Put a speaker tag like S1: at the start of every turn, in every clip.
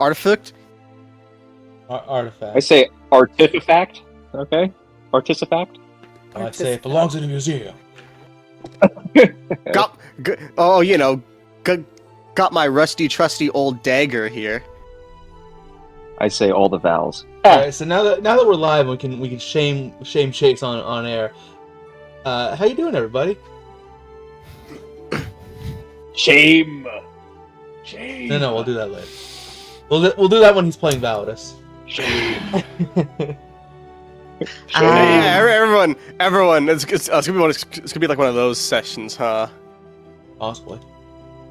S1: Artifact?
S2: Artifact.
S3: I say artifact. Okay, artifact.
S2: I say it belongs in a museum.
S1: Got my rusty, trusty old dagger here.
S3: I say all the vowels.
S2: Alright, so now that we're live, we can shame Chase on air. How you doing, everybody?
S3: Shame.
S2: No, we'll do that later. We'll do that when he's playing Validus.
S3: Shame.
S1: Yeah, everyone. It's gonna be like one of those sessions, huh?
S2: Possibly.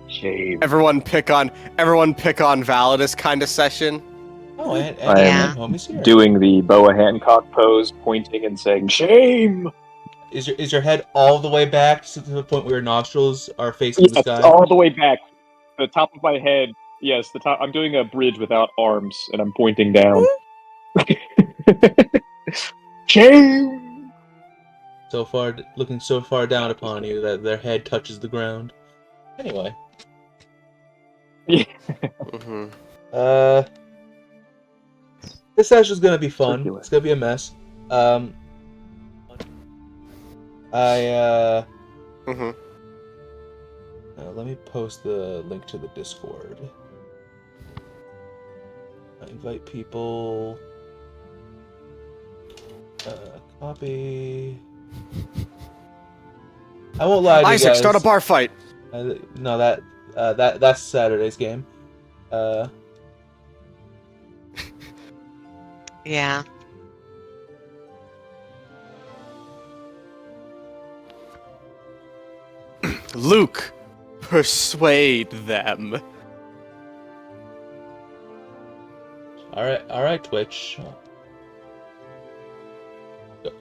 S3: Shame.
S1: Everyone pick on Validus kind of session.
S2: Oh, and
S3: Yeah.
S2: homie's here.
S3: Doing the Boa Hancock pose, pointing and saying shame.
S2: Is your head all the way back to the point where your nostrils are facing the sky?
S3: All the way back. The top of my head. Yes, the top. I'm doing a bridge without arms, and I'm pointing down. Shame.
S2: So far, looking so far down upon you that their head touches the ground. Anyway.
S3: Yeah.
S1: Mm-hmm.
S2: This session's gonna be fun.
S3: Circular.
S2: It's gonna be a mess.
S1: Mm-hmm.
S2: Let me post the link to the Discord. Invite people. Copy. I won't lie to you
S1: Isaac,
S2: guys.
S1: start a bar fight.
S2: No, that's Saturday's game.
S4: Yeah.
S1: Luke, persuade them.
S2: All right, Twitch.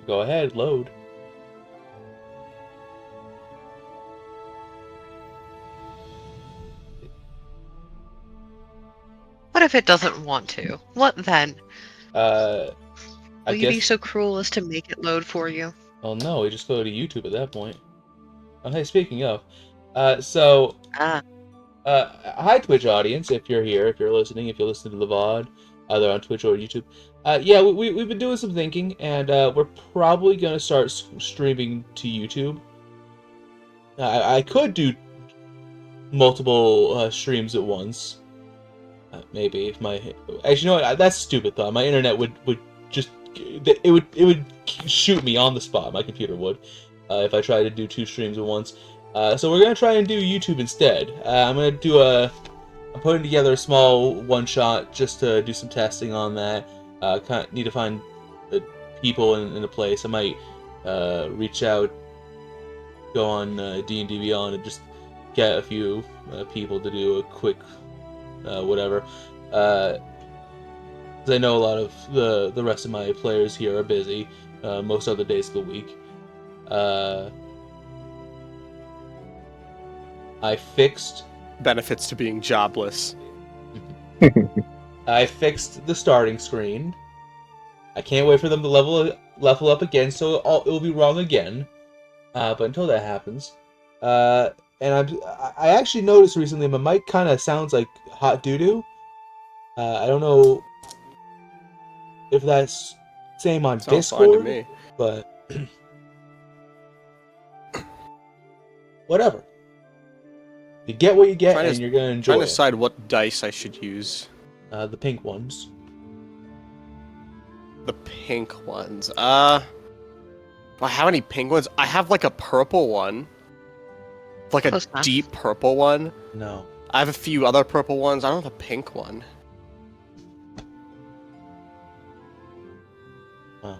S2: Go ahead, load.
S4: What if it doesn't want to? What then?
S2: I
S4: Will you
S2: guess.
S4: be so cruel as to make it load for you?
S2: Oh no, we just go to YouTube at that point. Oh hey, speaking of, hi Twitch audience, if you're here, if you're listening to the VOD, either on Twitch or YouTube. Yeah, we've been doing some thinking, and we're probably gonna start streaming to YouTube. I could do multiple streams at once. Maybe if my actually, you know what? That's a stupid thought. My internet would just it would shoot me on the spot. My computer would if I tried to do 2 streams at once. So we're gonna try and do YouTube instead. I'm putting together a small one-shot just to do some testing on that. Need to find people in a place. I might reach out, go on D&D Beyond, and just get a few people to do a quick whatever. 'Cause I know a lot of the rest of my players here are busy most other days of the week. I fixed
S1: Benefits to being jobless.
S2: I fixed the starting screen. I can't wait for them to level up again, so it will be wrong again. But until that happens, and I actually noticed recently my mic kind of sounds like hot doo-doo. I don't know if that's same on
S1: Sounds
S2: Discord,
S1: fine to me.
S2: but whatever. You get what you get, and you're gonna enjoy
S1: Trying to
S2: it.
S1: decide what dice I should use.
S2: The pink ones.
S1: The pink ones. Do I have any pink ones? I have like a purple one. Like a
S4: Close enough.
S1: deep purple one.
S2: No.
S1: I have a few other purple ones. I don't have a pink one.
S2: Well,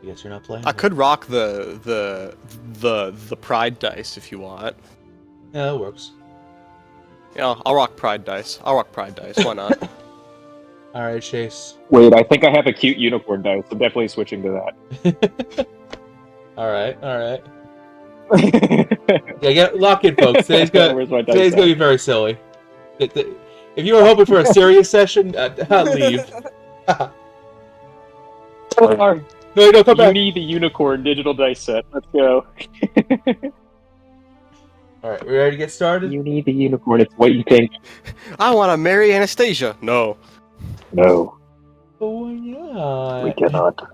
S2: I guess you're not playing.
S1: I could rock the pride dice if you want.
S2: Yeah, that works.
S1: Yeah, I'll rock pride dice. Why not?
S2: All right, Chase.
S3: Wait, I think I have a cute unicorn dice. I'm definitely switching to that.
S2: All right. Yeah, lock in, folks. Today's
S3: Where's my dice
S2: gonna be very silly. If you were hoping for a serious session, leave. No, come
S3: You
S2: back.
S3: need the unicorn digital dice set. Let's go.
S2: Alright, we ready to get started?
S3: You need the unicorn. It's what you think.
S1: I want to marry Anastasia. No.
S3: No,
S2: Oh, why not?
S3: we cannot.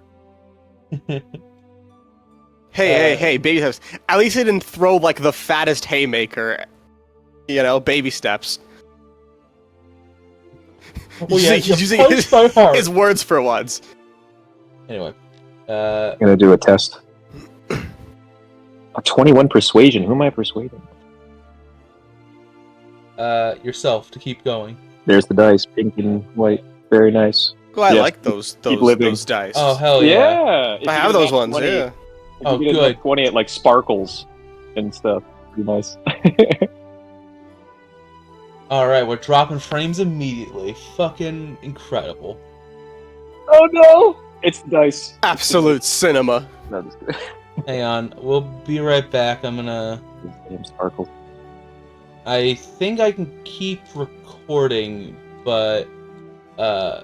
S1: Hey, baby steps. At least they didn't throw like the fattest haymaker. You know, baby steps.
S2: Well, yeah,
S1: He's
S2: you
S1: using
S2: punched my heart.
S1: his words for once.
S2: Anyway,
S3: I'm gonna do a test. A 21 persuasion. Who am I persuading?
S2: yourself to keep going.
S3: There's the dice, pink and white. Very nice.
S1: Oh, I
S3: Yes,
S1: like those
S3: living.
S1: those dice.
S2: Oh, hell yeah.
S3: If
S1: I
S3: you
S1: have
S3: get a
S1: those
S3: nat
S1: ones.
S3: 20,
S1: Yeah.
S3: If
S2: Oh,
S3: you get a
S2: good.
S3: nat 20, it like sparkles and stuff. Pretty nice.
S2: Alright, we're dropping frames immediately. Fucking incredible.
S3: Oh no! It's the dice.
S1: Absolute cinema.
S3: No, just kidding.
S2: Hang on, we'll be right back. I'm gonna...
S3: Damn sparkles.
S2: I think I can keep recording, but... I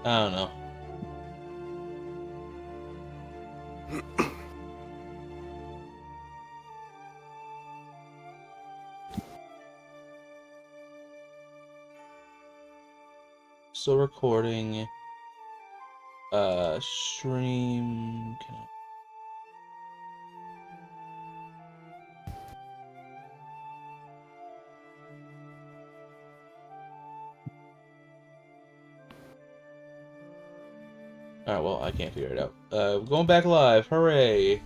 S2: don't know. Still recording. Stream. Alright, well, I can't figure it out. Going back live. Hooray!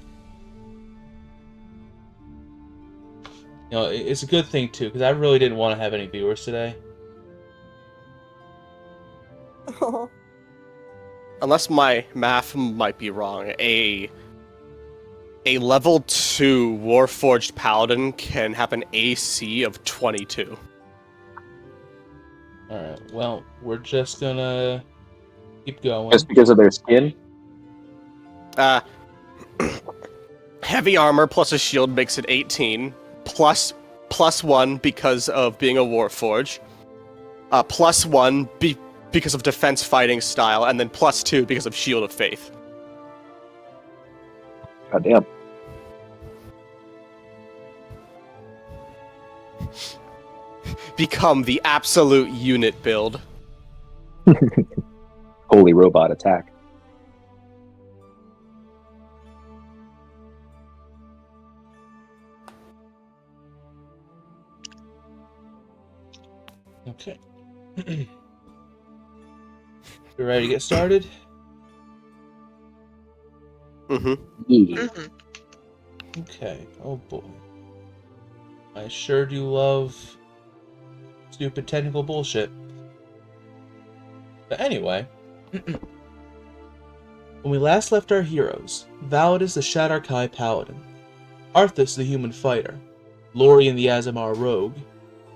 S2: You know, it's a good thing, too, because I really didn't want to have any viewers today.
S1: Unless my math might be wrong, a level 2 Warforged Paladin can have an AC of 22.
S2: Alright, well, we're just gonna keep going.
S3: Just because of their skin?
S1: Heavy armor plus a shield makes it 18, plus 1 because of being a Warforge, plus 1 because of defense fighting style, and then plus 2 because of Shield of Faith.
S3: God damn.
S1: Become the absolute unit build.
S3: Holy robot attack.
S2: Okay. You ready to get started?
S1: Mm-hmm.
S3: Yeah.
S4: Mhm.
S2: Okay. Oh boy. I sure do love stupid technical bullshit. But anyway, when we last left our heroes, Validus the Shadarkai Paladin, Arthus the Human Fighter, Lorien the Azamar Rogue,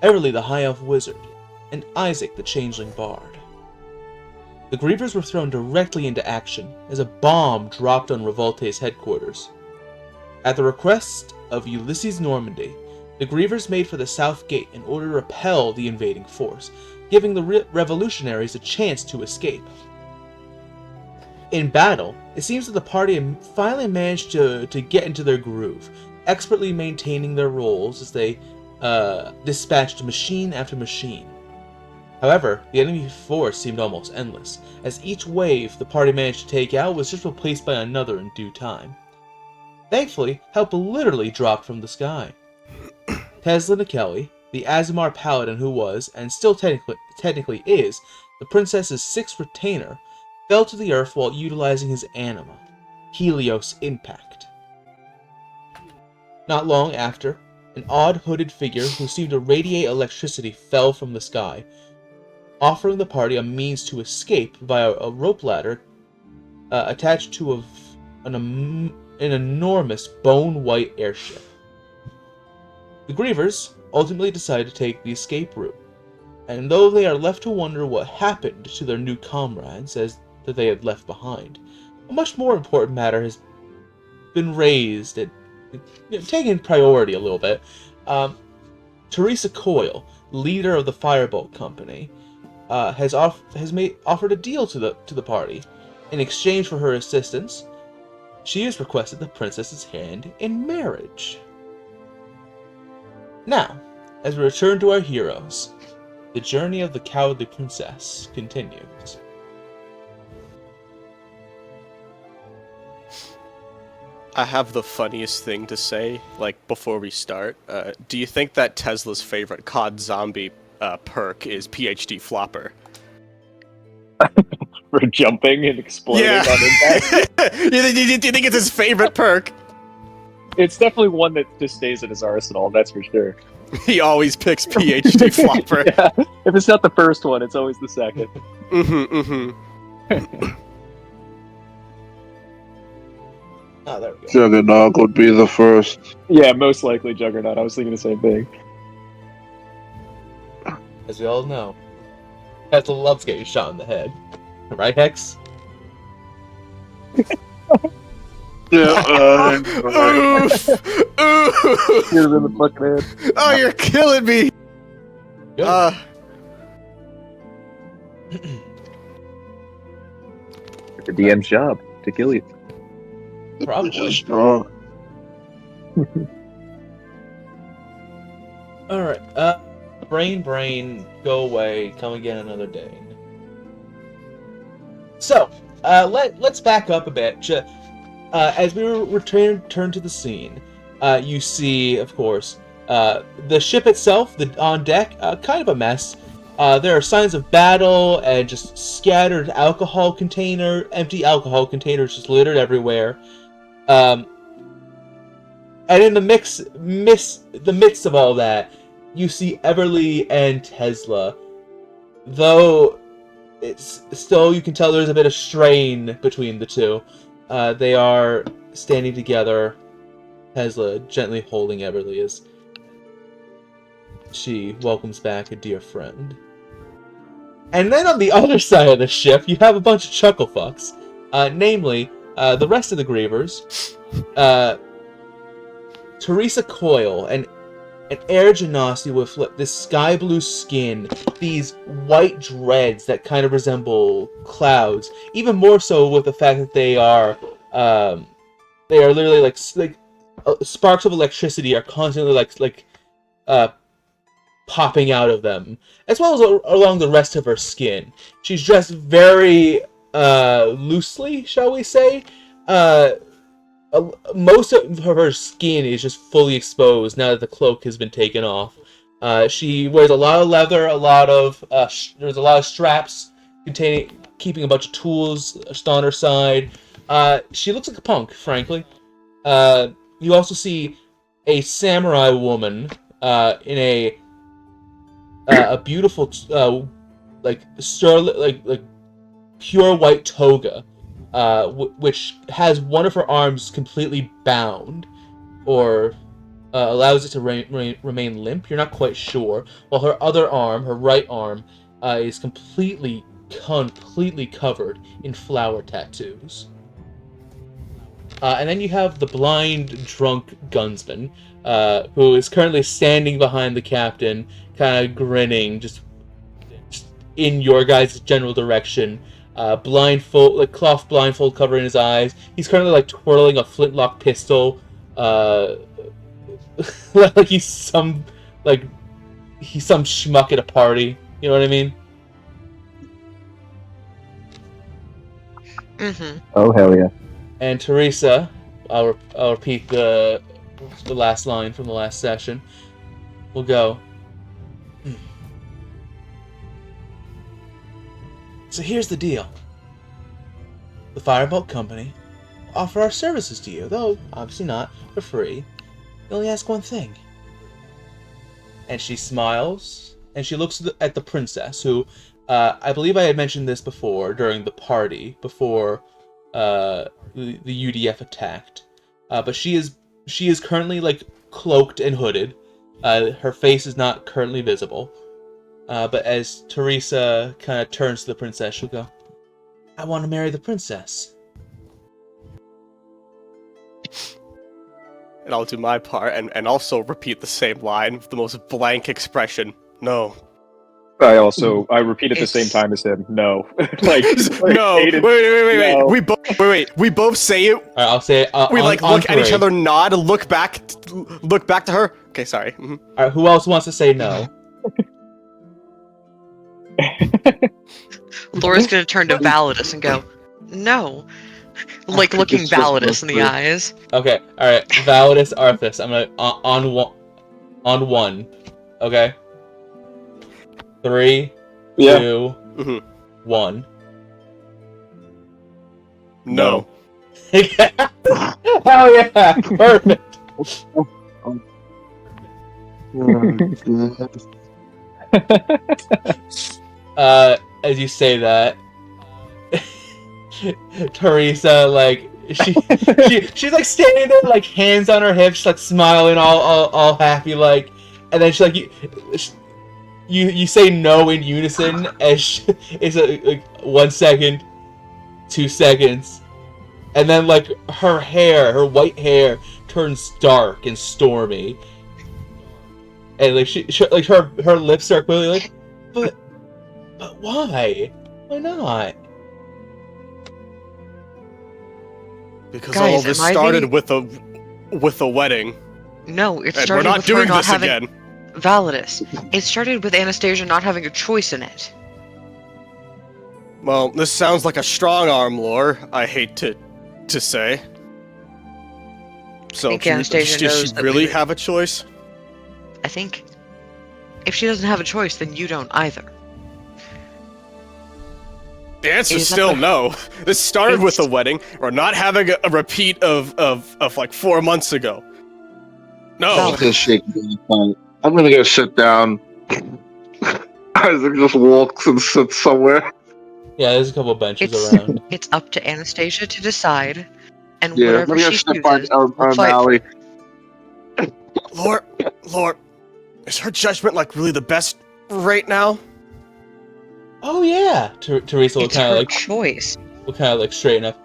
S2: Everly the High Elf Wizard, and Isaac the Changeling Bard. The Grievers were thrown directly into action as a bomb dropped on Revolte's headquarters. At the request of Ulysses Normandy, the Grievers made for the South Gate in order to repel the invading force, giving the revolutionaries a chance to escape. In battle, it seems that the party finally managed to get into their groove, expertly maintaining their roles as they dispatched machine after machine. However, the enemy force seemed almost endless, as each wave the party managed to take out was just replaced by another in due time. Thankfully, help literally dropped from the sky. Tesla Nikeli, the Azamar Paladin who was, and still technically is, the princess's sixth retainer, fell to the earth while utilizing his anima, Helios Impact. Not long after, an odd hooded figure who seemed to radiate electricity fell from the sky, offering the party a means to escape via a rope ladder attached to an enormous bone-white airship. The Grievers ultimately decide to take the escape route, and though they are left to wonder what happened to their new comrades that they had left behind, a much more important matter has been raised and taken priority a little bit. Teresa Coyle, leader of the Firebolt Company, has offered a deal to the party. In exchange for her assistance, she has requested the princess's hand in marriage. Now, as we return to our heroes, the journey of the cowardly princess continues.
S1: I have the funniest thing to say, before we start. Do you think that Tesla's favorite COD zombie perk is PhD Flopper?
S3: For jumping and exploding
S1: Yeah.
S3: on impact.
S1: Do you think it's his favorite perk?
S3: It's definitely one that just stays in his arsenal, that's for sure.
S1: He always picks PhD Flopper.
S3: Yeah. If it's not the first one, it's always the second.
S2: Ah, there we go.
S5: Juggernog would be the first.
S3: Yeah, most likely Juggernaut. I was thinking the same thing.
S2: As we all know, Tesla loves getting shot in the head. Right, Hex?
S5: Yeah,
S1: Oof! Oof!
S3: Shoot him in the fucking head.
S1: Oh, you're killing me!
S2: Good.
S3: It's the DM's job to kill you.
S2: Probably.
S5: just strong.
S2: Alright, brain, go away, come again another day. So, let's back up a bit. As we return to the scene, you see, of course, the ship itself, on deck, kind of a mess. There are signs of battle and just scattered empty alcohol containers just littered everywhere. And in the midst of all that, you see Everly and Tesla. Though it's still, you can tell there's a bit of strain between the two. They are standing together, Tesla gently holding Everly as she welcomes back a dear friend. And then on the other side of the ship, you have a bunch of chuckle fucks. Namely, the rest of the Grievers, Teresa Coyle, and Air Genasi with this sky blue skin, these white dreads that kind of resemble clouds. Even more so with the fact that they are literally like sparks of electricity are constantly popping out of them, as well as along the rest of her skin. She's dressed very loosely, shall we say. Most of her skin is just fully exposed now that the cloak has been taken off. She wears a lot of leather, there's a lot of straps keeping a bunch of tools on her side. She looks like a punk, frankly. You also see a samurai woman in a beautiful, pure white toga. Which has one of her arms completely bound, or allows it to remain limp. You're not quite sure. While her other arm, her right arm, is completely covered in flower tattoos. And then you have the blind, drunk gunsman, who is currently standing behind the captain, kind of grinning, just in your guys' general direction. Cloth blindfold covering his eyes. He's currently twirling a flintlock pistol, like he's some schmuck at a party. You know what I mean?
S4: Mm-hmm.
S3: Oh, hell yeah.
S2: And Teresa, I'll repeat the last line from the last session. We'll go. So here's the deal. The Firebolt Company will offer our services to you, though obviously not for free. We only ask one thing. And she smiles, and she looks at the princess, who I believe I had mentioned this before during the party, before the UDF attacked. But she is currently cloaked and hooded. Her face is not currently visible. But as Teresa kind of turns to the princess, she'll go, I want to marry the princess.
S1: And I'll do my part and also repeat the same line with the most blank expression. No.
S3: I repeat at the same
S4: It's-
S3: time as him. No,
S1: No,
S3: Aiden,
S1: wait.
S3: no.
S1: We both say it.
S2: Alright, I'll say it.
S1: We
S2: on
S1: look at each
S2: three.
S1: other, nod, look back to her. Okay, sorry. Mhm.
S2: Alright, who else wants to say no?
S4: Laura's gonna turn to Validus and go, no. Like looking
S5: It's just
S4: Validus in the
S5: mostly-
S4: eyes.
S2: Okay, alright. Validus, Arthus. I'm gonna on one. Okay. 3,
S3: Yeah.
S2: 2,
S1: Mhm.
S2: 1.
S1: No.
S2: Hell yeah! Perfect. As you say that, Teresa, like she's like standing there, like hands on her hips, like smiling, all happy, like, and then you say no in unison as it's like 1 second, 2 seconds, and then like her white hair turns dark and stormy, and like she like her lips start quickly like, but why not?
S1: Because
S4: Guys,
S1: all this
S4: am I
S1: started
S4: being-
S1: with a wedding,
S4: No, it
S1: and
S4: started
S1: we're not
S4: with her
S1: doing
S4: not
S1: this
S4: having
S1: again.
S4: Validus. It started with Anastasia not having a choice in it.
S1: Well, this sounds like a strong arm lore. I hate to say. So,
S4: think Anastasia
S1: does she
S4: knows that
S1: really
S4: we-
S1: have a choice?
S4: I think if she doesn't have a choice, then you don't either.
S1: The answer's
S4: Is that
S1: still
S4: the-
S1: no. This started with a
S4: It's-
S1: wedding. We're not having a repeat of like 4 months ago. No.
S4: Val-
S5: I'm just shaking. I'm gonna go sit down. Isaac just walks and sits somewhere.
S2: Yeah, there's a couple of benches
S4: It's
S2: around.
S4: it's up to Anastasia to decide, and
S5: Yeah,
S4: whatever
S5: let me go
S4: she
S5: step by
S4: chooses, we'll fight for
S5: O'Malley.
S4: her.
S1: Lore, is her judgment like really the best right now?
S2: Oh yeah, Teresa will
S4: It's
S2: kind
S4: her
S2: of like
S4: choice.
S2: straighten up.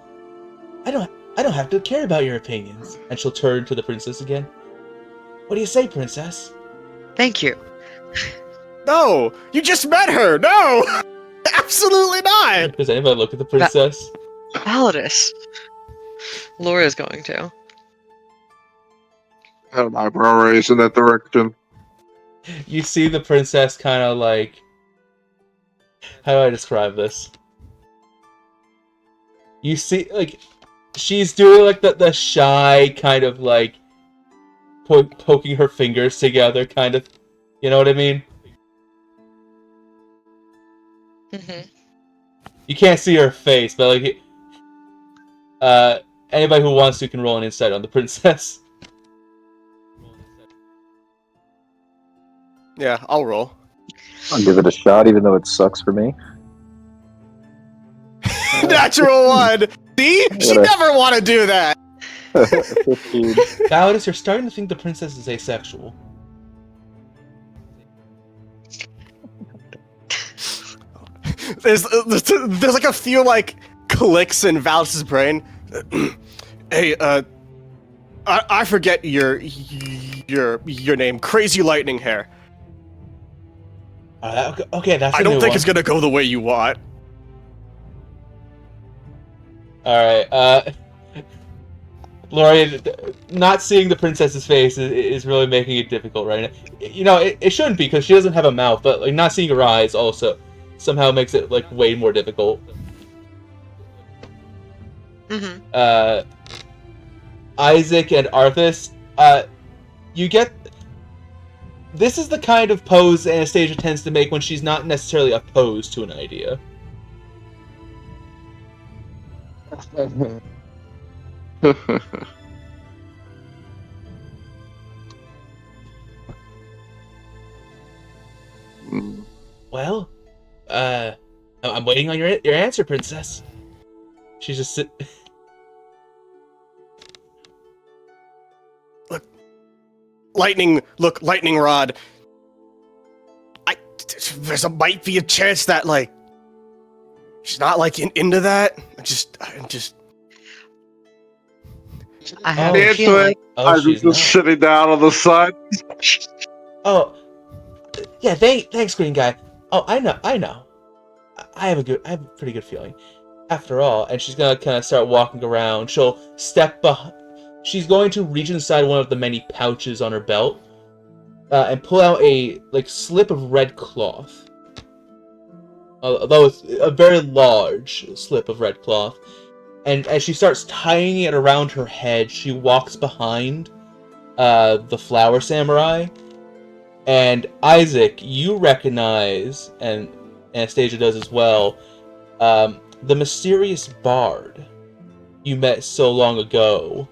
S2: I don't have to care about your opinions. And she'll turn to the princess again. What do you say, princess?
S4: Thank you.
S1: No, you just met her. No, absolutely not.
S2: Does anybody look at the princess?
S4: Validus. Laura's going to.
S5: I had an eyebrow raise in that direction.
S2: You see the princess kind of like. How do I describe this? You see, like, she's doing like the shy kind of like poking her fingers together, kind of. You know what I mean?
S4: Mm-hmm.
S2: You can't see her face, but like, anybody who wants to can roll an insight on the princess.
S1: Yeah, I'll roll.
S6: I'll give it a shot, even though it sucks for me.
S1: Natural one. See, she
S6: Gotta-
S1: never want to do that.
S6: 15.
S2: Validus, you're starting to think the princess is asexual.
S1: There's like a few like clicks in Valus's brain. Hey, I forget your name. Crazy lightning hair.
S2: Okay, that's.
S1: I
S2: a
S1: don't
S2: new
S1: think
S2: one.
S1: it's gonna go the way you want.
S2: All right, Lori, not seeing the princess's face is really making it difficult right now. You know, it shouldn't be because she doesn't have a mouth, but like not seeing her eyes also somehow makes it like way more difficult.
S4: Mm-hmm.
S2: Isaac and Arthus, you get. This is the kind of pose Anastasia tends to make when she's not necessarily opposed to an idea. Well, I'm waiting on your answer, princess. She's just sit.
S1: Lightning rod. Might be a chance that like she's not like into that.
S4: I have
S2: Oh,
S4: a feeling.
S2: Oh,
S5: Isaac's
S2: she's
S5: just
S2: not.
S5: sitting down on the side.
S2: Oh, yeah. Thanks, Green Guy. Oh, I know. I have a pretty good feeling. After all, and she's gonna kind of start walking around. She'll step behind. She's going to reach inside one of the many pouches on her belt and pull out a slip of red cloth. Although it's a very large slip of red cloth. And as she starts tying it around her head, she walks behind the flower samurai. And Isaac, you recognize, and Anastasia does as well, the mysterious bard you met so long ago,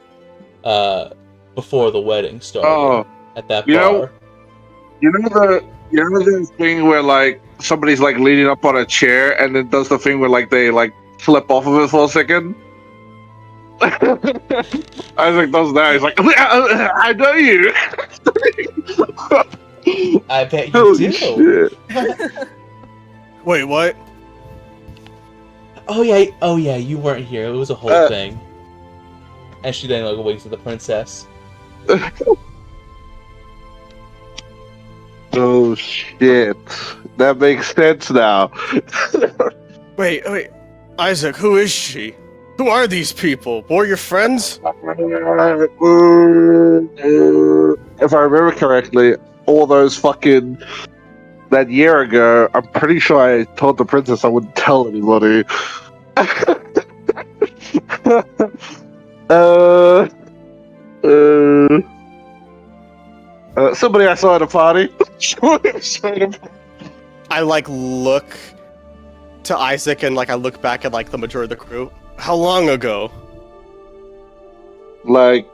S2: before the wedding started at that bar.
S5: You know the thing where like somebody's like leaning up on a chair and then does the thing where like they like flip off of it for a second. Isaac does that. He's like, I know you.
S2: I bet you
S5: Holy
S2: do.
S5: shit.
S1: Wait, what?
S2: Oh yeah, you weren't here. It was a whole thing. And she then winks at the princess.
S5: Oh shit. That makes sense now.
S1: Wait, Isaac, who is she? Who are these people? Were your friends?
S5: If I remember correctly, all those fucking that year ago, I'm pretty sure I told the princess I wouldn't tell anybody. Somebody I saw at a party.
S1: I look to Isaac and I look back at the majority of the crew. How long ago?
S5: Like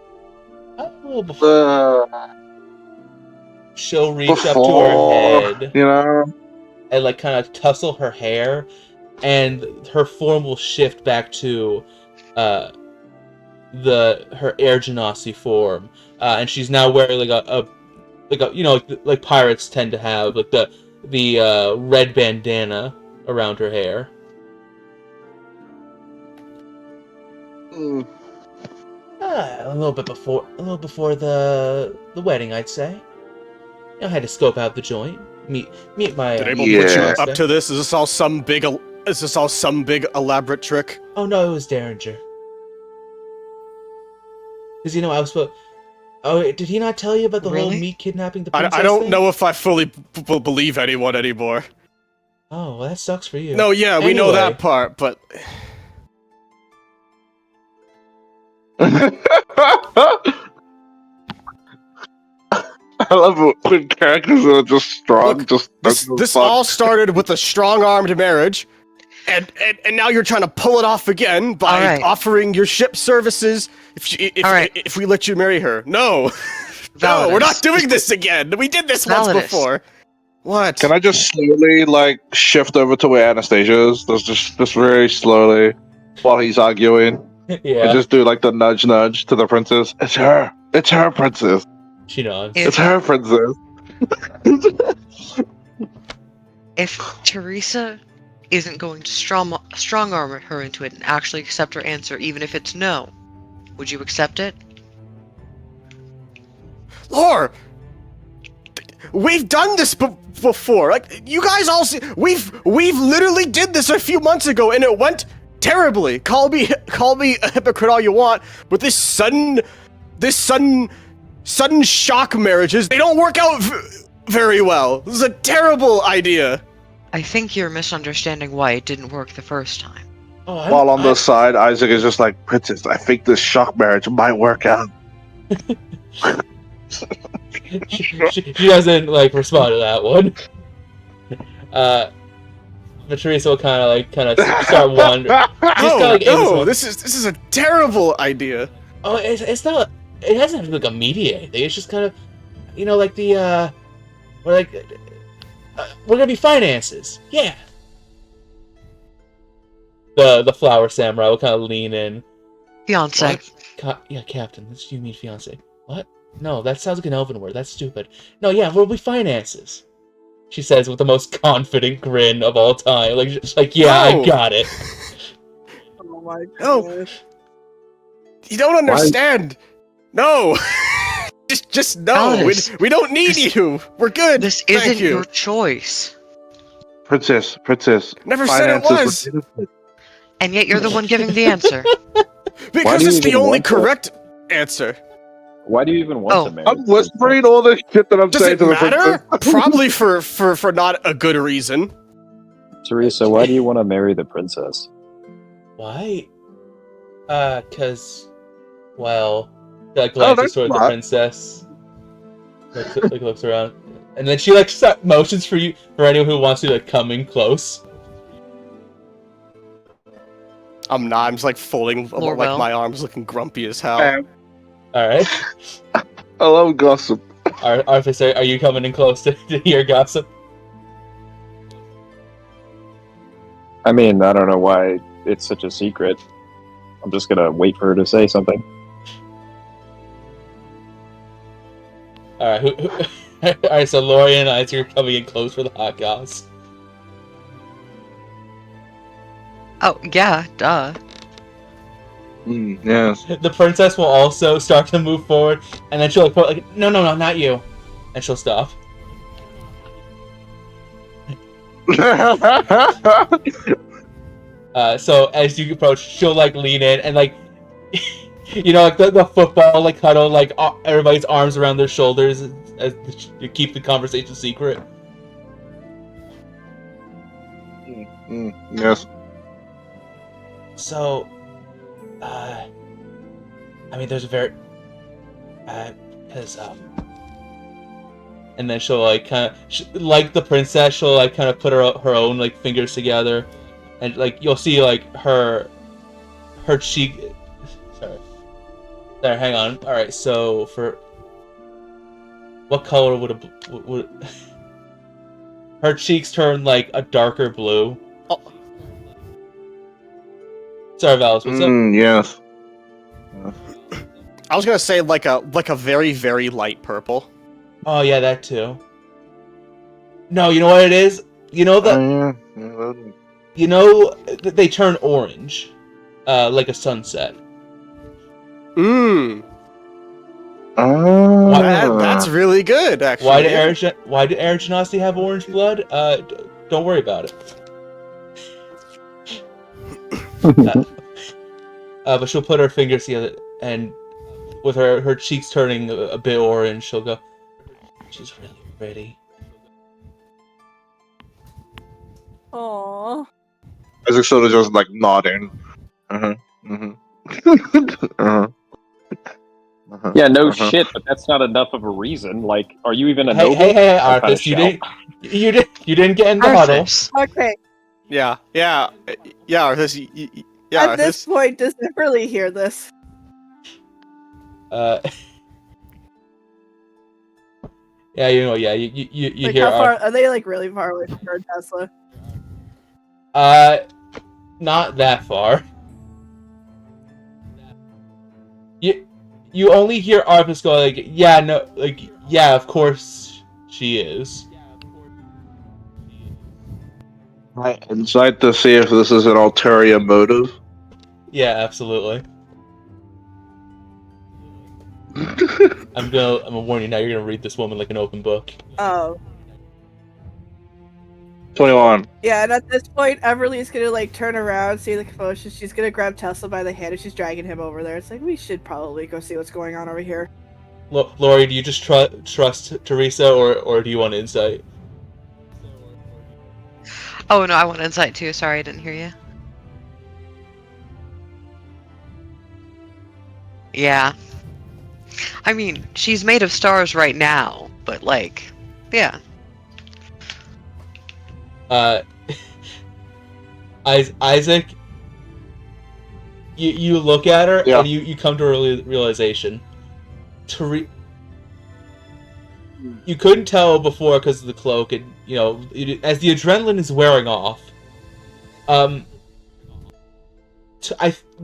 S2: A little before. She'll reach up to her head,
S5: you know,
S2: and kind of tussle her hair, and her form will shift back to her Air Genasi form, and she's now wearing a like pirates tend to have, the red bandana around her hair. A little before the wedding, I'd say. I had to scope out the joint, meet my.
S1: Did able to put you up to this? Is this all some big elaborate trick?
S2: Oh no, it was Derringer. Because I was supposed. Oh, did he not tell you about the whole me kidnapping the princess
S1: I don't
S2: thing?
S1: know if I fully believe anyone anymore.
S2: Oh, well, that sucks for you.
S1: No, yeah, we know that part, but.
S5: I love it when characters are just strong.
S1: Look, this all started with a strong-armed marriage, and now you're trying to pull it off again by offering your ship services if we let you marry her. No, no, we're not doing this again. We did this once before. What?
S5: Can I just slowly shift over to where Anastasia is? Just very slowly while he's arguing.
S2: Yeah.
S5: And just do the nudge to the princess. It's her, princess.
S2: She nods.
S5: It's her, princess.
S4: If Teresa isn't going to strong arm her into it and actually accept her answer, even if it's no, would you accept it?
S1: Lore, we've done this before. You guys all see, we've literally did this a few months ago, and it went terribly. Call me a hypocrite all you want, but this sudden shock marriages, they don't work out very well. This is a terrible idea.
S4: I think you're misunderstanding why it didn't work the first time.
S5: While on the side, Isaac is just like, Princess, I think this shock marriage might work out.
S2: she doesn't respond to that one. But Teresa will kind of start wondering.
S1: No, this is a terrible idea.
S2: Oh, it's not. It doesn't have to be immediate anything. It's just kind of, we're gonna be finances. Yeah. The flower samurai will kind of lean in.
S4: Fiance.
S2: Yeah, Captain. You mean fiance? What? No, that sounds like an elven word. That's stupid. No, yeah, we'll be finances. She says with the most confident grin of all time. Yeah,
S1: No.
S2: I got it.
S7: Oh my gosh.
S1: No. You don't understand. No. just no. We don't need you. We're good.
S4: This
S1: Thank
S4: isn't
S1: you.
S4: your choice.
S5: Princess.
S1: Never said it
S5: Finances
S1: was!
S4: And yet you're the one giving the answer.
S1: Because
S6: do you
S1: it's the
S6: even
S1: only
S6: want that?
S1: correct answer.
S6: Why do you even want
S4: Oh.
S6: to marry?
S5: I'm whispering all this shit that I'm
S1: Does
S5: saying
S1: it
S5: to the
S1: matter?
S5: princess.
S1: Probably for not a good reason.
S6: Teresa, why do you want to marry the princess?
S2: Why? Cause, well, like
S5: Oh,
S2: glances
S5: that's
S2: toward the
S5: smart.
S2: princess, looks around, and then she like motions for you for anyone who wants to like come in close.
S1: I'm not. I'm just like folding
S4: Lord
S1: like
S4: Will.
S1: my arms, looking grumpy as hell.
S2: All right,
S5: I love gossip.
S2: Arthus, are you coming in close to hear gossip?
S6: I mean, I don't know why it's such a secret. I'm just gonna wait for her to say something.
S2: All right, all right. So Lori and Isaac are coming in close for the hot goss.
S4: Oh, yeah, duh.
S5: Yes.
S2: The princess will also start to move forward, and then she'll like, point, like no, not you, and she'll stop. So as you approach, she'll like lean in and like, you know, like the football like huddle, like everybody's arms around their shoulders as you keep the conversation secret.
S5: Yes.
S2: So, I mean, there's a very, because and then she'll like kind of like the princess, she'll like kind of put her own like fingers together, and like you'll see like her cheek. Sorry, there. Hang on. All right. So for what color would her cheeks turn like a darker blue?
S1: Oh.
S2: Sorry, Valis. What's up?
S5: Yes.
S1: I was gonna say like a very very light purple.
S2: Oh yeah, that too. No, you know what it is. You know that. You know they turn orange, like a sunset.
S1: Mmm. That's really good, actually.
S2: Why do Aragenasi have orange blood? Don't worry about it. But she'll put her fingers together, and with her cheeks turning a bit orange, she'll go, "She's really pretty."
S7: Aww.
S5: Isaac sort of just like nodding.
S6: Yeah, no
S5: Uh-huh.
S6: shit.
S3: But that's not enough of a reason. Like, are you even a
S2: Hey,
S3: noble?
S2: hey,
S3: I'll kinda
S2: Arthus, you
S3: shout.
S2: didn't get in the huddle.
S4: Arthus.
S7: Okay,
S1: Yeah. Arthus. Yeah,
S7: at this
S1: Arthus.
S7: point, does Everly hear this?
S2: Yeah, you know, yeah, you
S7: Like,
S2: hear.
S7: how far are they? Like, really far away from her and Tesla?
S2: Not that far. You only hear Arthus go like, yeah, no, like, yeah, of course she is.
S5: Insight to see if this is an ulterior motive.
S2: Yeah, absolutely. I'm gonna warn you now. You're gonna read this woman like an open book.
S7: Oh.
S5: 21.
S7: Yeah, and at this point, Everly's gonna like turn around, see the commotion. She's gonna grab Tesla by the hand and she's dragging him over there. It's like, we should probably go see what's going on over here.
S2: Lori, do you just trust Teresa, or do you want insight?
S4: Oh no, I want insight too. Sorry, I didn't hear you. Yeah. I mean, she's made of stars right now, but like, yeah.
S2: Isaac, you look at her
S5: Yeah.
S2: and you come to a realization. You couldn't tell before because of the cloak, and you know, as the adrenaline is wearing off,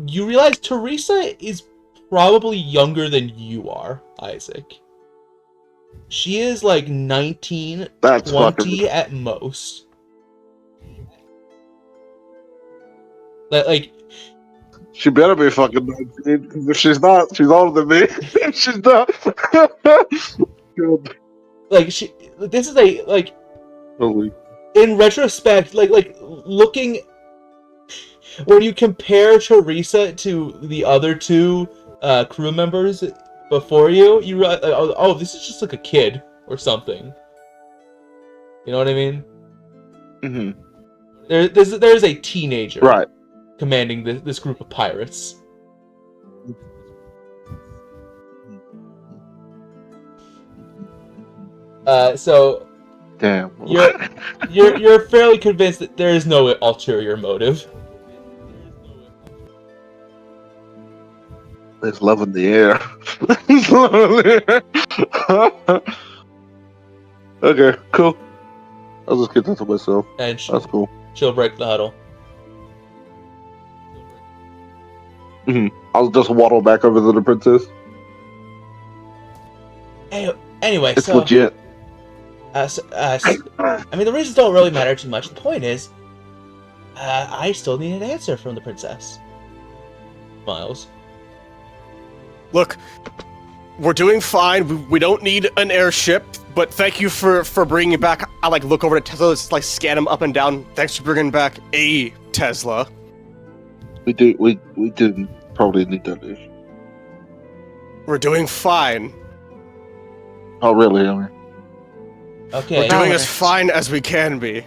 S2: you realize Teresa is probably younger than you are, Isaac. She is like 19,
S5: That's
S2: 20 at most. Like,
S5: She better be fucking 19. 'Cause if she's not, she's older than me. If she's not. God.
S2: this is a like.
S5: Holy.
S2: in retrospect, like looking when you compare Teresa to the other two crew members before you realize, oh, this is just like a kid or something. You know what I mean?
S5: Mhm.
S2: There's a teenager
S5: Right.
S2: commanding this group of pirates. So
S5: Damn.
S2: you're fairly convinced that there is no ulterior motive.
S5: There's love in the air. There's love in the air. Okay, cool. I'll just get that to myself.
S2: And
S5: That's cool.
S2: she'll break the huddle.
S5: I'll just waddle back over to the princess.
S2: Anyway,
S5: It's
S2: so
S5: legit.
S2: I mean, the reasons don't really matter too much. The point is, I still need an answer from the princess. Miles.
S1: Look, we're doing fine. We don't need an airship, but thank you for bringing it back. I look over at Tesla, just scan him up and down. Thanks for bringing back a Tesla.
S5: We didn't probably need that.
S1: We're doing fine.
S5: Oh, really? I mean,
S2: Okay.
S1: We're doing as
S4: Alex.
S1: fine as we can be.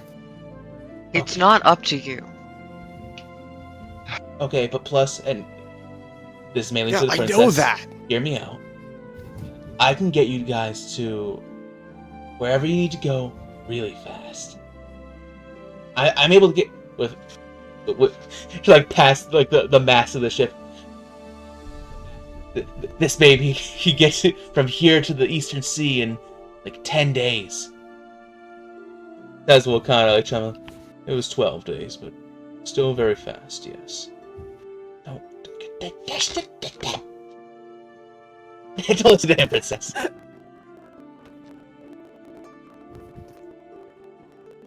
S4: It's not up to you.
S2: Okay, but plus, and this is mainly
S1: Yeah,
S2: for the
S1: I
S2: princess.
S1: know that.
S2: Hear me out. I can get you guys to wherever you need to go really fast. I'm able to get with past the mass of the ship. This baby, he gets it from here to the Eastern Sea in 10 days. That's what kind of channel. It was 12 days, but still very fast. Yes. Don't listen to him, princess.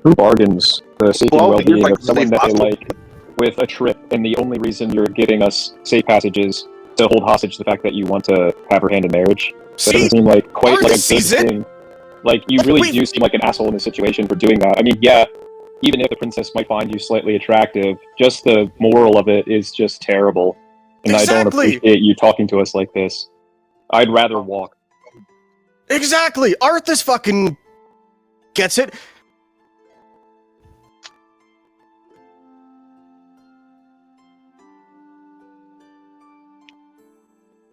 S6: Who bargains the safety and
S5: Well,
S6: well-being
S5: you're
S6: of someone that they
S5: possible.
S6: like with a trip, and the only reason you're giving us safe passages to hold hostage the fact that you want to have her hand in marriage? That
S1: See?
S6: doesn't seem like quite like a
S1: Arthus
S6: good
S1: sees it.
S6: thing. You really
S1: Wait.
S6: do seem like an asshole in this situation for doing that. I mean, yeah, even if the princess might find you slightly attractive, just the moral of it is just terrible. And I don't
S1: Exactly.
S6: appreciate you talking to us like this. I'd rather walk.
S1: Exactly. Arthus fucking gets it.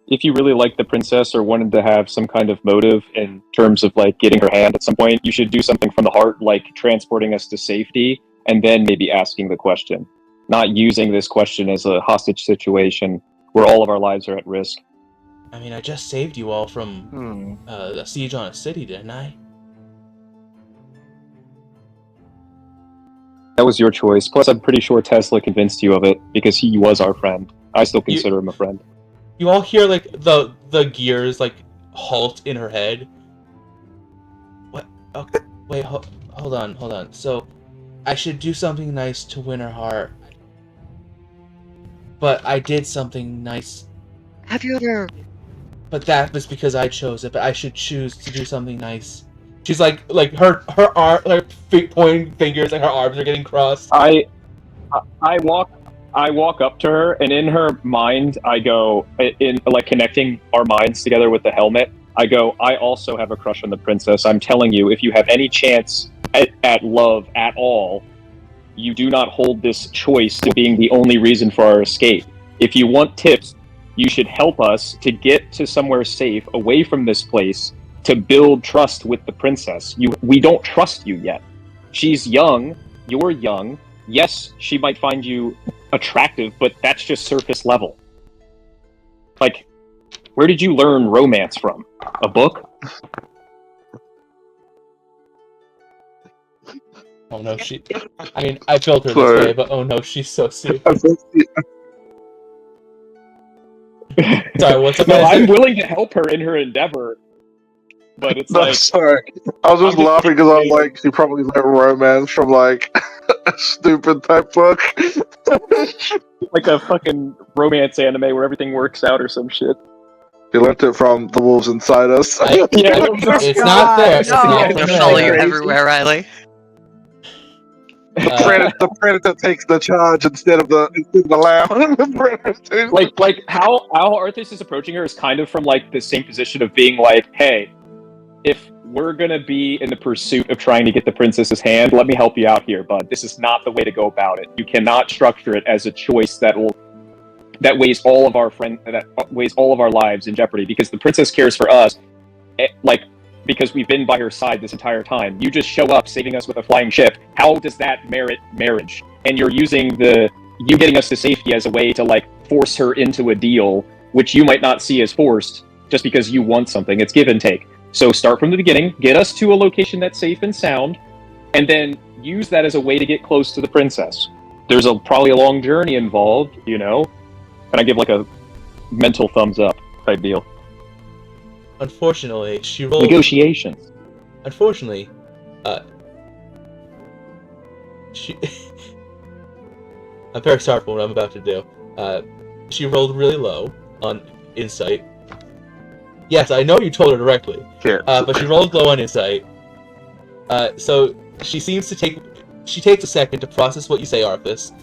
S6: If you really liked the princess or wanted to have some kind of motive in terms of getting her hand at some point, you should do something from the heart, like transporting us to safety, and then maybe asking the question. Not using this question as a hostage situation where all of our lives are at risk.
S2: I mean, I just saved you all from a siege on a city, didn't I?
S6: That was your choice. Plus, I'm pretty sure Tesla convinced you of it because he was our friend. I still consider him a friend.
S2: You all hear the gears halt in her head. What? Okay, wait, hold on. So, I should do something nice to win her heart. But I did something nice.
S4: Have you ever...
S2: But that was because I chose it. But I should choose to do something nice. She's her arm, pointing fingers, and her arms are getting crossed.
S6: I walk up to her, and in her mind, I go, in connecting our minds together with the helmet, I go, I also have a crush on the princess. I'm telling you, if you have any chance at love at all, you do not hold this choice to being the only reason for our escape. If you want tips, you should help us to get to somewhere safe, away from this place, to build trust with the princess. We don't trust you yet. She's young, you're young. Yes, she might find you attractive, but that's just surface level. Where did you learn romance from? A book?
S2: Oh no, I mean, I built her
S5: Sorry.
S2: this way, but oh no, she's so serious. Sorry, what's up?
S6: No, I'm willing to help her in her endeavor, but it's
S5: No, sorry. I was just laughing because I'm like, she probably learned romance from a stupid type book.
S6: like a fucking romance anime where everything works out or some shit.
S5: She learned it from The Wolves Inside Us.
S2: It's not there. It's
S7: No.
S2: not
S4: They'll
S2: there.
S4: follow you
S6: Crazy.
S4: everywhere, Riley.
S5: The predator takes the charge instead of the lamb.
S6: like how Arthus is approaching her is kind of from like the same position of being like, hey, if we're gonna be in the pursuit of trying to get the princess's hand, let me help you out here, bud. This is not the way to go about it. You cannot structure it as a choice that weighs all of our lives in jeopardy, because the princess cares for us, like, because we've been by her side this entire time. You just show up saving us with a flying ship. How does that merit marriage? And you're using you getting us to safety as a way to like force her into a deal, which you might not see as forced just because you want something. It's give and take. So start from the beginning, get us to a location that's safe and sound, and then use that as a way to get close to the princess. There's probably a long journey involved, you know? And I give like a mental thumbs up type deal.
S2: Unfortunately, she rolled...
S6: Negotiations.
S2: Unfortunately, she... I'm very sorry for what I'm about to do. She rolled really low on insight. Yes, I know you told her directly.
S5: Yeah.
S2: But she rolled low on insight. So she seems to she takes a second to process what you say, Arthus.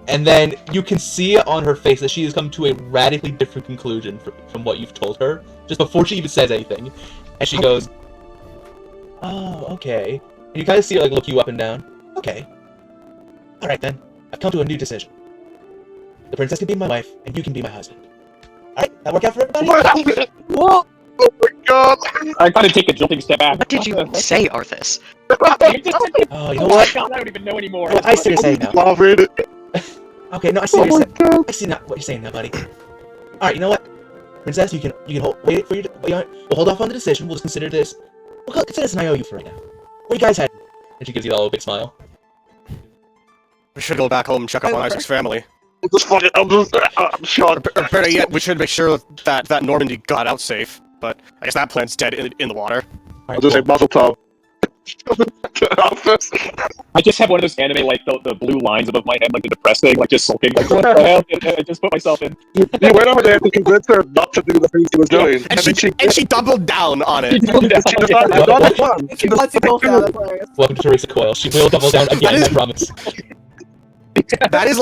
S2: And then you can see on her face that she has come to a radically different conclusion from what you've told her, just before she even says anything. And she goes, "Oh, okay." And you kind of see her like look you up and down. "Okay. Alright then, I've come to a new decision. The princess can be my wife, and you can be my husband. Alright, that work out for everybody?"
S5: Whoa! Oh my god!
S6: I kind of take a jolting step back.
S4: What did you say, Arthus?
S2: Oh, you know what?
S6: God, I don't even know anymore.
S2: Well, I see what you're saying now.
S5: Laughing.
S2: Okay, no, I see
S5: Oh
S2: what you're
S5: my
S2: saying.
S5: god!
S2: I see what you're saying now, buddy. Alright, you know what? Princess, you can wait for you. We'll hold off on the decision. We'll just consider this. We'll consider this an IOU for right now. What you guys had? And she gives you all a big smile.
S1: We should go back home and check up on Isaac's family.
S5: I'm shocked.
S1: Or better yet, we should make sure that Normandy got out safe. But I guess that plan's dead in the water.
S5: I'll just say muzzle top.
S6: I just have one of those anime, like, the blue lines above my head, like the depressed thing, like, just sulking, like, what the hell did I just put myself in?
S5: You went over there to convince her not to do the things she was doing.
S1: And she doubled down on it.
S5: She decided not to fun.
S7: She lets you both down. That's hilarious.
S2: Welcome to Teresa Coyle. She will double down again, I promise.
S1: That is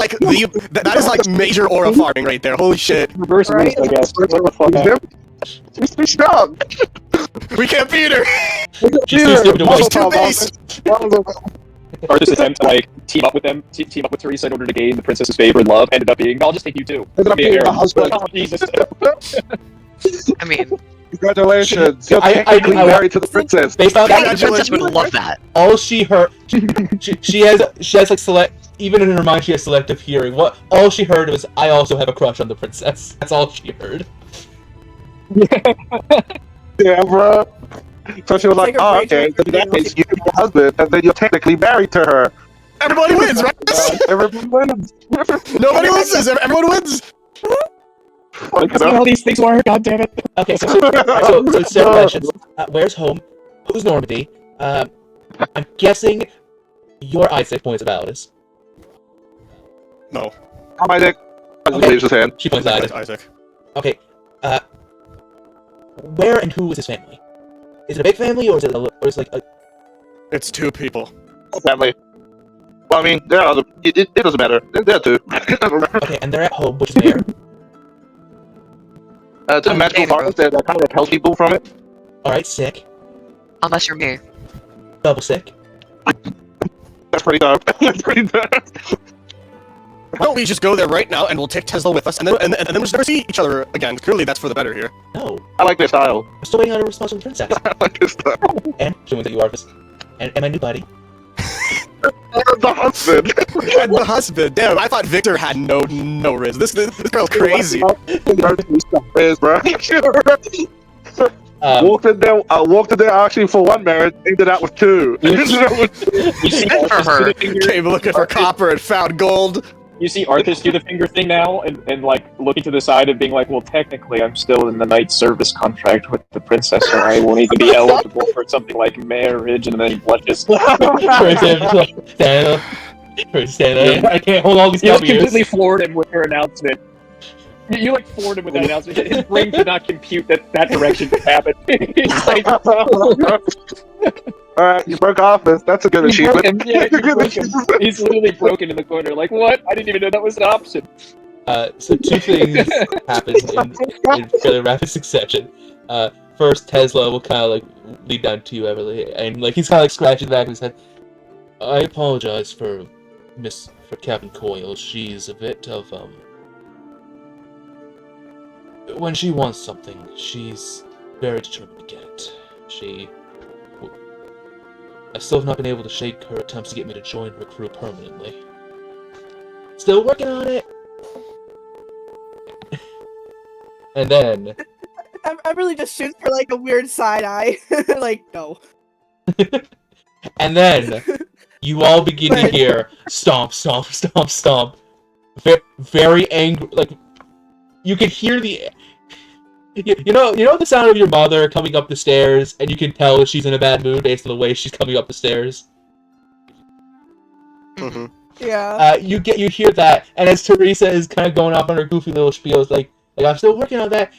S1: like major aura farming right there. Holy shit.
S6: Reverse
S7: Right.
S6: I guess. What the fuck happened?
S5: She's too strong.
S1: We can't beat her.
S2: She's too stupid to win.
S1: She's too base.
S6: Arthus attempt to, like, team up with Teresa in order to gain the princess's favor and love ended up being, I'll just take you too.
S5: Ended up being
S6: Aaron.
S5: the husband.
S6: Oh, Jesus.
S4: I mean,
S5: Congratulations. You're
S2: I
S5: technically
S2: want-
S5: married to the princess.
S2: Based on
S4: the princess would love that.
S2: all she heard, she has like even in her mind she has selective hearing. All she heard was, "I also have a crush on the princess." That's all she heard.
S5: Yeah, bro. So she was like,
S7: Take a
S5: oh,
S7: break
S5: okay,
S7: from
S5: so that
S7: everything
S5: means you're your husband, and then you're technically married to her.
S1: Everybody wins, right?
S5: Everyone wins.
S1: Nobody loses. Everyone wins.
S6: That's not how these things work, goddammit.
S2: Okay, so several questions. Where's home? Who's Normandy? I'm guessing you're Isaac. Points at Alice.
S1: No.
S5: I'm Isaac. Isaac waves his hand.
S2: She points at Isaac.
S1: Isaac.
S2: Okay. Where and who is his family? Is it a big family or is it like a?
S1: It's two people.
S5: Family. Well, I mean, there are other. It doesn't matter. There are two.
S2: Okay, and they're at home, which is where?
S5: It's a magical forest that kind of repels people from it.
S2: All right, sick.
S4: Unless you're me.
S2: Double sick.
S5: That's pretty dope. That's pretty dope.
S1: Why don't we just go there right now and we'll take Tesla with us and then we'll just never see each other again. Clearly, that's for the better here.
S2: No,
S5: I like their style.
S2: I'm still waiting on a response from the princess.
S5: I like their style.
S2: And she went at you, Arthus. And my new buddy.
S5: The husband.
S1: And the husband. Damn, I thought Victor had no riz. This girl's crazy.
S5: Is, bro. Walked in there actually for one marriage, ended out with two.
S6: You see
S4: Good for
S6: Arthus
S4: her.
S6: do the finger.
S1: Came looking for copper and found gold.
S6: You see Arthus do the finger thing now, and like looking to the side and being like, well, technically, I'm still in the knight service contract with the princess, so I will need to be eligible for something like marriage, and then he blushes.
S2: Stand up. I can't hold all these
S6: You
S2: W's.
S6: completely floored him with her announcement. You like floored him with that announcement. His brain could not compute that direction could happen. He's like,
S5: Alright, you broke Arthus. That's a good
S6: He broke
S5: achievement.
S6: him. Yeah,
S5: That's a
S6: he
S5: good
S6: broke him.
S5: achievement.
S6: He's literally broken in the corner. Like, what? I didn't even know that was an option.
S2: So two things happen in fairly rapid succession. First, Tesla will kind of like lead down to you, Everly, and like he's kind of like scratching the back of his head. I apologize for Captain Coyle. She's a bit of when she wants something, she's very determined to get it. I still have not been able to shake her attempts to get me to join her crew permanently. Still working on it. And then,
S7: I really just shoots for like a weird side eye. Like, no.
S2: and then, you all begin to hear stomp, stomp, stomp, stomp. Very angry, like, you can hear the... You know the sound of your mother coming up the stairs, and you can tell that she's in a bad mood based on the way she's coming up the stairs?
S1: Mm-hmm.
S7: Yeah.
S2: You hear that, and as Teresa is kind of going off on her goofy little spiel, it's like I'm still working on that.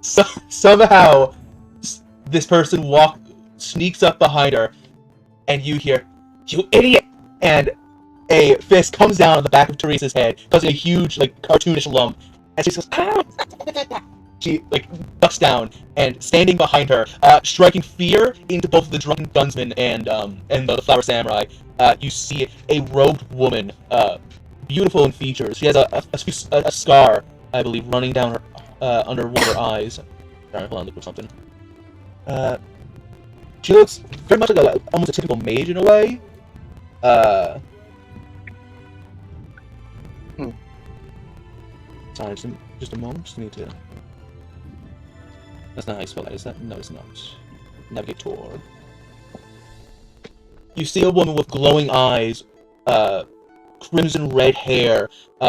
S2: Somehow, this person sneaks up behind her, and you hear, "You idiot!" and a fist comes down on the back of Teresa's head, causing a huge, like, cartoonish lump, and she goes, "Ah!" She, like, ducks down, and standing behind her, striking fear into both the drunken gunsman and the flower samurai, you see a robed woman, beautiful in features. She has a scar, I believe, running down her, under one of her eyes. Sorry, hold on, look for something. She looks very much like almost a typical mage in a way. Sorry, just a moment. Just need to. That's not how you spell that, is that? No, it's not. Navigator. You see a woman with glowing eyes, crimson red hair. You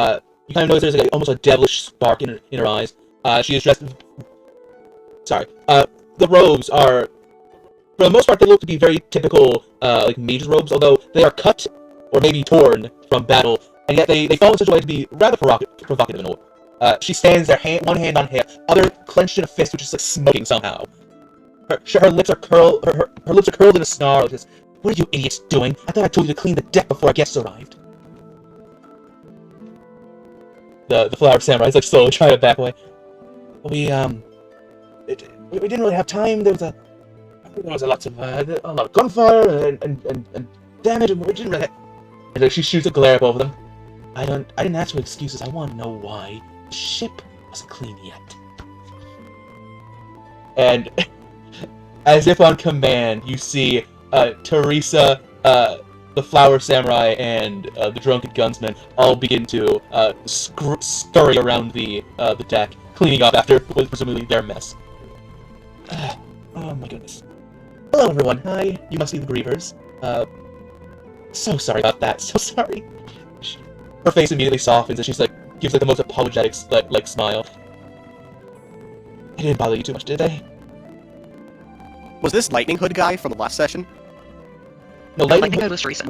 S2: kind of notice there's like almost a devilish spark in her eyes. She is dressed. Sorry. The robes are, for the most part, they look to be very typical, like mage's robes, although they are cut or maybe torn from battle, and yet they fall in such a way to be rather provocative in a way. She stands there, one hand on hip, other clenched in a fist, which is like smoking somehow. Her lips are curled. Her lips are curled in a snarl. Like this. What are you idiots doing? I thought I told you to clean the deck before our guests arrived. The flower samurai is like slowly trying to back away. We didn't really have time. There was a lot of gunfire and damage, and we didn't really. And she shoots a glare at both of them. I didn't ask for excuses. I want to know why. The ship wasn't clean yet. And as if on command, you see Teresa, the flower samurai, and the drunken gunsman all begin to scurry around the deck, cleaning up after what was presumably their mess. Oh my goodness. Hello everyone. Hi. You must be the grievers. So sorry about that. So sorry. Her face immediately softens, and she's like, gives like the most apologetic like smile. It didn't bother you too much, did they?
S1: Was this Lightning Hood guy from the last session?
S2: No,
S4: Lightning Hood was Teresa.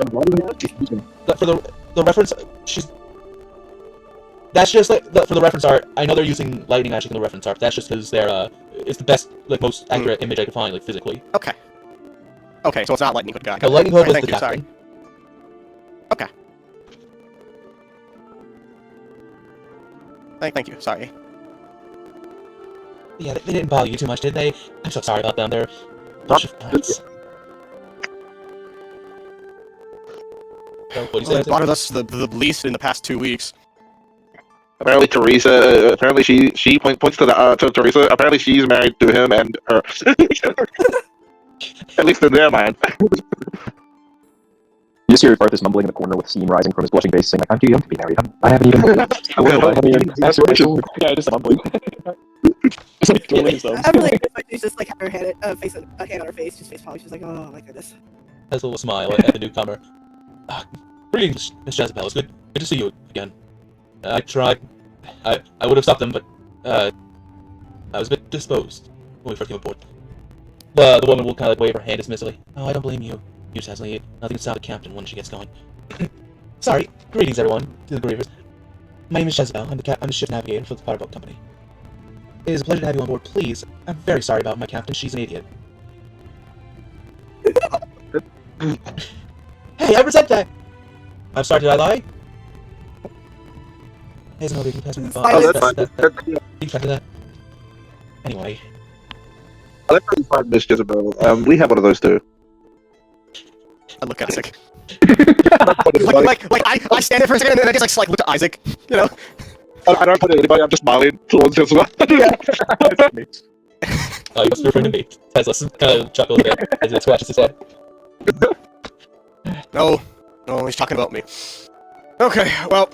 S2: For the reference, that's just like for the reference art. I know they're using lightning magic in the reference art. That's just because they're it's the best, like most accurate image I could find, like physically.
S1: Okay. Okay, so it's not Lightning Hood guy.
S2: No, Lightning Hood was
S1: Thank
S2: the
S1: you,
S2: captain.
S1: sorry. Okay. Thank you. Sorry.
S2: Yeah, they didn't bother you too much, did they? I'm so sorry about them. They're a bunch of brats. So, what do you say?
S1: Well, they bothered us the least in the past 2 weeks.
S5: Apparently, Teresa. Apparently, she points to Teresa. Apparently, she's married to him and her. At least in their mind.
S6: You just hear Arthus mumbling in the corner with steam rising from his blushing face, saying, like, "I'm too young to be married. I haven't even asked for myself." Yeah, just mumbling. Just like twiddling his thumbs.
S7: I'm really good, but she's just like have her hand, a hand on her face, just face palm. She's like, oh my goodness.
S2: Has a little smile at the newcomer. Greetings, Miss Jezebel. It's good to see you again. I tried. I would have stopped them, but I was a bit disposed when we first came aboard. The woman will kind of like wave her hand dismissively. Oh, I don't blame you. You just has nothing to stop the captain when she gets going. Sorry. Greetings, everyone. To the grievers. My name is Jezebel. I'm the ship navigator for the fireboat company. It is a pleasure to have you on board. Please, I'm very sorry about my captain. She's an idiot. Hey, I resent that! I'm sorry, did I lie? Hey, no, you can pass me the
S5: Oh, that's fine.
S2: You can pass me that. Anyway.
S5: I like how you find Miss Jezebel. We have one of those too.
S1: I look at Isaac. I stand there for a second and then I just like look to Isaac. You know.
S5: I don't put anybody. I'm just smiling towards Jezebel.
S2: Oh, you must be referring to me. Tesla kind of chuckles a bit as it scratches his head.
S1: No, he's talking about me. Okay, well,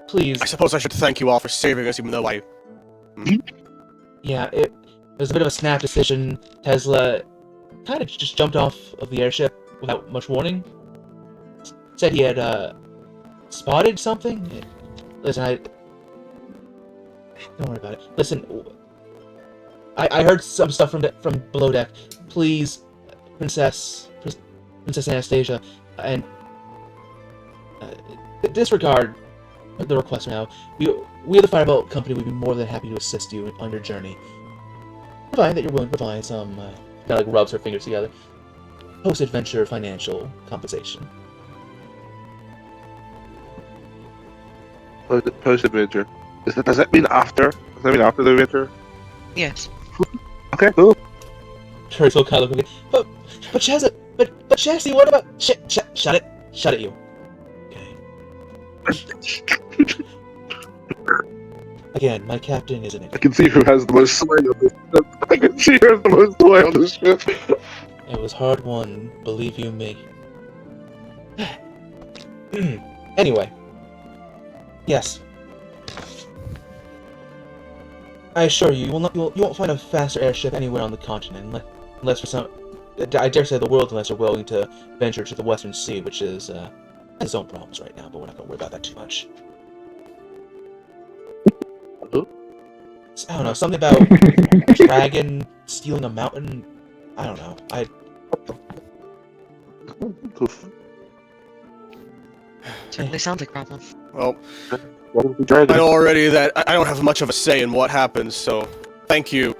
S2: Please.
S1: I suppose I should thank you all for saving us, even though I.
S2: Yeah, it was a bit of a snap decision. Tesla kind of just jumped off of the airship without much warning. Said he had spotted something. Listen, don't worry about it. Listen, I heard some stuff from below deck. Please, Princess Anastasia, and disregard the request now. We the Firebolt Company would be more than happy to assist you on your journey. Provided that you're willing to provide some, kind of like rubs her fingers together, post-adventure financial compensation.
S5: Post adventure. Does that mean after? Does that mean after the adventure?
S4: Yes.
S5: Okay, cool.
S2: Kurt's will kind of look again. But Chazzy, what about shut it, you. Okay. Again, my captain is an
S5: I
S2: idiot.
S5: can see who has the most sway on this ship. I can see who has the most sway on this ship.
S2: It was hard won, believe you me. Anyway. Yes. I assure you, you won't find a faster airship anywhere on the continent, unless for some, I dare say the world, unless you're willing to venture to the Western Sea, which is has its own problems right now, but we're not going to worry about that too much. I don't know, something about a dragon stealing a mountain. I don't know.
S4: Certainly sounds like a problem.
S1: Well,
S5: What is the
S1: I
S5: dragon?
S1: know already that I don't have much of a say in what happens, so thank you.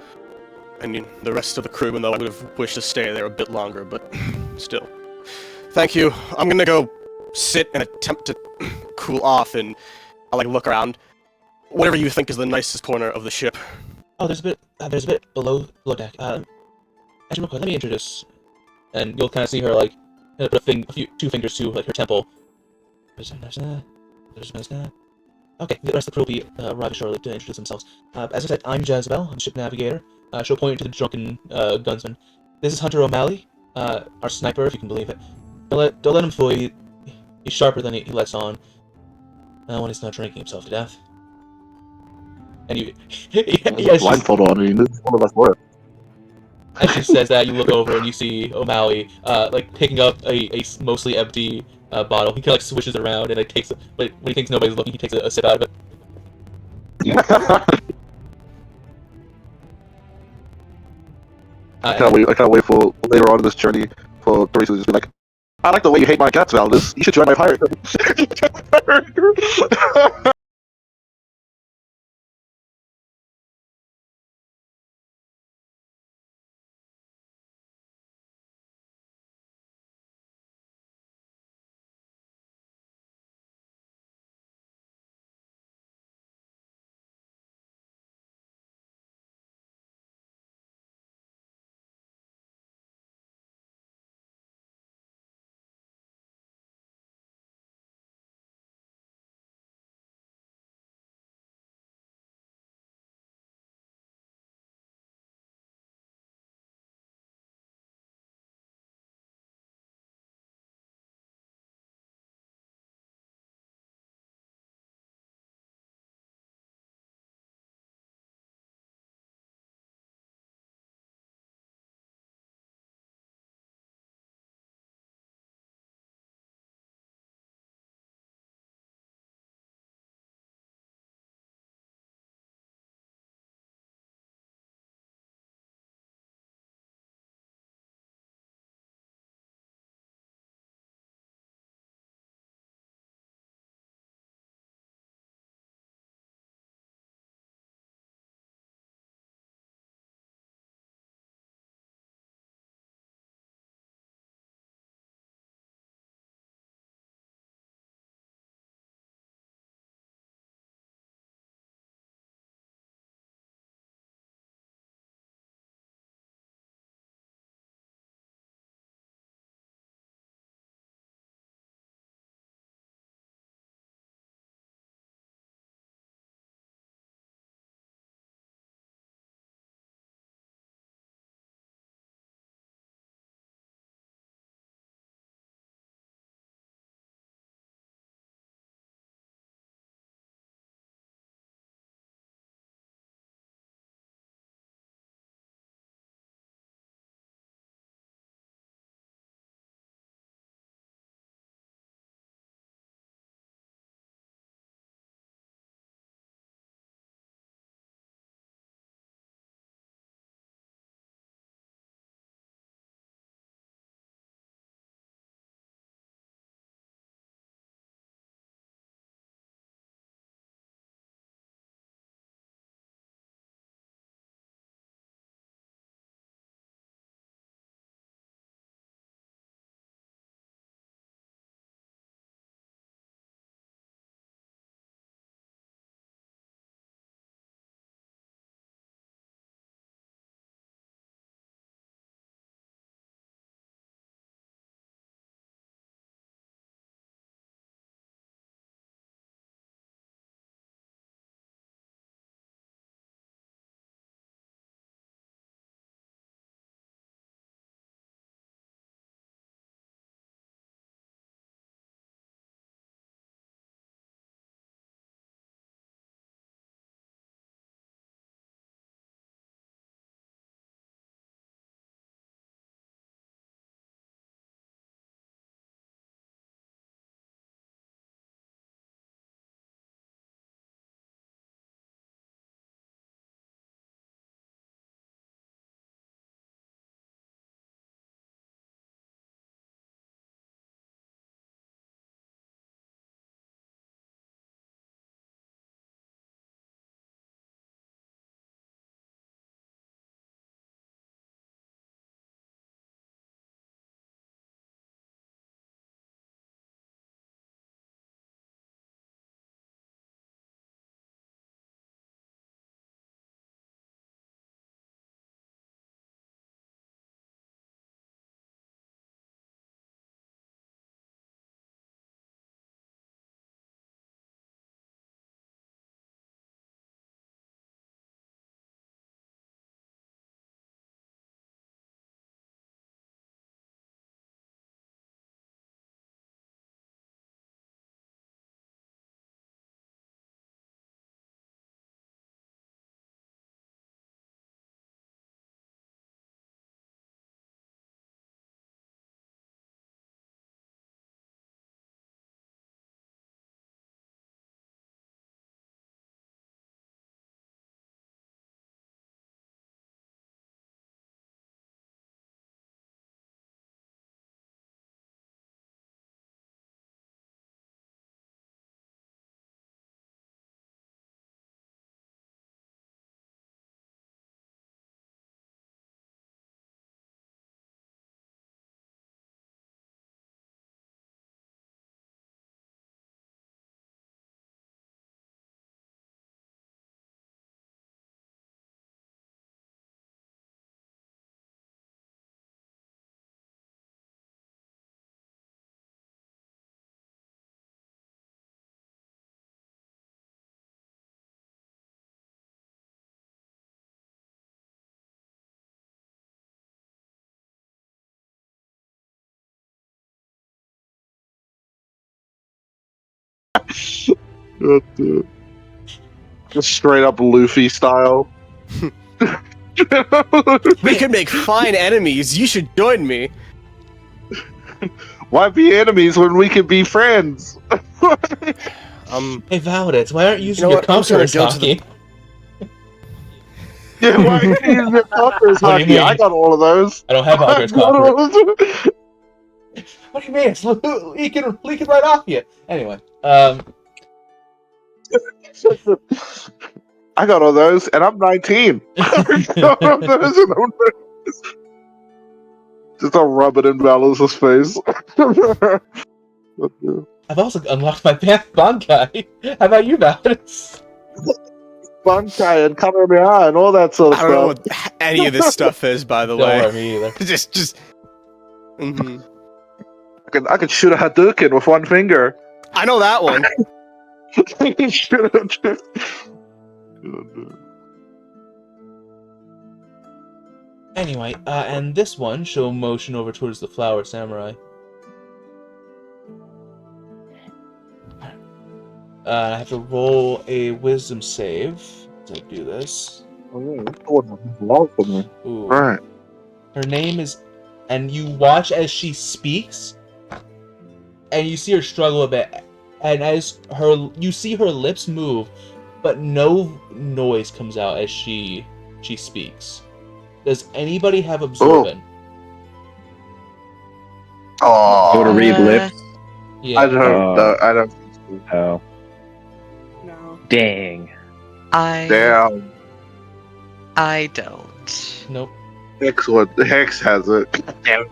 S1: I mean, the rest of the crew, even though I would have wished to stay there a bit longer, but still. Thank you. I'm gonna go sit and attempt to cool off, and I'll like look around. Whatever you think is the nicest corner of the ship.
S2: Oh, there's a bit below deck. Actually, real quick, let me introduce, and you'll kind of see her like put two fingers to like her temple. Okay, the rest of the crew will be arriving shortly to introduce themselves. As I said, I'm Jezebel. I'm ship navigator. She'll point you to the drunken gunsman. This is Hunter O'Malley, our sniper, if you can believe it. Don't let him fool you. He's sharper than he lets on. When he's not drinking himself to death. And you,
S5: Blindfold on. I mean, this is one of us work.
S2: as she says that, you look over and you see O'Malley, like picking up a mostly empty bottle. He kind of like swishes it around and like takes it. When he thinks nobody's looking, he takes a sip out of it.
S5: I can't wait for later on in this journey for Teresa to just be like, I like the way you hate my cats, Valdez. You should join my pirate. Just straight up Luffy style.
S1: We could make fine enemies. You should join me.
S5: Why be enemies when we can be friends?
S2: Hey, Validus, why aren't you using
S1: know
S2: your
S1: what? I'm just gonna
S2: conqueror's
S1: go to the-
S2: hockey?
S5: Yeah, why can't you use your conqueror's
S2: What do you
S5: hockey?
S2: mean?
S5: I got all of those.
S2: I don't have Validus conqueror. What do you mean? It's leaking right off you. Anyway,
S5: I got all those, and I'm 19. I got all those, and I'm 19. Just I'll rub it in Valus's face.
S2: I've also unlocked my Bankai. How about you, Validus?
S5: Bankai and Kamehameha and all that sort of
S1: I don't know
S5: stuff.
S1: what any of this stuff is, by the
S2: Don't
S1: way.
S2: worry, me either.
S1: Just. Mhm.
S5: I could shoot a Hadouken with one finger.
S1: I know that one.
S2: Anyway, and this one, she'll motion over towards the flower samurai. I have to roll a wisdom save as I do this. Ooh.
S5: Right.
S2: Her name is, and you watch as she speaks, and you see her struggle a bit, and as you see her lips move, but no noise comes out as she speaks. Does anybody have absorbent?
S5: Oh,
S6: Go to read lips.
S2: Yeah.
S5: I don't.
S6: Oh,
S7: No.
S6: dang.
S5: Damn.
S4: I don't.
S2: Nope.
S5: Hex has it. Damn.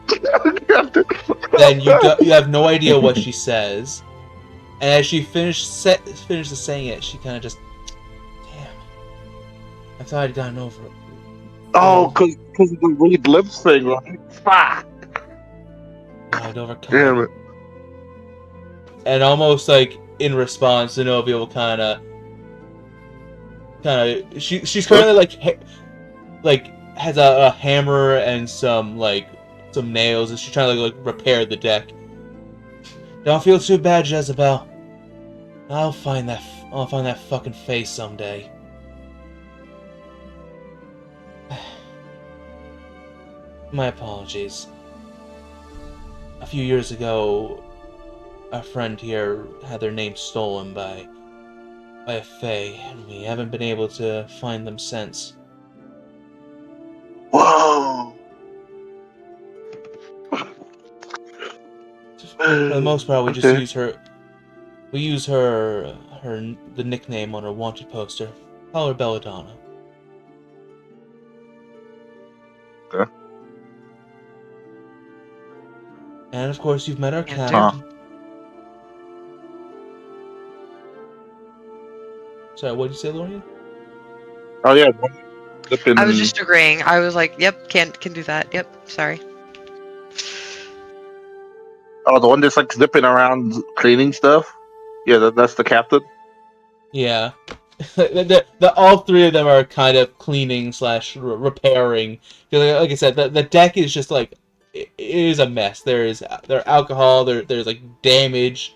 S2: Then you have no idea what she says, and as she finishes saying it, she kind of just, damn. I thought I'd gotten over it.
S5: Oh, because of the read lips thing, right? Fuck.
S2: I'd overcome
S5: Damn
S2: it.
S5: it.
S2: And almost like in response, Zenobia will kind of, she's currently like has a hammer and some nails, and she's trying to like repair the deck. Don't feel too bad, Jezebel. I'll find that fucking face someday. My apologies. A few years ago, a friend here had their name stolen by a fae, and we haven't been able to find them since.
S5: Whoa.
S2: For the most part, we just
S5: Okay.
S2: use her. We use the nickname on her wanted poster. Call her Belladonna.
S5: Okay.
S2: And of course, you've met our
S4: Can do.
S2: captain. Sorry, what did you say, Lorian?
S5: Oh yeah.
S4: I was just agreeing. I was like, yep, can do that. Yep, sorry.
S5: Oh, the one that's like zipping around cleaning stuff. Yeah, that's the captain.
S2: Yeah. All three of them are kind of cleaning / repairing. Like I said, the deck is just like, it is a mess. There's alcohol. There's like damage.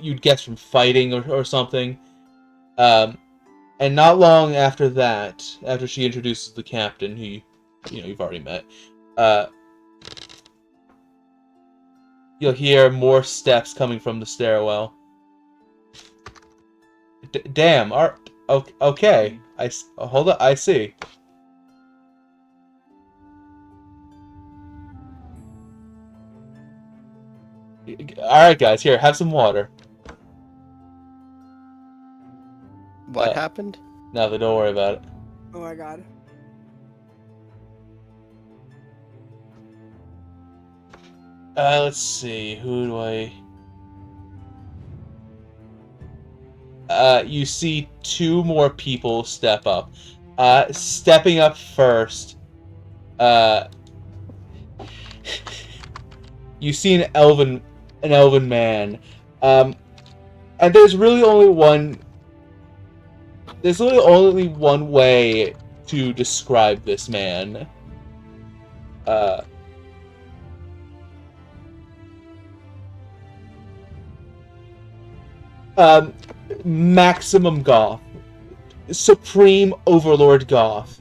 S2: You'd guess from fighting or something. And not long after that, after she introduces the captain, who you've already met, you'll hear more steps coming from the stairwell. Damn. Okay. Hold on. I see. All right, guys. Here, have some water.
S1: What happened?
S2: Nothing. Don't worry about it.
S7: Oh my god.
S2: Let's see. Who do I? You see two more people step up. Stepping up first. You see an elven man. And there's really only one. There's really only one way to describe this man. maximum goth, supreme overlord goth.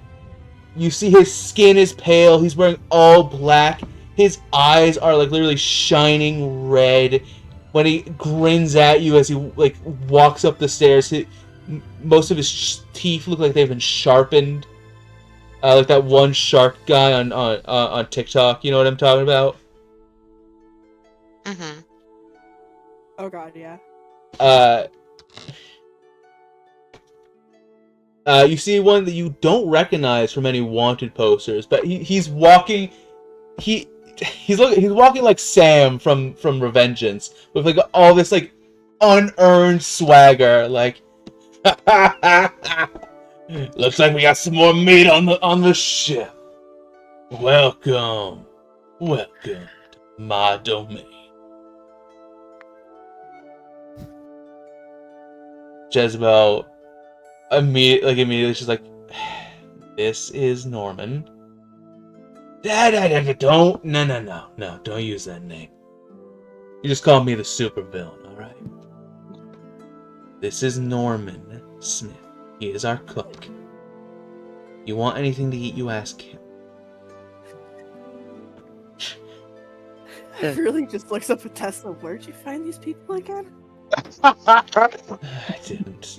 S2: You see his skin is pale. He's wearing all black. His eyes are like literally shining red. When he grins at you as he like walks up the stairs, most of his teeth look like they've been sharpened. Like that one shark guy on TikTok. You know what I'm talking about?
S4: Mm-hmm.
S7: Oh god, yeah.
S2: You see one that you don't recognize from any wanted posters, but he's walking. He's walking like Sam from Revengeance, with like all this like unearned swagger. Like, looks like we got some more meat on the ship. Welcome to my domain. Jezebel immediately she's like, this is Norman. Don't don't use that name. You just call me the supervillain, alright? This is Norman Smith. He is our cook. You want anything to eat, you ask him.
S7: Really just looks up at Tesla. Where'd you find these people again?
S2: I didn't.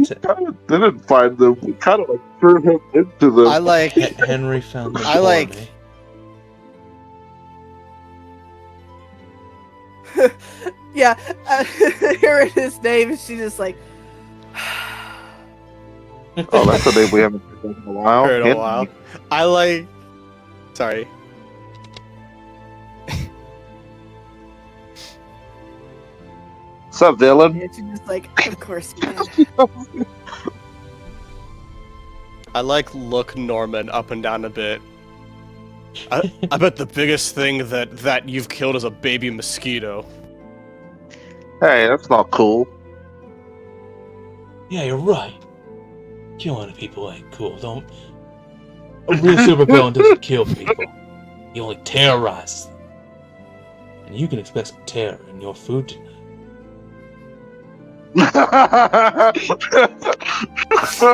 S5: Didn't find them. We kind of like threw him into them.
S1: I like.
S2: Henry found them
S1: I
S2: for
S1: like-
S2: me.
S7: Yeah, hearing his name, and she's just like,
S5: Oh, that's the name we haven't heard in a while.
S1: Heard a while. I like. Sorry.
S5: What's up, Dylan?
S7: and she's just like, of course you did.
S1: I like look Norman up and down a bit. I bet the biggest thing that you've killed is a baby mosquito.
S5: Hey, that's not cool.
S2: Yeah, you're right. Killing people ain't cool. Don't. A real supervillain doesn't kill people. He only terrorizes them. And you can expect some terror in your food tonight.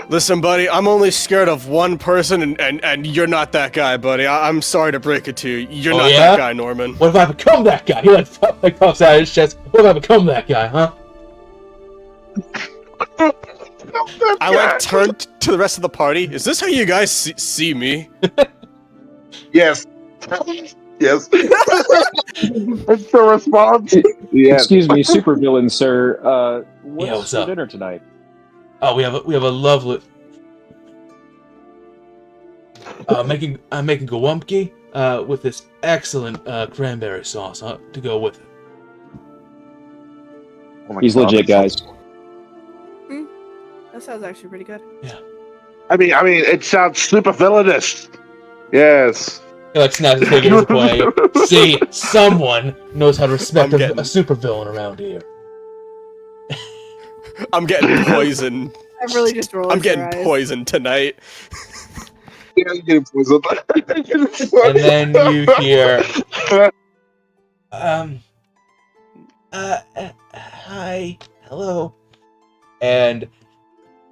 S1: Listen, buddy, I'm only scared of one person, and you're not that guy, buddy. I'm sorry to break it to you. You're
S2: Oh,
S1: not
S2: yeah?
S1: that guy, Norman.
S2: What if I become that guy? He like puffs out his chest. What if I become that guy, huh?
S1: I like turned to the rest of the party. Is this how you guys see me?
S5: Yes. Yes. It's the response. Yes.
S6: Excuse me, supervillain, sir. What's,
S2: Yeah, what's
S6: for
S2: up?
S6: dinner tonight?
S2: Oh, we have a lovely. I'm making gawumpki with this excellent cranberry sauce to go with it.
S5: Oh my
S6: He's
S5: God,
S6: legit,
S5: that's-
S6: guys.
S7: That sounds actually pretty good.
S5: I mean, it sounds super villainous. Yes.
S2: He like snaps his fingers away. See, someone knows how to respect
S1: I'm
S2: a
S1: getting-
S2: supervillain around here.
S1: I'm getting poisoned.
S7: I really just rolled.
S1: I'm getting poisoned tonight.
S5: Yeah, you get poisoned.
S2: And then you hear, hi, hello, and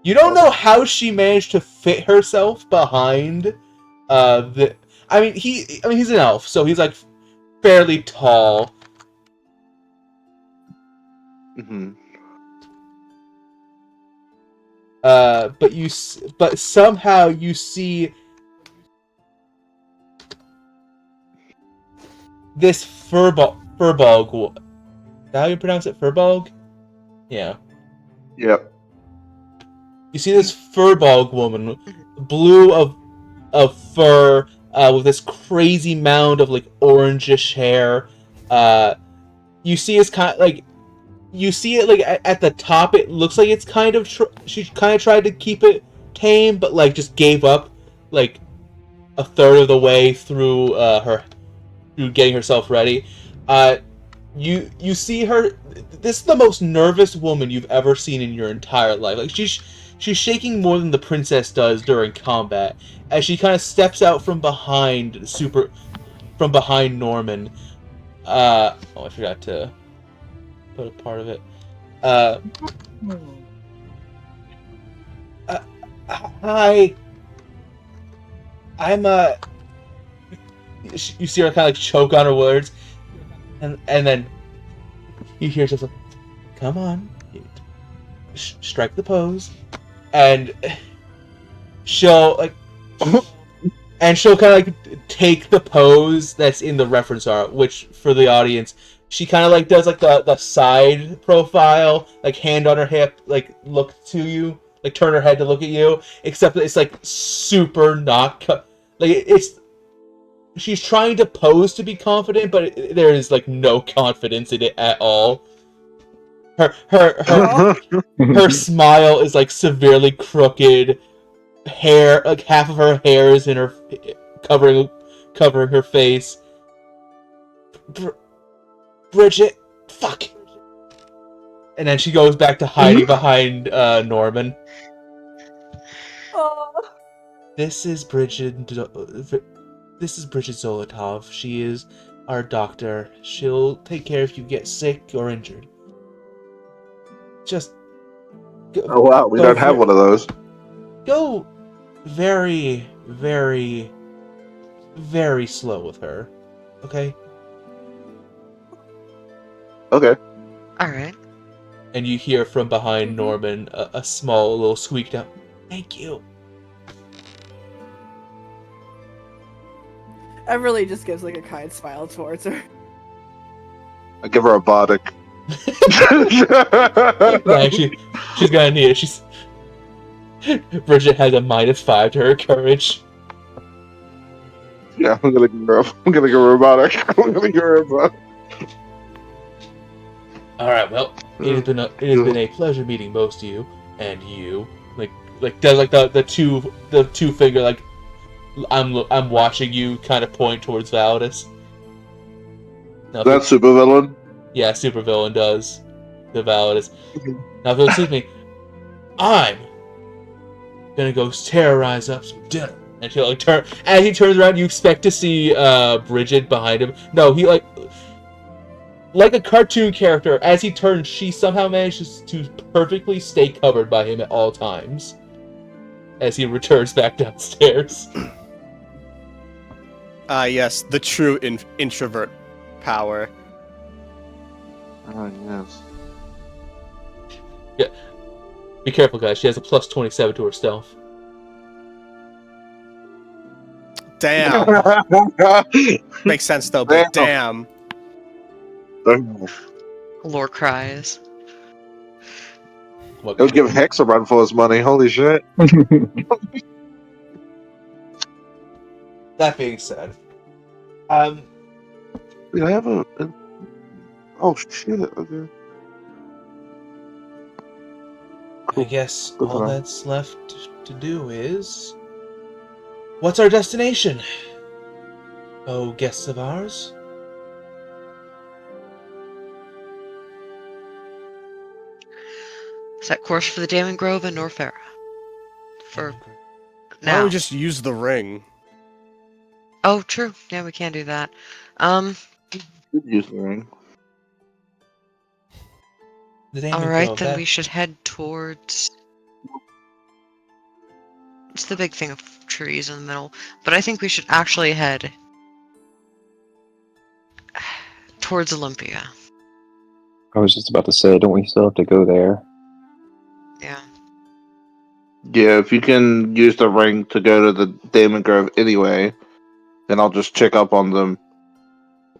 S2: you don't know how she managed to fit herself behind, I mean, he's an elf, so he's like fairly tall.
S5: Mm-hmm.
S2: But somehow you see this Furbolg. Is that how you pronounce it? Furbolg? Yeah.
S5: Yep.
S2: You see this Furbolg woman, blue of fur, with this crazy mound of like orangish hair. You see it's kind of like. You see it like at the top. It looks like it's kind of she kind of tried to keep it tame, but like just gave up like a third of the way through through getting herself ready. You see her. This is the most nervous woman you've ever seen in your entire life. Like she's shaking more than the princess does during combat as she kind of steps out from behind Norman. Oh, I forgot to put a part of it. Hi. I'm You see her kind of like choke on her words, and then you hear just like, "Come on, strike the pose," and she'll like, she'll kind of like take the pose that's in the reference art, which for the audience, she kind of like does like the side profile, like hand on her hip, like look to you, like turn her head to look at you, except that it's like super not like it's. She's trying to pose to be confident, but there is like no confidence in it at all. Her smile is like severely crooked. Hair, like half of her hair is in her covering her face. Bridget, fuck. And then she goes back to hiding behind Norman.
S7: Oh.
S2: This is Bridget. This is Bridget Zolotov. She is our doctor. She'll take care if you get sick or injured. Just
S5: Oh wow, we don't have one of those.
S2: Go very, very, very slow with her. Okay?
S5: Okay.
S4: Alright.
S2: And you hear from behind Norman a small little squeak down. Thank you.
S7: Everly just gives like a kind smile towards her.
S5: I give her a bardic.
S2: Yeah, she's gonna need it. Bridget has a -5 to her courage.
S5: Yeah, I'm gonna give her a bardic. I'm gonna give her a bardic.
S2: Alright, well, it has been a pleasure meeting most of you, and you like does like the two finger like I'm watching you kind of point towards Validus. Now,
S5: That's supervillain.
S2: Yeah, supervillain does. The Validus. Now, if you'll excuse me, I'm gonna go terrorize up some dinner. And she'll like turn. As he turns around, you expect to see Bridget behind him. No, he like a cartoon character. As he turns, she somehow manages to perfectly stay covered by him at all times. As he returns back downstairs.
S1: Yes, the true introvert power.
S5: Oh yes.
S2: Yeah. Be careful, guys. She has a +27 to her stealth.
S1: Damn. Makes sense though, but damn.
S4: Lore cries.
S5: He'll give Hex a run for his money. Holy shit.
S2: That being said,
S5: Wait, I have a. Oh shit. Okay.
S2: I guess
S5: Good
S2: all
S5: to know.
S2: that's left to do is... What's our destination? Oh, guests of ours?
S4: Set course for the Damon Grove and Norfair. For
S1: Why
S4: now.
S1: don't we just use the ring?
S4: Oh, true. Yeah, we can do that.
S5: Good use the ring.
S2: The Damon
S4: Alright,
S2: Grove,
S4: then
S2: that-
S4: we should head towards... It's the big thing of trees in the middle. But I think we should actually head towards Olympia.
S6: I was just about to say, don't we still have to go there?
S4: Yeah.
S5: Yeah, if you can use the ring to go to the Damon Grove anyway, then I'll just check up on them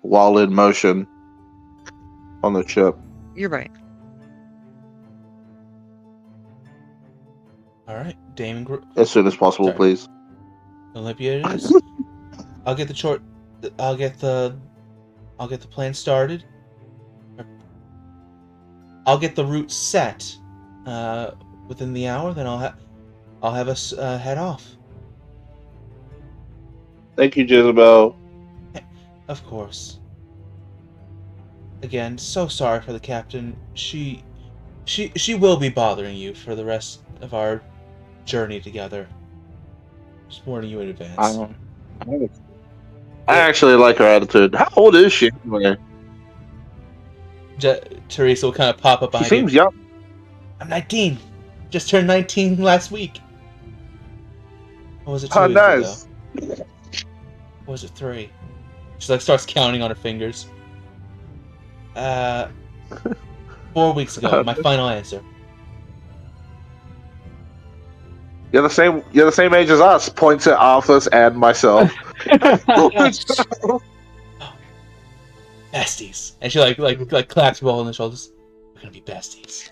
S5: while in motion on the ship.
S4: You're right.
S2: Alright, Damon Grove.
S5: As soon as possible,
S2: Sorry.
S5: please.
S2: Olympia it is. I'll get the plan started. I'll get the route set within the hour, then I'll have us head off.
S5: Thank you, Jezebel.
S2: Of course. Again, so sorry for the captain. She will be bothering you for the rest of our journey together. Just warning you in advance.
S5: I actually like her attitude. How old is she anyway?
S2: Teresa will kind of pop up
S5: She
S2: behind
S5: seems
S2: you.
S5: young.
S2: I'm 19. Just turned 19 last week. Or was it 2
S5: Oh,
S2: weeks
S5: nice.
S2: ago? Or was it 3? She like starts counting on her fingers. 4 weeks ago. My final answer.
S5: You're the same. You're the same age as us. Points at Arthus and myself.
S2: Besties. And she like claps you all on the shoulders. We're gonna be besties.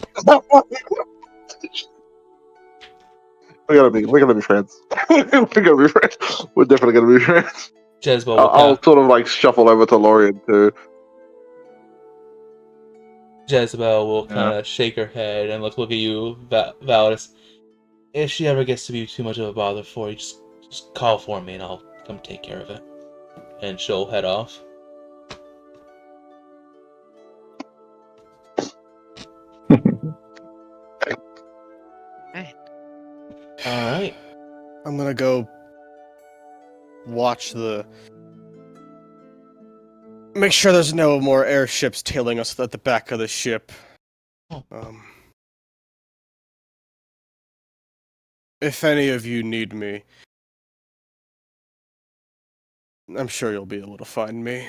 S5: We're gonna be friends. We're gonna be friends. We're definitely gonna be friends.
S2: Jezebel will
S5: I'll sort of like shuffle over to Lorian too.
S2: Jezebel will
S5: Yeah.
S2: kind of shake her head and look at you, Validus. If she ever gets to be too much of a bother for you, just call for me and I'll come take care of it. And she'll head off. Alright.
S1: I'm gonna go watch the. Make sure there's no more airships tailing us at the back of the ship.
S2: Oh.
S1: If any of you need me, I'm sure you'll be able to find me.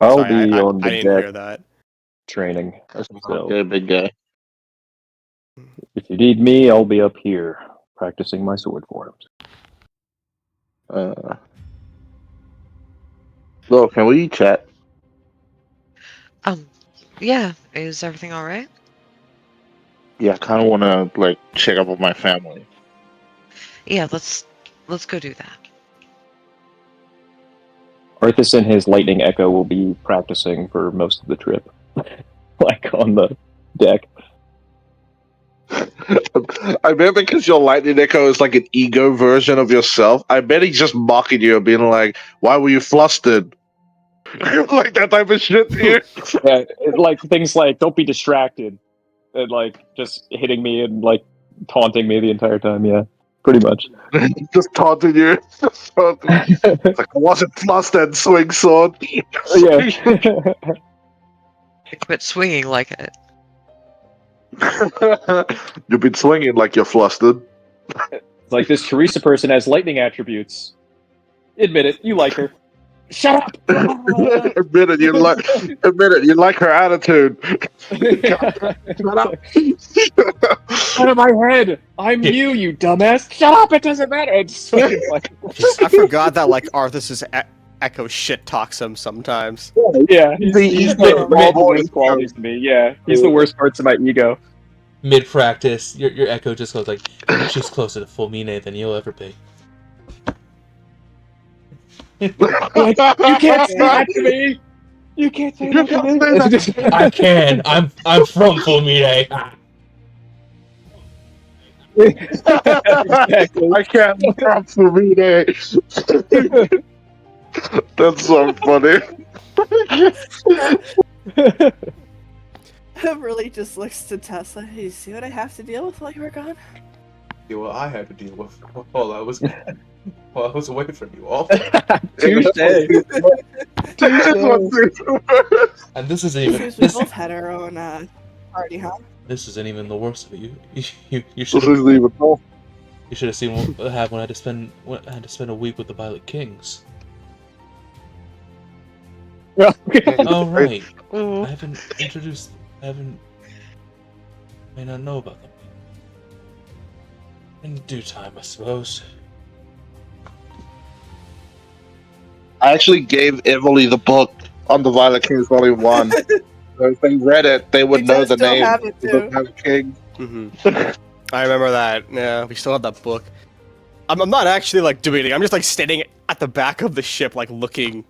S6: I'll
S1: Sorry,
S6: be
S1: I
S6: on the
S1: didn't
S6: deck
S1: hear that.
S6: training.
S5: That's
S6: So-
S5: okay, big guy.
S6: If you need me, I'll be up here practicing my sword forms.
S5: Lo, can we chat?
S4: Yeah. Is everything all right?
S5: Yeah, I kind of want to like check up on my family.
S4: Yeah. Let's go do that.
S6: Arthus and his lightning echo will be practicing for most of the trip, like on the deck.
S5: I bet because your lightning echo is like an ego version of yourself. I bet he's just mocking you and being like, "Why were you flustered?" Like that type of shit to you.
S6: Yeah, like things like "Don't be distracted," and like just hitting me and like taunting me the entire time. Yeah, pretty much.
S5: Just taunting you. Just taunting you. It's like I wasn't flustered, swing sword.
S6: Yeah.
S4: Quit swinging like it.
S5: You've been swinging like you're flustered.
S6: It's like this Teresa person has lightning attributes. Admit it, you like her. Shut up!
S5: Admit it, you like her attitude. Shut up.
S6: Out of my head! I'm you dumbass! Shut up! It doesn't matter! It's fucking like,
S1: I forgot that like Arthur's echo shit talks him sometimes.
S6: yeah, he's
S5: He's
S6: the
S5: the
S6: worst qualities to me. Yeah, he's the worst parts of my ego.
S2: Mid practice, your echo just goes like, she's closer to full Mine than you'll ever be.
S6: Like, you can't say that to me! You can't say that to me!
S2: I can. I'm from full Mine.
S6: Exactly.
S5: I can't drop for me there. That's so funny.
S7: Really just looks to Tessa. You see what I have to deal with while you were gone?
S2: See what I had to deal with while I was away from you all.
S6: Touche.
S2: And this isn't
S7: Seems
S2: even
S7: we both had our own party, huh?
S2: this isn't even the worst of it. You
S5: This
S2: should
S5: isn't even cool.
S2: you should have seen what happened when I had to spend a week with the Violet Kings. Oh right, I haven't introduced. May not know about them. In due time, I suppose.
S5: I actually gave Emily the book on the Violet Kings Volume 1. So if they read it, they would
S7: We
S5: know
S7: just
S5: the
S7: still
S5: name
S7: have it,
S5: of the
S7: too.
S5: Violet King.
S1: I remember that. Yeah, we still have that book. I'm not actually like doing anything. I'm just like standing at the back of the ship, like looking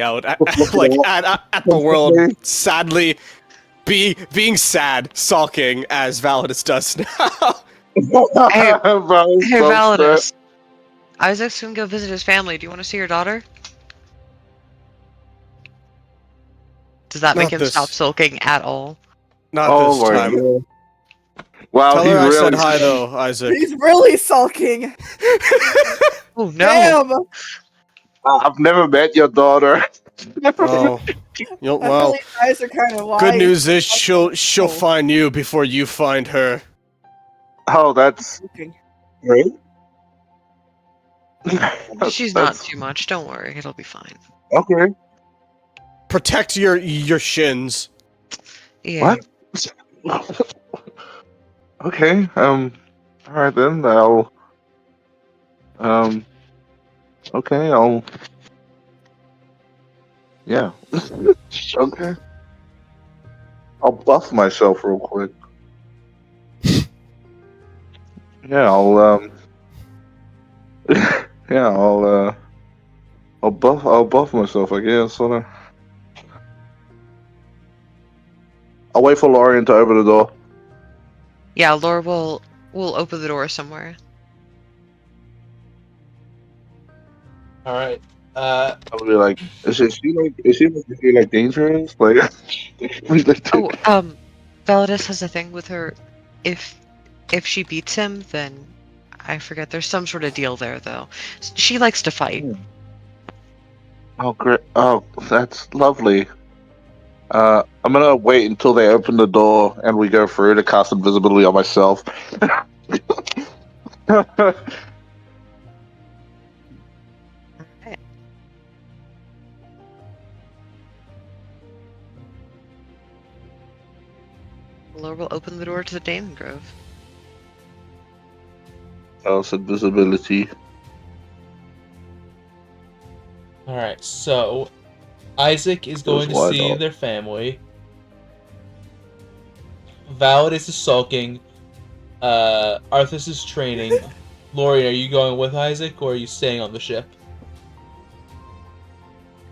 S1: out at like at the world, sadly, being sad, sulking as Validus does now.
S4: Hey,
S5: Validus
S4: Hey,
S5: so
S4: Validus. Isaac's gonna go visit his family. Do you want to see your daughter? Does that make
S1: Not
S4: him
S1: this-
S4: stop sulking at all?
S1: Not
S5: Oh
S1: this
S5: my
S1: time.
S5: God. Wow,
S1: Tell
S5: he
S1: her I
S5: really
S1: said hi though, Isaac.
S7: He's really sulking.
S4: Oh no!
S7: Damn!
S5: I've never met your daughter.
S1: Oh, well.
S7: Emily's eyes are kind of wide.
S1: Good news is she'll find you before you find her.
S5: Oh, that's
S7: Looking.
S5: great.
S4: She's not too much. Don't worry, it'll be fine.
S5: Okay.
S1: Protect your shins.
S4: Yeah.
S5: What? Okay. All right then. I'll. Okay. I'll. Yeah. Okay. I'll buff myself real quick. Yeah. Yeah. I'll buff myself. I guess. Sort of. I'll wait for Lorian to open the door.
S4: Yeah, Laura will open the door somewhere.
S2: All right.
S5: I'll be like, is she like dangerous? Like,
S4: Oh, Validus has a thing with her. If she beats him, then I forget. There's some sort of deal there, though. She likes to fight.
S5: oh great! Oh, that's lovely. I'm gonna wait until they open the door and we go through to cast invisibility on myself.
S4: Laura will open the door to the Daemon Grove.
S5: Cast invisibility.
S2: All right. So Isaac is going to
S5: why
S2: see
S5: not?
S2: their family. Validus is sulking. Arthus is training. Lori, are you going with Isaac or are you staying on the ship?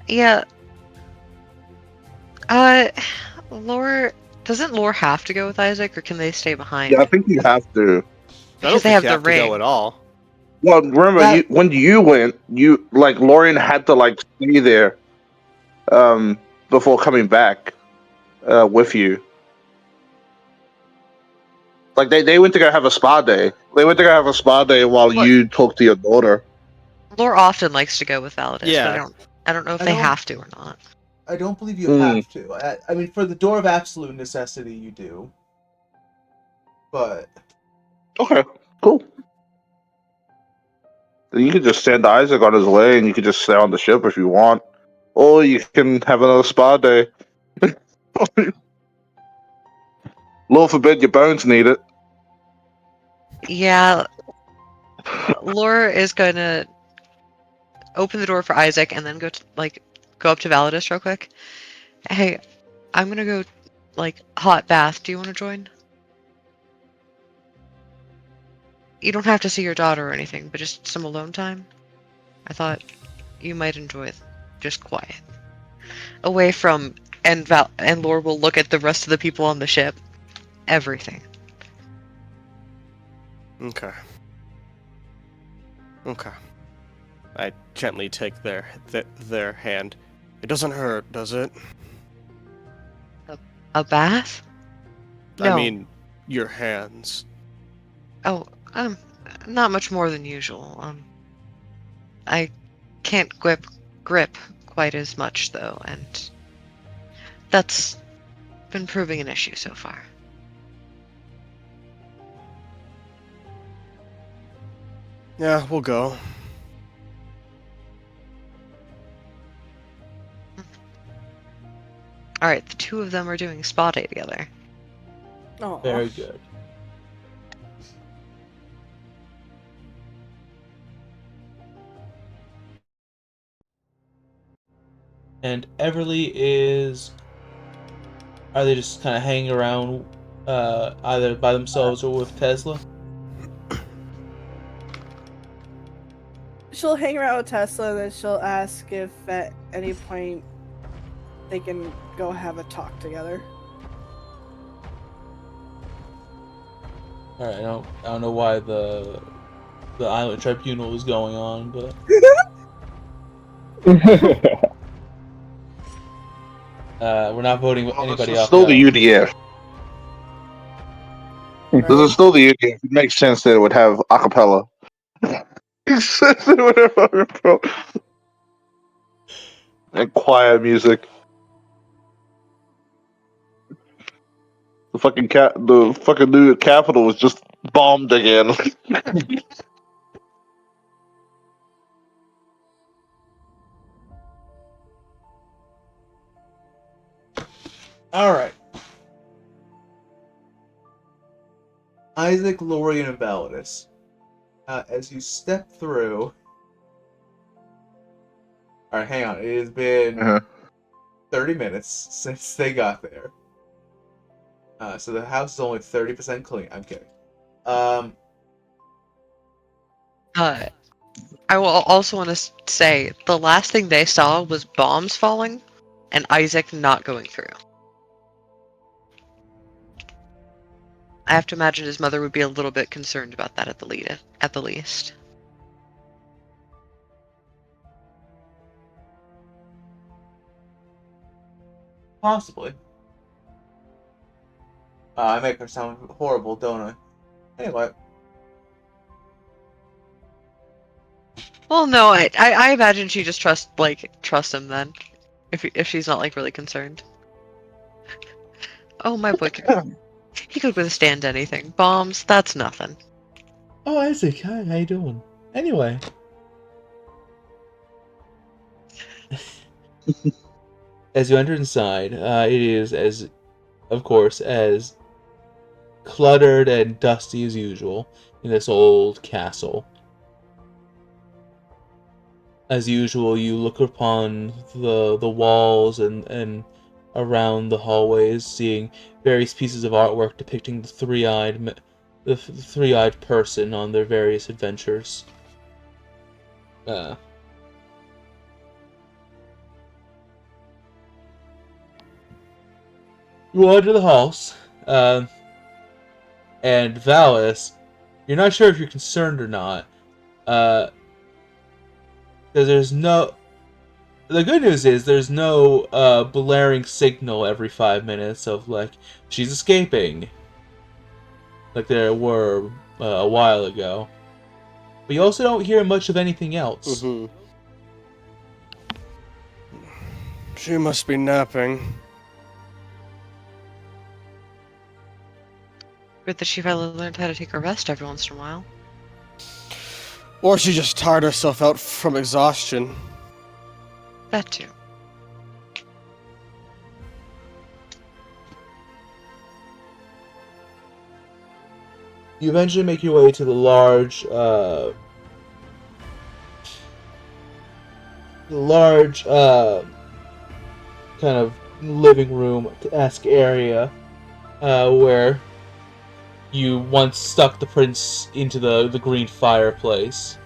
S4: Yeah. Laura doesn't Laura have to go with Isaac, or can they stay behind?
S5: Yeah, I think you have to.
S1: I don't
S4: Because they
S1: think
S4: have
S1: you
S4: the
S1: have to go
S4: ring.
S1: at all.
S5: Well, remember when you went, you like Lorian had to like stay there, before coming back, with you. Like they went to go have a spa day. They went to go have a spa day while
S4: What?
S5: you talked to your daughter.
S4: Laura often likes to go with Validus,
S1: Yeah.
S4: but I don't know if
S8: I
S4: they
S8: don't-
S4: have to or not.
S8: I don't believe you
S5: Hmm.
S8: have to. I mean, for the door of absolute necessity, you do. But
S5: Okay, cool. Then you could just send Isaac on his way, and you could just stay on the ship if you want, or you can have another spa day. Lord forbid your bones need it.
S4: Yeah, Laura is gonna open the door for Isaac and then go up to Validus real quick. Hey, I'm gonna go hot bath. Do you want to join? You don't have to see your daughter or anything, but just some alone time. I thought you might enjoy just quiet, away from and Laura will look at the rest of the people on the ship. Everything.
S1: Okay. Okay. I gently take their hand. It doesn't hurt, does it?
S4: A bath?
S1: I
S4: No.
S1: mean, your hands.
S4: Oh, not much more than usual. I can't grip quite as much though, and that's been proving an issue so far.
S1: Yeah, we'll go.
S4: All right, the two of them are doing spa day together.
S7: Oh,
S2: Very good. And Everly is. Are they just kind of hanging around, either by themselves or with Tesla?
S7: she'll hang around with Tesla, and then she'll ask if at any point they can go have a talk together.
S2: All right, I don't know why the Island Tribunal is going on, but we're not voting
S5: Well,
S2: anybody
S5: this is
S2: off
S5: still the
S2: yet.
S5: UDF. This is still the UDF. It makes sense that it would have acapella. Makes sense that it would have acapella. And quiet music. The fucking new capital was just Bombed again.
S8: All right. Isaac, Lorian, and Validus. As you step through. All right, hang on. It has been
S5: Uh-huh.
S8: 30 minutes since they got there. So the house is only 30% clean. I'm kidding.
S4: I will also want to say the last thing they saw was bombs falling and Isaac not going through. I have to imagine his mother would be a little bit concerned about that at the least.
S8: Possibly. I make her sound horrible, don't I? Anyway.
S4: Well, no, I imagine she just trust him then, if she's not like really concerned. Oh my boy, he could withstand anything. Bombs, that's nothing.
S2: Oh, Isaac, hi, how you doing? Anyway. As you enter inside, it is of course, as cluttered and dusty as usual in this old castle. As usual, you look upon the walls and around the hallways, seeing various pieces of artwork depicting the three-eyed person on their various adventures. You enter the halls, and Valis, you're not sure if you're concerned or not, because there's no. The good news is there's no blaring signal every 5 minutes of like she's escaping, like there were a while ago. But you also don't hear much of anything else.
S1: Mm-hmm. She must be napping.
S4: Good that she finally learned how to take a rest every once in a while.
S1: Or she just tired herself out from exhaustion.
S4: That too.
S2: You eventually make your way to the large, kind of living room-esque area, where you once stuck the prince into the green fireplace.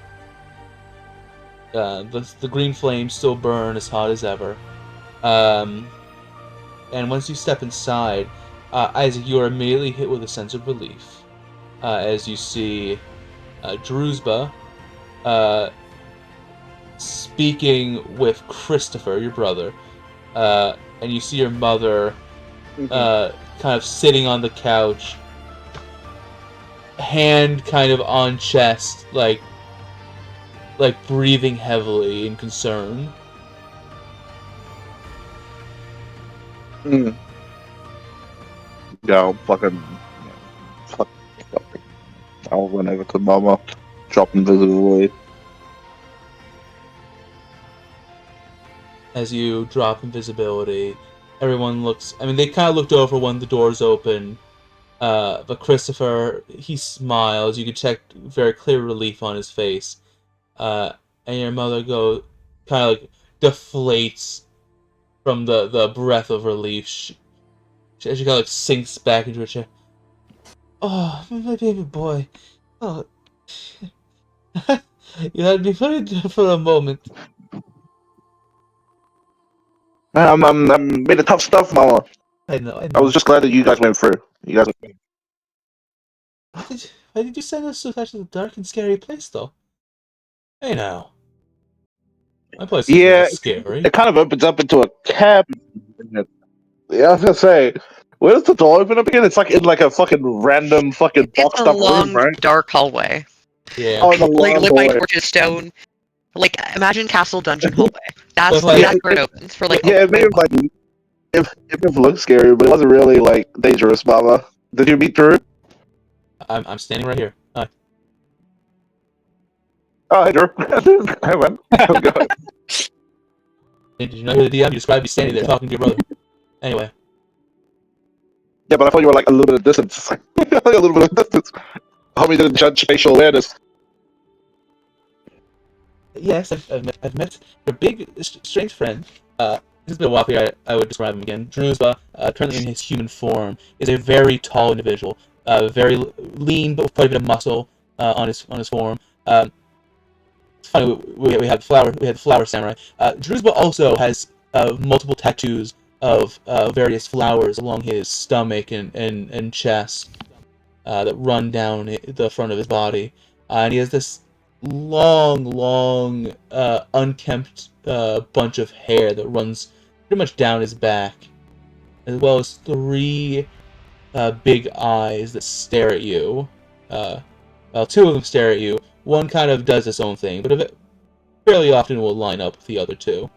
S2: The green flames still burn as hot as ever. And once you step inside, Isaac, you are immediately hit with a sense of relief. As you see Druzhba speaking with Christopher, your brother, and you see your mother kind of sitting on the couch, hand kind of on chest, like breathing heavily in concern.
S5: Yeah, I'll fucking. I'll run over to Mama, drop invisibility.
S2: As you drop invisibility, everyone looks. I mean, they kind of looked over when the doors open. But Christopher, he smiles. You can check very clear relief on his face. And your mother kind of like deflates from the breath of relief. She kind of like sinks back into her chair. Oh, my baby boy. Oh, you had me very there for a moment.
S5: I'm made of tough stuff, Mama.
S2: I know.
S5: I was just glad that you guys went through. You guys.
S2: Why did you send us to such a dark and scary place, though? Hey now. My place is
S5: Yeah,
S2: not scary.
S5: it kind of opens up into a cabin. Yeah, I was gonna say, where does the door open up again? It's like in like a fucking random fucking
S4: It's
S5: boxed
S4: a
S5: up room,
S4: long,
S5: right?
S4: dark hallway.
S2: Yeah.
S5: Oh, the
S4: Like
S5: long
S4: lit by
S5: hallway.
S4: torches, stone. Like imagine castle dungeon hallway.
S2: But
S4: That's
S2: like-
S4: where it opens for like.
S5: Yeah, it made it like it looked scary, but it wasn't really like dangerous, Mama. Did you meet Drew?
S2: I'm standing right here. Hi.
S5: Oh, hey, Drew. Hey, man. How's it going?
S2: Did you not hear the DM? You described me standing there talking to your brother. Anyway.
S5: Yeah, but I thought you were like a little bit of distance. A little bit of distance. Homie didn't judge facial awareness.
S2: Yes, I've met your big, strange friend. This has been a while here. I would describe him again. Druzba, currently in his human form, is a very tall individual. Very lean, but with quite a bit of muscle on his form. It's funny. We had the flower samurai. Druzba also has multiple tattoos of various flowers along his stomach and chest that run down the front of his body, and he has this long, unkempt bunch of hair that runs pretty much down his back, as well as three big eyes that stare at you. Well, two of them stare at you. One kind of does its own thing, but fairly often will line up with the other two.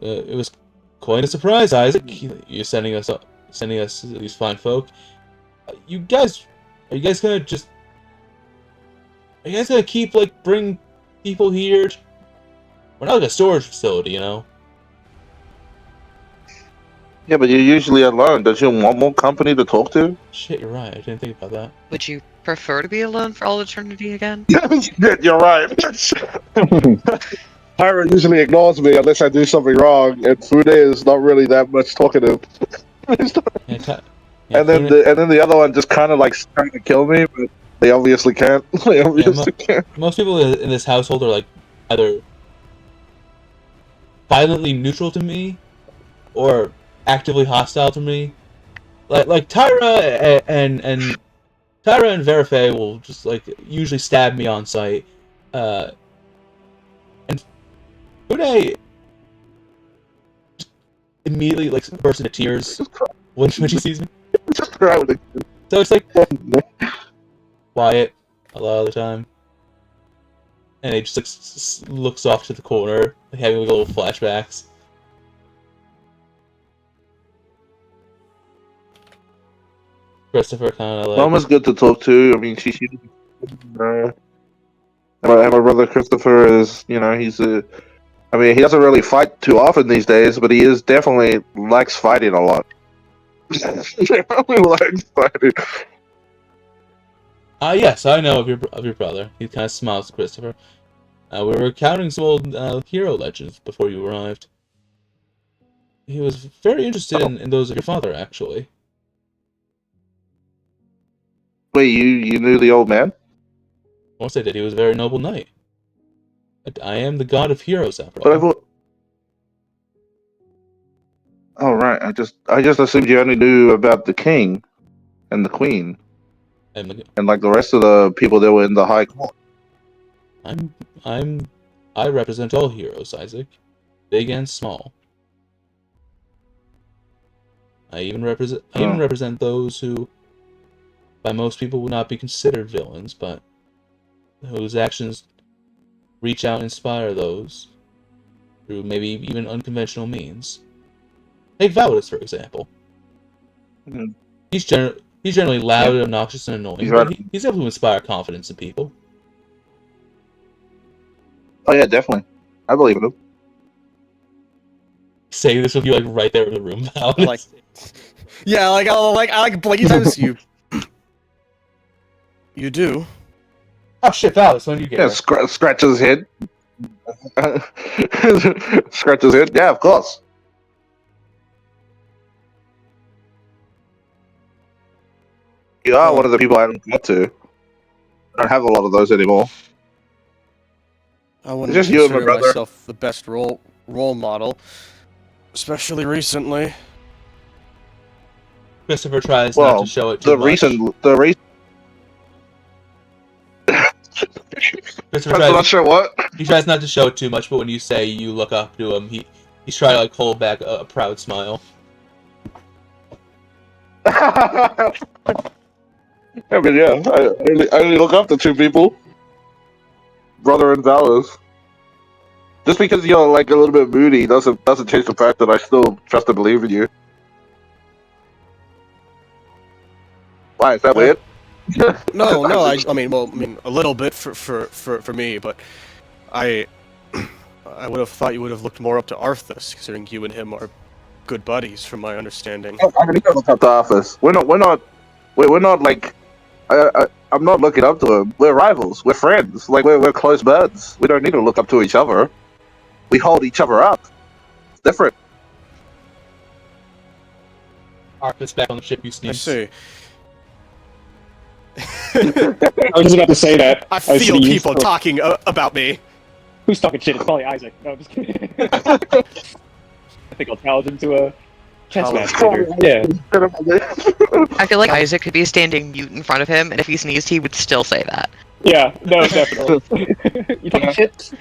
S2: It was quite a surprise, Isaac. You're sending us these fine folk. Are you guys gonna keep bring people here? We're not like a storage facility, you know.
S5: Yeah, but you're usually alone. Don't you want more company to talk to?
S2: Shit, you're right. I didn't think about that.
S4: Would you prefer to be alone for all eternity again?
S5: You're right. Pyra usually ignores me unless I do something wrong, and Fude is not really that much talkative. And then the other one just kind of trying to kill me, but they obviously can't. They obviously can't.
S2: Most people in this household are either violently neutral to me or actively hostile to me. Like Tyra and Tyra and Verife will just usually stab me on sight. And Fude immediately bursts into tears when she sees me.
S5: Just cry with it.
S2: So it's quiet a lot of the time, and he just looks off to the corner, having little flashbacks. Christopher kind of
S5: Mama's good to talk to. I mean, she my brother Christopher is, he's a. I mean, he doesn't really fight too often these days, but he is definitely likes fighting a lot. Definitely likes fighting.
S2: Yes, I know of your brother. He kind of smiles at Christopher. We were recounting some old hero legends before you arrived. He was very interested in those of your father, actually.
S5: Wait, you knew the old man?
S2: Once I did, he was a very noble knight. I am the god of heroes, after
S5: But I
S2: all.
S5: thought. Oh right, I just assumed you only knew about the king, and the queen, and the rest of the people that were in the high court.
S2: I represent all heroes, Isaac, big and small. I even represent those who, by most people, would not be considered villains, but whose actions reach out and inspire those through maybe even unconventional means. Take Validus, for example.
S5: Mm-hmm.
S2: He's generally loud, obnoxious, and annoying, but he's able to inspire confidence in people.
S5: Oh yeah, definitely. I believe in him.
S2: Say this with you right there in the room, Validus.
S1: I blinky times you. You do.
S2: Oh shit, Validus, when do you get
S5: here? Scratch his head. Scratch his head? Yeah, of course. You are one of the people I haven't got to. I don't have a lot of those anymore.
S1: I wouldn't
S5: just you and my
S1: consider
S5: brother.
S1: myself the best role model, especially recently.
S2: Christopher tries not to show it too much.
S5: The reason.
S2: Christopher
S5: not sure what.
S2: He tries not to show it too much, but when you say you look up to him, he's trying to hold back a proud smile.
S5: I mean, yeah, I only look up to two people. Brother and Valus. Just because you're like a little bit moody doesn't change the fact that I still trust and believe in you. Why is that weird?
S1: No, I mean, a little bit for me, but I would have thought you would have looked more up to Arthus, considering you and him are good buddies, from my understanding.
S5: I mean, you can look up to Arthus. We're not like. I'm not looking up to him. We're rivals. We're friends. Like we're close buds. We don't need to look up to each other. We hold each other up. It's different.
S2: Arthus back on the ship, you
S1: I
S2: sneeze.
S1: see.
S6: I was just about to say that.
S1: I
S6: was
S1: feel
S6: sneezed.
S1: people talking about me.
S6: Who's talking shit? It's probably Isaac. No, I'm just kidding. I think I'll challenge him to a chess match later. Yeah.
S4: I feel like Isaac could be standing mute in front of him, and if he sneezed, he would still say that.
S6: Yeah. No, definitely. You talking shit?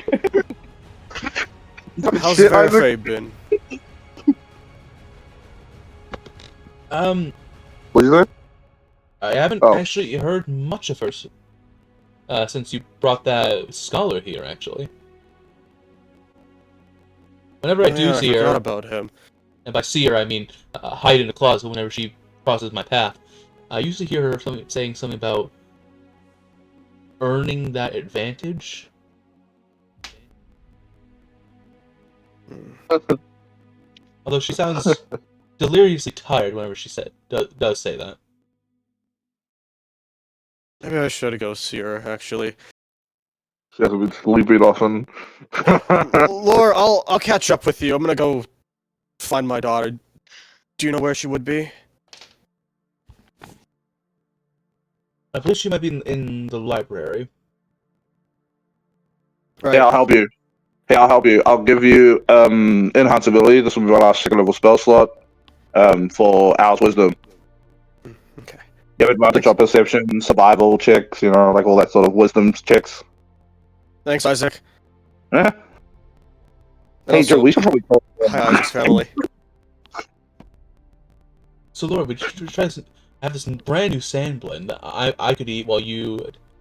S1: How's
S5: Shit,
S1: Verifay been?
S5: What'd you say?
S2: I haven't
S5: Oh.
S2: actually heard much of her since you brought that scholar here, actually. Whenever I do see
S1: I forgot
S2: her,
S1: about him.
S2: and by see her I mean hide in a closet whenever she crosses my path, I usually hear her saying something about earning that advantage. Although she sounds deliriously tired whenever she does say that.
S1: Maybe I should go see her, actually.
S5: She hasn't been sleeping often.
S1: Lore, I'll catch up with you. I'm gonna go find my daughter. Do you know where she would be?
S2: I believe she might be in the library.
S1: Right.
S5: Hey, I'll help you. I'll give you enhance ability. This will be my last second level spell slot. For Owl's Wisdom.
S1: Okay.
S5: You have advantage on perception, survival checks, like all that sort of wisdom checks.
S1: Thanks, Isaac.
S5: Yeah.
S1: And
S5: Hey, Joe,
S1: also,
S5: we should probably talk.
S1: hi, Isaac's family.
S2: So Laura, we try to have this brand new sand blend that I could eat while you...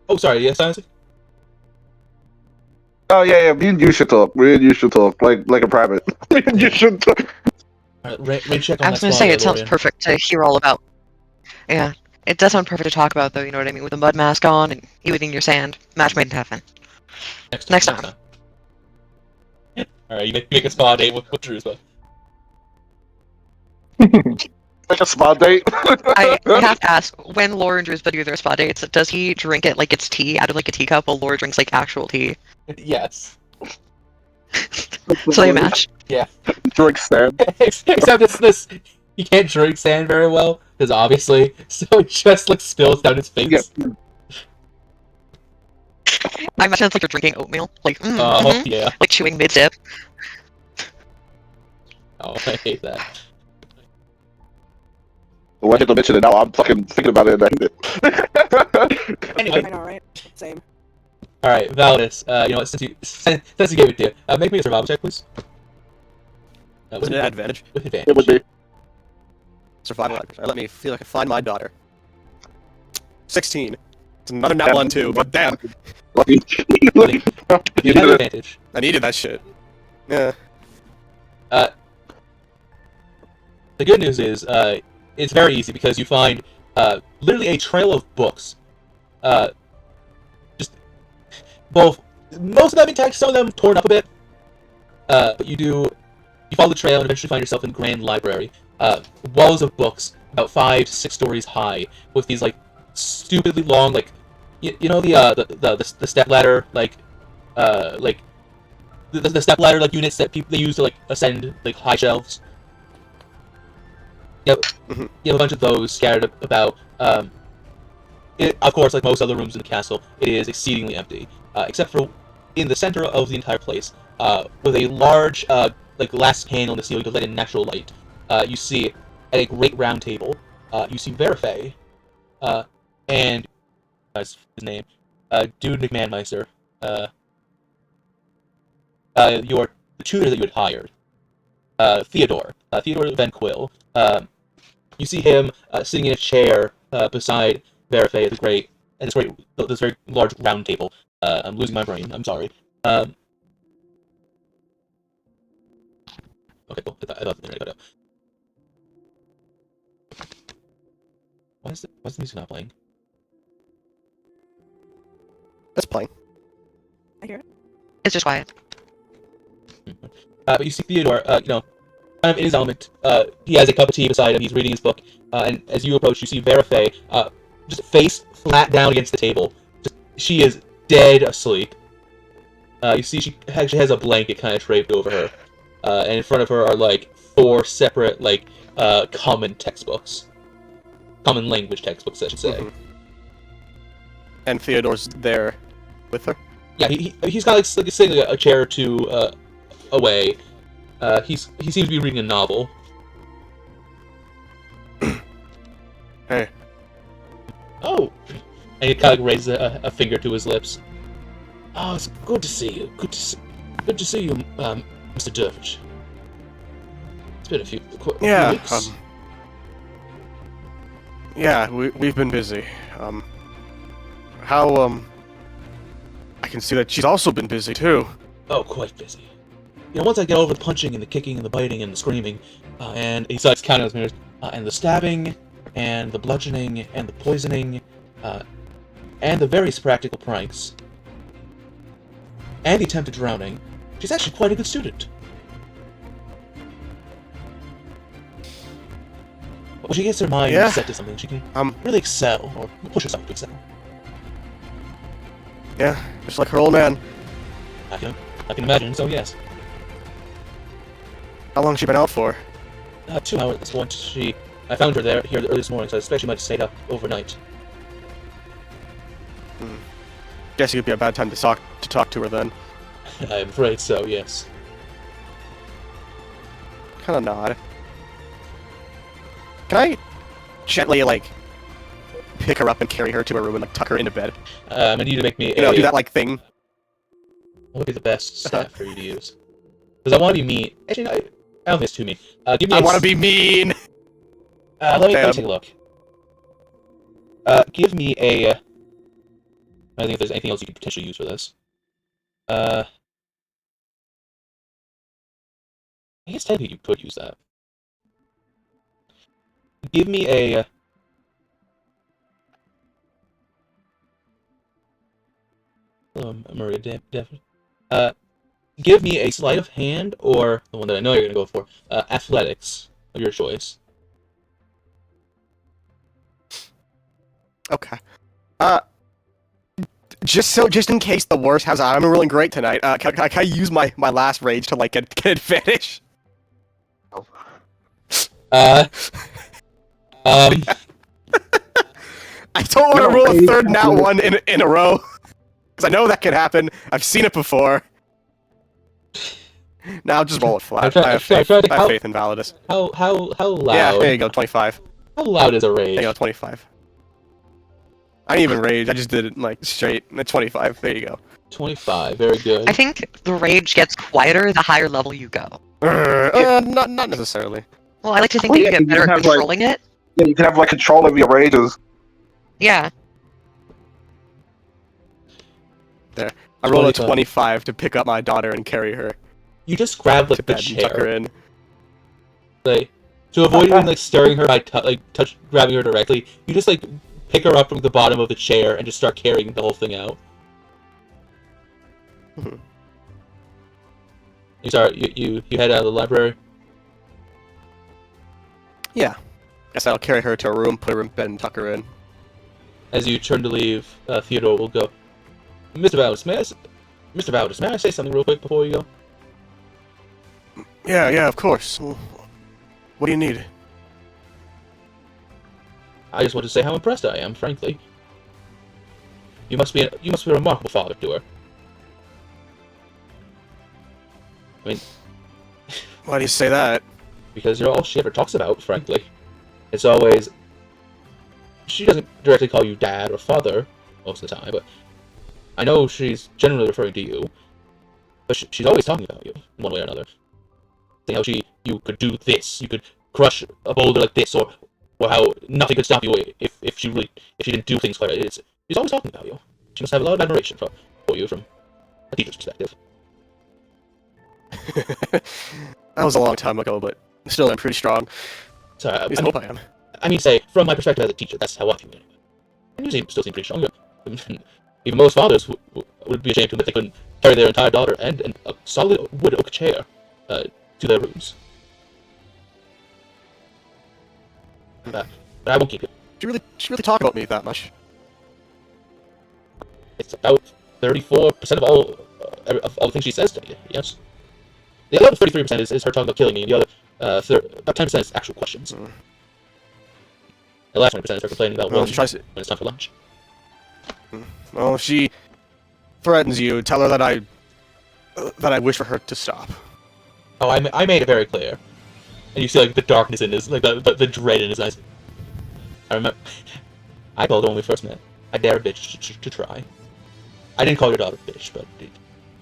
S2: Oh, sorry, yes, Isaac?
S5: Oh yeah, me and you should talk. Like a private. Me and you should talk.
S2: Alright, raid check on
S4: I
S2: that
S4: was gonna
S2: spot
S4: say,
S2: there,
S4: it sounds
S2: Lorian.
S4: perfect to hear all about. Yeah, it does sound perfect to talk about, though, you know what I mean? With a mud mask on and you eating your sand. Match made in heaven. Next time.
S2: Alright, you make a spa date with Drew's, but...
S5: Like a spa date.
S4: I have to ask, when Laura and Drew's do their spa dates, does he drink it like it's tea out of like a teacup while Laura drinks like actual tea?
S2: Yes.
S4: So they match?
S5: Drink sand.
S2: Except this he can't drink sand very well, because obviously, so he just like spills down his face.
S5: Yeah.
S4: I imagine it's like you're drinking oatmeal. Like,
S2: Yeah.
S4: like chewing mid-dip.
S2: Oh, I hate that.
S5: Well, I get to mention it now. I'm fucking thinking about it and I hate it.
S2: Anyway,
S7: I know, right? Same.
S2: alright, Validus, you know what, since he gave it to you, make me a survival check, please.
S1: With an advantage.
S2: With advantage.
S5: It would be.
S1: Survival advantage. Let me feel like I find my daughter. 16. It's another nat one too, but damn.
S5: Lucky.
S2: You have advantage.
S1: I needed that shit. Yeah.
S2: The good news is, it's very easy because you find literally a trail of books. Just both, most of them intact, some of them torn up a bit. But you follow the trail and eventually find yourself in the Grand Library. Walls of books, about 5 to 6 stories high, with these like stupidly long, like you know the step ladder, like the step ladder like units that they use to like ascend like high shelves. Yep. You have a bunch of those scattered about. Of course, like most other rooms in the castle, it is exceedingly empty, except for in the center of the entire place, with a large, like glass panel in the ceiling to let in natural light. You see at a great round table, you see Verifay, and his name, Dude McMahonmeister, the tutor that you had hired, Theodore Van Quill. You see him sitting in a chair beside Verifay at this very large round table. I'm losing my brain. I'm sorry. cool. I thought the internet cut out. Why is the music not playing?
S1: It's playing.
S7: I hear it.
S4: It's just quiet.
S2: But you see Theodore, kind of in his element. He has a cup of tea beside him. He's reading his book. And as you approach, you see Vera Faye, just face flat down against the table. She is dead asleep. You see she actually has a blanket kind of draped over her. And in front of her are, 4 separate, common textbooks. Common language textbooks, I should say.
S1: Mhm. And Theodore's there with her?
S2: Yeah, he's got, sitting a chair or two away. He seems to be reading a novel.
S1: Hey.
S2: Oh! And he kind of raises a finger to his lips. Oh, it's good to see you. Good to see you, Mr. Dervish. It's been a few weeks.
S1: Yeah, we've been busy. I can see that she's also been busy too.
S2: Oh, quite busy. Once I get over the punching and the kicking and the biting and the screaming, and he starts counting those minutes, and the stabbing, and the bludgeoning, and the poisoning, and the various practical pranks, and the attempted drowning, she's actually quite a good student. When she gets her mind set to something, she can really excel, or push herself to excel.
S1: Yeah, just like her old man.
S2: I can imagine, so yes.
S1: How long has she been out for?
S2: 2 hours at this point. I found her here early this morning, so I suspect she might have stayed up overnight.
S1: Guess it would be a bad time to talk to her then.
S2: I'm afraid so, yes.
S1: Kinda nod. Can I gently, pick her up and carry her to her room and, tuck her into bed?
S2: I need you to make me
S1: do that, thing?
S2: What would be the best staff for you to use? Because I want to be mean. Actually, no, I don't think it's too mean. Give me
S1: I want to be mean!
S2: Let me take a look. Give me a... I think if there's anything else you could potentially use for this. I guess technically you could use that. Give me a... Maria, definitely. Give me a sleight of hand, or the one that I know you're going to go for, athletics of your choice.
S1: Okay. Just in case the worst happens, I'm rolling great tonight. Can I use my last rage to get advantage?
S5: Oh.
S1: I don't want to roll a third nat one in a row, because I know that can happen. I've seen it before. Now just roll it flat. I have faith in Validus.
S2: How loud?
S1: Yeah, there you go, 25.
S2: How loud is a rage?
S1: There you go, 25. I didn't even rage. I just did it straight. At 25. There you go.
S2: 25. Very good.
S4: I think the rage gets quieter the higher level you go.
S1: Not necessarily.
S4: Well, I like to think that you get better at controlling it.
S5: Yeah, you can have control over your rages.
S4: Yeah.
S1: There. I rolled a 25 to pick up my daughter and carry her.
S2: You just grab the
S1: bed and tuck her
S2: chair.
S1: in.
S2: To avoid even stirring her by grabbing her directly, you just pick her up from the bottom of the chair and just start carrying the whole thing out. You head out of the library? Yeah.
S1: Guess I'll carry her to a room, put her in bed, and tuck her in.
S2: As you turn to leave, Theodore will go, Mr. Validus, may I say something real quick before you go?
S1: Yeah, of course. What do you need?
S2: I just want to say how impressed I am, frankly. You must be a remarkable father to her. I mean...
S1: Why do you say that?
S2: Because you're all she ever talks about, frankly. It's always... She doesn't directly call you dad or father most of the time, but I know she's generally referring to you. But she's always talking about you, in one way or another. Saying how you could do this, you could crush a boulder like this, or how nothing could stop you if she didn't do things quite right. She's always talking about you. She must have a lot of admiration for you from a teacher's perspective.
S1: That was a long time ago, but still, I'm pretty strong.
S2: Sorry,
S1: At least I hope I am.
S2: I mean, say, from my perspective as a teacher, that's how I feel. And you still seem pretty strong. Even most fathers would be ashamed to admit they couldn't carry their entire daughter and a solid wood oak chair to their rooms. But I won't keep you.
S1: She really talk about me that much?
S2: It's about 34% of all the things she says to me. Yes. The other 33% is her talking about killing me, and the other about 10% is actual questions. The last 20% is her complaining about when it's time for lunch.
S1: Well, if she threatens you, tell her that I wish for her to stop.
S2: Oh, I made it very clear. And you see, like, the darkness in his, like, the dread in his eyes. I remember, I told her when we first met, I dare a bitch to try. I didn't call your daughter a bitch, but in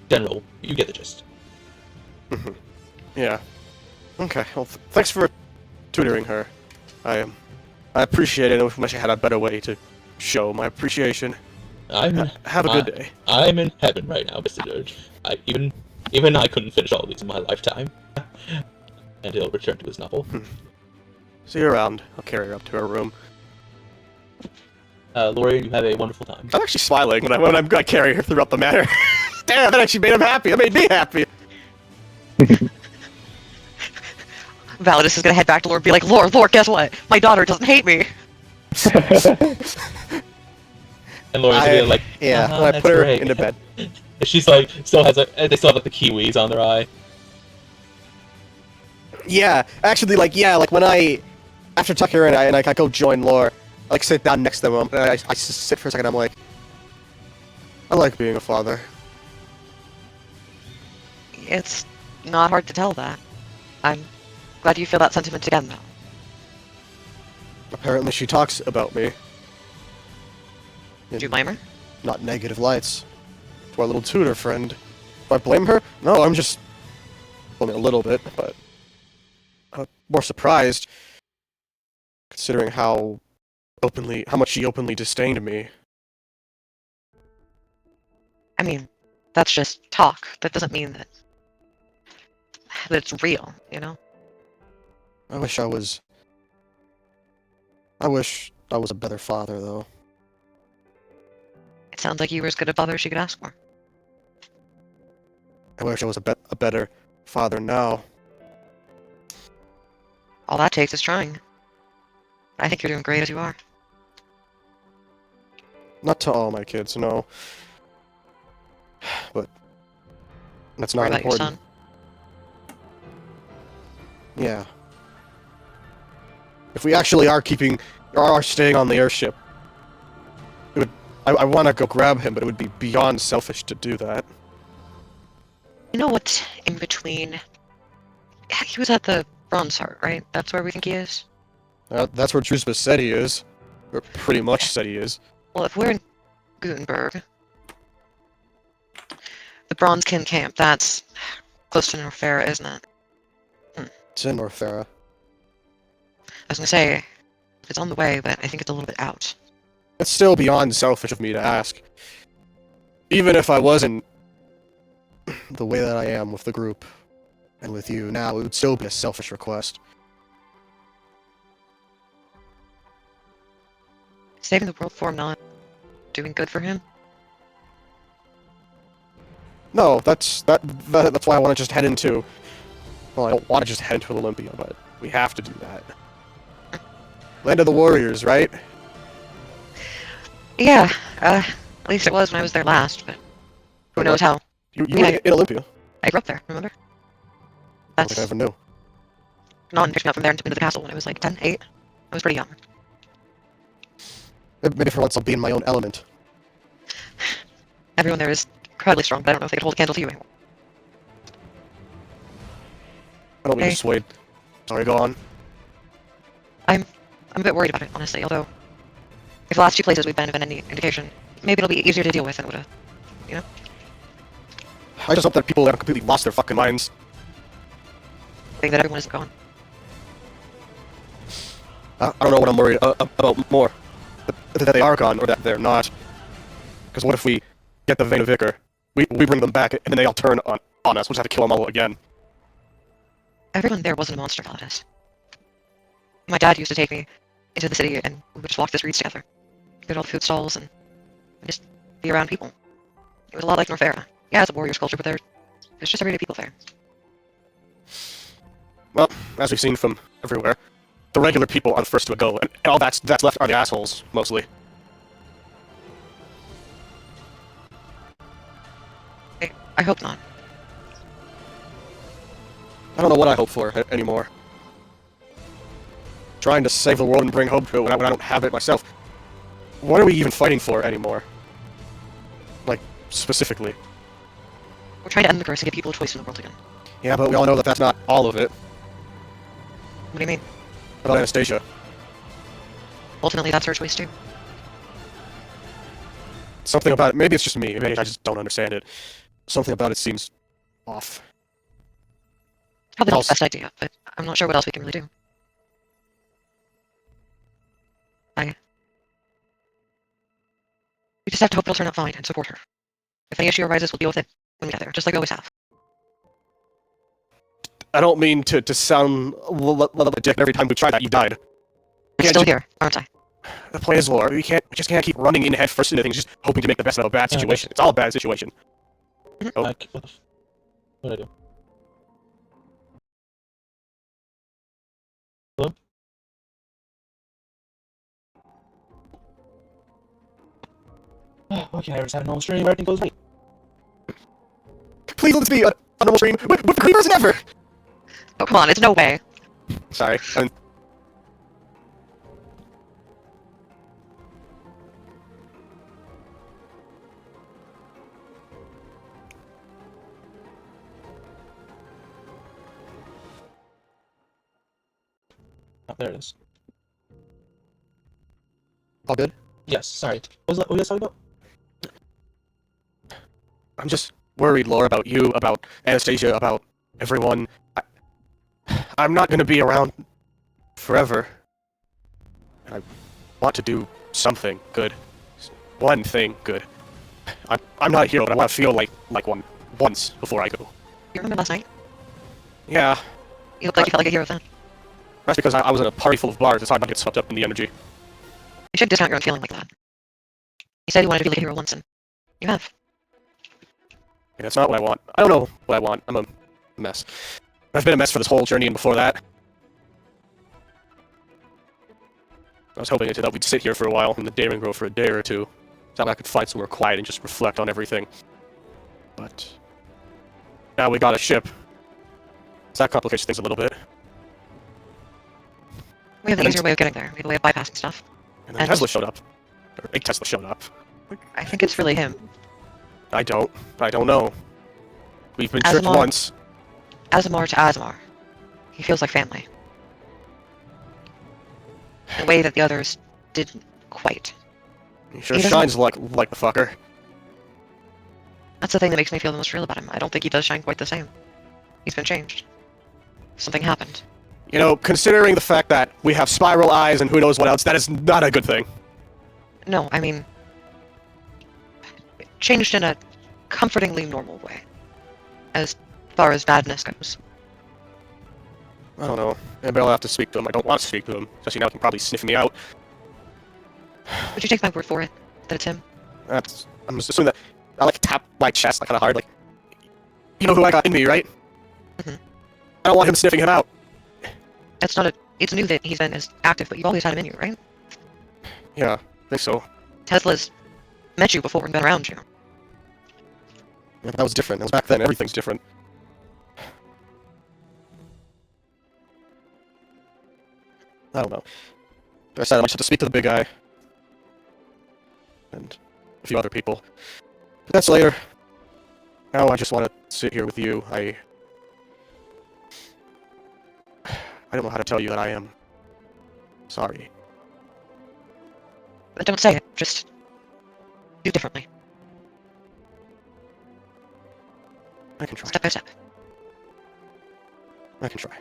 S2: general, you get the gist.
S1: Yeah. Okay, well, thanks for tutoring her. I appreciate it. I wish I had a better way to show my appreciation. Have a good day.
S2: I'm in heaven right now, Mr. Dirge. Even I couldn't finish all of these in my lifetime. And he'll return to his novel.
S1: See you around. I'll carry her up to her room.
S2: Lori, you have a wonderful time.
S1: I'm actually smiling when I'm gonna carry her throughout the manor. Damn, that actually made him happy. That made me happy.
S4: Validus is gonna head back to Lore and be like, Lore, guess what? My daughter doesn't hate me.
S2: And Lori's gonna be like,
S1: yeah, I put her into bed.
S2: She's like, they still have like the kiwis on their eye.
S1: Yeah, actually, like when after tucking her in, I go join Lore, I like sit down next to them, and I just sit for a second. I'm like, I like being a father.
S4: It's not hard to tell that. I'm glad you feel that sentiment again, though.
S1: Apparently, she talks about me.
S4: Do you blame her?
S1: Not negative lights. To our little tutor friend. Do I blame her? No, I'm just only a little bit, but I'm more surprised considering how much she openly disdained me.
S4: I mean, that's just talk. That doesn't mean that it's real, you know?
S1: I wish I was a better father, though.
S4: It sounds like you were as good a father as she could ask for.
S1: I wish I was a better father now.
S4: All that takes is trying. I think you're doing great as you are.
S1: Not to all my kids, no. But that's not
S4: Worry about your
S1: important.
S4: son.
S1: Yeah. If we actually are staying on the airship, I want to go grab him, but it would be beyond selfish to do that.
S4: You know what's in between? He was at the Bronze Heart, right? That's where we think he is?
S1: That's where Drusba said he is. Or pretty much said he is.
S4: Well, if we're in Gutenberg, the Bronzekin camp, that's close to Norfera, isn't it?
S1: It's in Norfera.
S4: I was gonna say, it's on the way, but I think it's a little bit out.
S1: It's still beyond selfish of me to ask. Even if I wasn't the way that I am with the group and with you now, it would still be a selfish request.
S4: Saving the world for him, not doing good for him?
S1: No, that's why I want to just head into... Well, I don't want to just head into Olympia, but we have to do that. Land of the Warriors, right?
S4: Yeah, at least it was when I was there last, but who knows how.
S1: You were in Olympia.
S4: I grew up there, remember?
S1: I don't think I ever knew.
S4: Non picked me up from there and took me to the castle when I was like 10, 8. I was pretty young.
S1: Maybe for once I'll be in my own element.
S4: Everyone there is incredibly strong, but I don't know if they could hold a candle to you anymore.
S1: I don't mean to sway. Sorry, go on.
S4: I'm a bit worried about it, honestly, although if the last two places we've been have been any indication, maybe it'll be easier to deal with than it would have, you know?
S1: I just hope that people haven't completely lost their fucking minds.
S4: Think that everyone isn't gone.
S1: I don't know what I'm worried about more. That they are gone or that they're not. Because what if we get the Vena Vicar, we bring them back, and then they all turn on us. We'll just have to kill them all again.
S4: everyone there wasn't a monster, Validus. My dad used to take me into the city, and we would just walk the streets together. Go to all the food stalls, and just be around people. It was a lot like Norfaira. Yeah, it's a warrior's culture, but there's just everyday people there.
S1: Well, as we've seen from everywhere, the regular people are the first to go, and all that's left are the assholes, mostly.
S4: I hope not.
S1: I don't know what I hope for anymore. Trying to save the world and bring hope to it when I don't have it myself. What are we even fighting for anymore? Like, specifically.
S4: We're trying to end the curse and give people a choice in the world again.
S1: Yeah, but we all know that that's not all of it.
S4: What do you mean?
S1: About Anastasia.
S4: Ultimately, that's her choice too.
S1: Something about it, maybe it's just me, maybe I just don't understand it. Something about it seems off.
S4: Probably not the best idea, but I'm not sure what else we can really do. We just have to hope it'll turn out fine and support her. If any issue arises, we'll deal with it when we get there, just like we always have.
S1: I don't mean to sound like a dick. Every time we tried that, you died.
S4: I'm still here, aren't I?
S1: The point is, Laura, we just can't keep running in head first into things, just hoping to make the best of a bad situation. It's all a bad situation. Oh.
S2: What did I do? Hello? Okay, I just had a normal stream, everything goes right.
S1: Please let this be a normal stream with the creepers and ever!
S4: Oh, come on, it's no way.
S1: Sorry.
S2: Oh, there it is.
S1: All good?
S2: Yes, sorry. What was you guys talking about?
S1: I'm just worried, Laura, about you, about Anastasia, about everyone. I'm not gonna be around forever. I want to do something good. One thing good. I'm not a hero, but I want to feel like one once before I go.
S4: You remember last night?
S1: Yeah,
S4: You looked like you felt like a hero then.
S1: that's because I was in a party full of bars. It's hard not to get swept up in the energy.
S4: You should discount your own feeling like that. You said you wanted to be like a hero once, and you have.
S1: Yeah, that's not what I want. I don't know what I want. I'm a mess. I've been a mess for this whole journey and before that. I was hoping that we'd sit here for a while in the Daring Grove for a day or two. So that I could find somewhere quiet and just reflect on everything. But now we got a ship. So that complicates things a little bit.
S4: We have an easier way of getting there. We have a way of bypassing stuff.
S1: And then Tesla showed up. Or a Tesla showed up.
S4: I think it's really him.
S1: I don't know. We've been tricked once.
S4: Azamar to Azamar. He feels like family. In a way that the others didn't quite.
S1: He sure
S4: He doesn't-
S1: shines like the fucker.
S4: That's the thing that makes me feel the most real about him. I don't think he does shine quite the same. He's been changed. Something happened.
S1: You know, considering the fact that we have spiral eyes and who knows what else, that is not a good thing.
S4: No, I mean... changed in a comfortingly normal way. As far as badness goes.
S1: I don't know. Maybe I'll have to speak to him. I don't want to speak to him. Especially now he can probably sniff me out.
S4: Would you take my word for it? That it's him?
S1: I'm just assuming that I like tap my chest like kind of hard, like, you know who I got in me, right?
S4: Mhm.
S1: I don't want him sniffing him out.
S4: That's not a... It's new that he's been as active, but you've always had him in you, right?
S1: Yeah, I think so.
S4: Tesla's met you before and been around you.
S1: Yeah, that was different. That was back then. Everything's different. I don't know. But I said I might have to speak to the big guy. And a few other people. But that's later. Now I just want to sit here with you. I don't know how to tell you that I am sorry.
S4: But don't say it. Just... do differently.
S1: I can try.
S4: Step by step.
S1: I can try.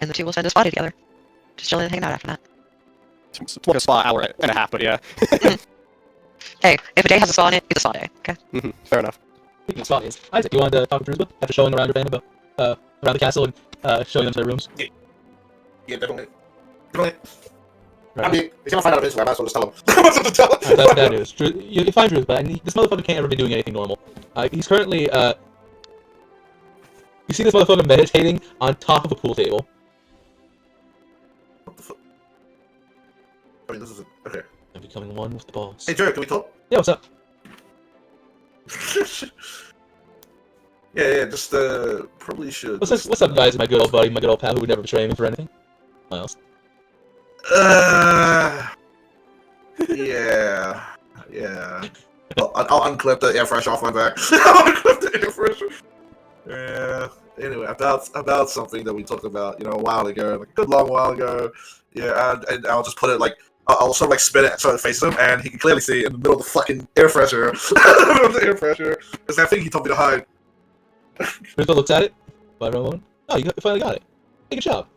S4: And the two will spend a spotty together. Just chilling and hanging out after that.
S1: It's like a spa hour and a half, but yeah.
S4: Hey, if a day has a spa in it, it's a spa day, okay?
S1: Fair enough.
S2: Speaking of spot is, Isaac, you wanted to talk to Drusba after showing around your band about around the castle and showing them their rooms?
S9: Yeah, definitely. Definitely.
S2: Right.
S9: I mean, if you don't find out eventually, I might as well just tell him. I might as well just tell him.
S2: That's bad news. You find Drusba, and this motherfucker can't ever be doing anything normal. He's currently you see this motherfucker meditating on top of a pool table.
S9: What the fuck? I mean, this is okay.
S2: I'm becoming one with the boss.
S9: Hey, Jared, can we talk?
S2: Yeah, what's up?
S9: Yeah, just probably should.
S2: What's up, guys? My good old buddy, my good old pal, who would never betray me for anything. Miles.
S9: Yeah. I'll unclip the air fresh off my back. I'll unclip the air fresh. Yeah. Anyway, about something that we talked about, a while ago, like a good long while ago. Yeah, and I'll just put it like I'll sort of like spin it so it faces him, and he can clearly see in the middle of the fucking air freshener. The air freshener. Because I think he told me to hide.
S2: Drusba looks at it. Oh, you finally got it. Hey, good job.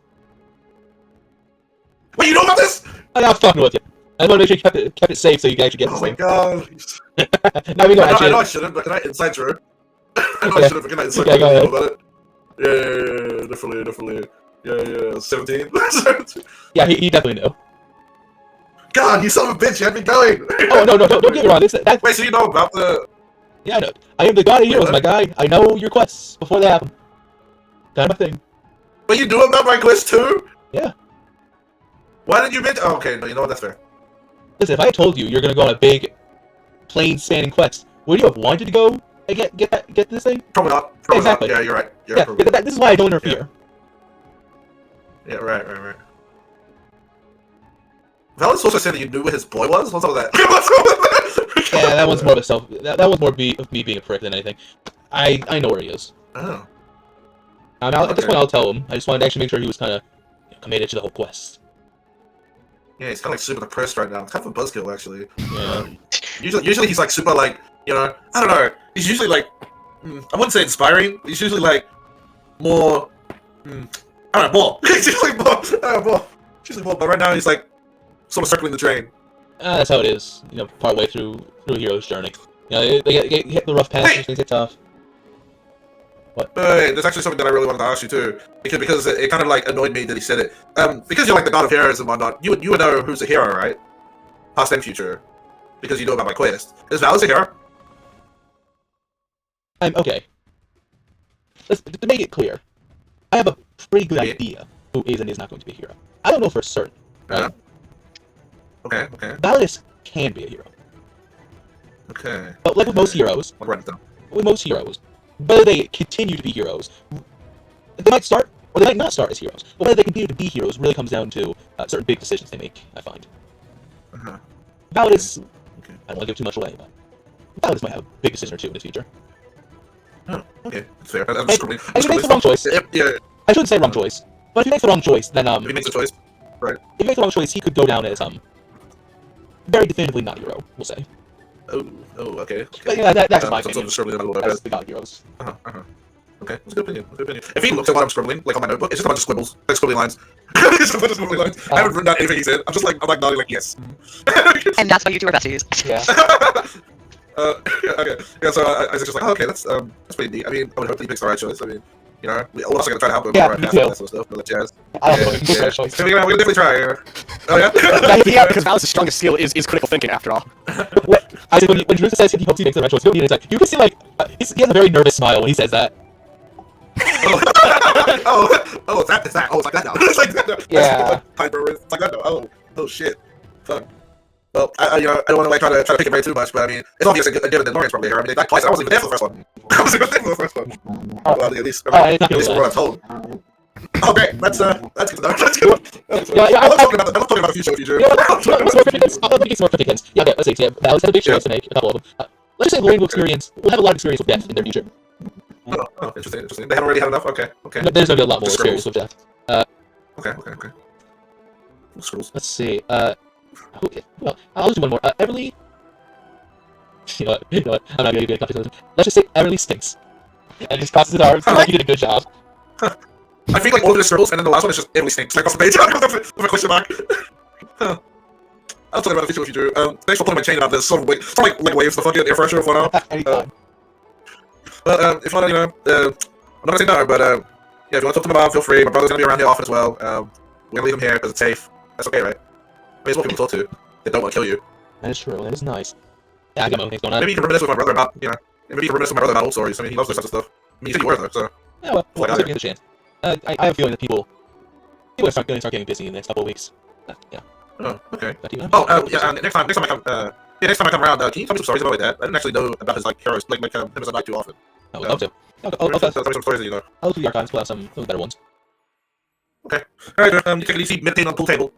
S9: Wait, you know about this?
S2: I'm fucking with you. I want to make sure you kept it safe so you can actually get
S9: Oh
S2: this
S9: my
S2: thing.
S9: god.
S2: Now we know
S9: I know I
S2: actually.
S9: shouldn't, but can I inside Drew? I know
S2: Okay.
S9: I shouldn't, but can I inside
S2: Okay,
S9: Drew
S2: go ahead.
S9: about it? Yeah, definitely. Yeah, 17.
S2: Yeah, he definitely knew.
S9: God, you son of a bitch, you had me going!
S2: Oh, no, don't get me wrong. That,
S9: Wait, so you know about the...
S2: yeah, I know. I am the god of heroes, my guy. I know your quests before they happen. Kind of a thing.
S9: But you knew about my quiz too?
S2: Yeah.
S9: Why did you mention... Oh, okay, no, you know what, that's fair.
S2: Listen, if I had told you you're gonna go on a big, plane-spanning quest, would you have wanted to go and get this thing?
S9: Probably not. Probably
S2: Exactly.
S9: not. Yeah, you're right.
S2: Yeah,
S9: Probably not.
S2: this is why I don't interfere.
S9: Yeah, right. Val also said that you knew where his boy was? What's all that? What's all that?
S2: Yeah, that one's more of a self. That was more of me being a prick than anything. I know where he is.
S9: Oh.
S2: At this point, I'll tell him. I just wanted to actually make sure he was kind of committed to the whole quest.
S9: Yeah, he's kind of like super depressed right now. It's kind of a buzzkill, actually.
S2: Yeah.
S9: Usually he's like super like, I don't know. He's usually like, I wouldn't say inspiring. He's usually like more, I don't know, more. He's usually more. He's usually more. But right now he's like sort of circling the drain.
S2: That's how it is. Part way through a hero's journey. They get hit the rough patches, things get tough. What?
S9: Hey, there's actually something that I really wanted to ask you too, because it kind of like annoyed me that he said it. Because you're like the god of heroes and whatnot, you would know who's a hero, right? Past and future, because you know about my quest. Is Val a hero?
S2: Okay. To make it clear, I have a pretty good idea who is and is not going to be a hero. I don't know for certain. Right?
S9: Okay.
S2: Validus can be a hero.
S9: Okay.
S2: But like with most heroes,
S9: I'll write it down.
S2: whether they continue to be heroes, they might start or they might not start as heroes. But whether they continue to be heroes really comes down to certain big decisions they make, I find.
S9: Uh-huh.
S2: Validus,
S9: Okay.
S2: I don't want to give too much away, but Validus might have a big decision or two in his future.
S9: Oh, okay. That's fair. I'm
S2: And
S9: scribbling.
S2: if he makes the wrong choice,
S9: Yeah,
S2: I shouldn't say wrong choice, but if he makes the wrong choice, then
S9: if he makes a choice.
S2: if he makes the wrong choice, he could go down as very definitively not a hero, we'll say.
S9: Oh, okay.
S2: But yeah, that's my
S9: So I'm
S2: opinion.
S9: scribbling a little
S2: As
S9: bit.
S2: the god of heroes.
S9: Okay, that's a good opinion. If he looks at what I'm scribbling, like on my notebook, it's just a bunch of squibbles, like squibbly lines. It's just a bunch of squibbly lines. I haven't written down anything he said. I'm like nodding, like yes.
S4: And that's what you two are besties.
S2: Yeah.
S9: Okay. Yeah. So I was just like, oh, okay, that's pretty neat. I mean, I would hope that he picks the right choice. I mean, we're also gonna try to help him.
S2: Yeah,
S9: right
S2: me
S9: path
S2: too.
S9: and that sort of stuff. But jazz.
S2: I don't know if he picks the right choice.
S9: So we're gonna definitely try. Oh yeah.
S1: Yeah, because Valis' strongest skill is critical thinking, after all.
S2: I think when Drew says he hopes he makes the right choice, it's like you can see like he has a very nervous smile when he says that.
S9: It's that. Oh, it's like that now. It's like that now.
S2: Yeah.
S9: It's like that now. Oh shit. Fuck. Well, I don't want to like try to pick it very too much, but I mean, it's obvious a given that Lawrence probably here. I mean, they died twice. I wasn't even there for the first one. I wasn't even there for the first one. Well, at least, at least from what I'm told. Okay, that's good to know. That's good. I was talking about the future.
S2: Yeah, I'll make some more cryptic hints. Yeah, okay, let's see. Yeah, Val's had a big choice to make, a couple of them. Let's just say Lorraine will have a lot of experience with death in their future.
S9: Oh, interesting. They haven't already had enough. Okay.
S2: There's gonna be a lot more experience with death.
S9: Okay. Scrolls.
S2: Let's see. Well, I'll just do one more. Everly. You know what? I'm not gonna give you a copy. Let's just say Everly stinks. And just crosses his arms. Like he did a good job.
S9: I think like all of the scribbles, and then the last one is just Emily stinks. Like off the page with a question mark. I'll talk about the future if you do. Thanks for putting my chain out. There's some like waves the fucking air freshener for now.
S2: Anytime.
S9: But if you want to, I'm not gonna say no, but yeah, if you want to talk to my mom, feel free. My brother's gonna be around here often as well. We're gonna leave him here because it's safe. That's okay, right? I mean, it's what people talk to. They don't want to kill you.
S2: That is true. That is nice. Yeah, I got my own things going on.
S9: Maybe you can reminisce with my brother about, maybe you can reminisce with my brother about old stories. I mean, he loves this type of stuff. I mean, you said you were though, so.
S2: Yeah, well,
S9: Like,
S2: let's give it a chance. I have a feeling that people are going to start getting busy in the next couple of weeks. Yeah.
S9: Oh, okay.
S2: Back to you.
S9: Oh, yeah. Next time I come, next time I come around, can you tell me some stories about my dad? I didn't actually know about his like heroes, like him as a knight too often.
S2: I would love to. I'll
S9: Tell me some stories that you know.
S2: look through the archives, pull out some of the better ones.
S9: Okay. All right. You take it easy. Meditate on the pool table.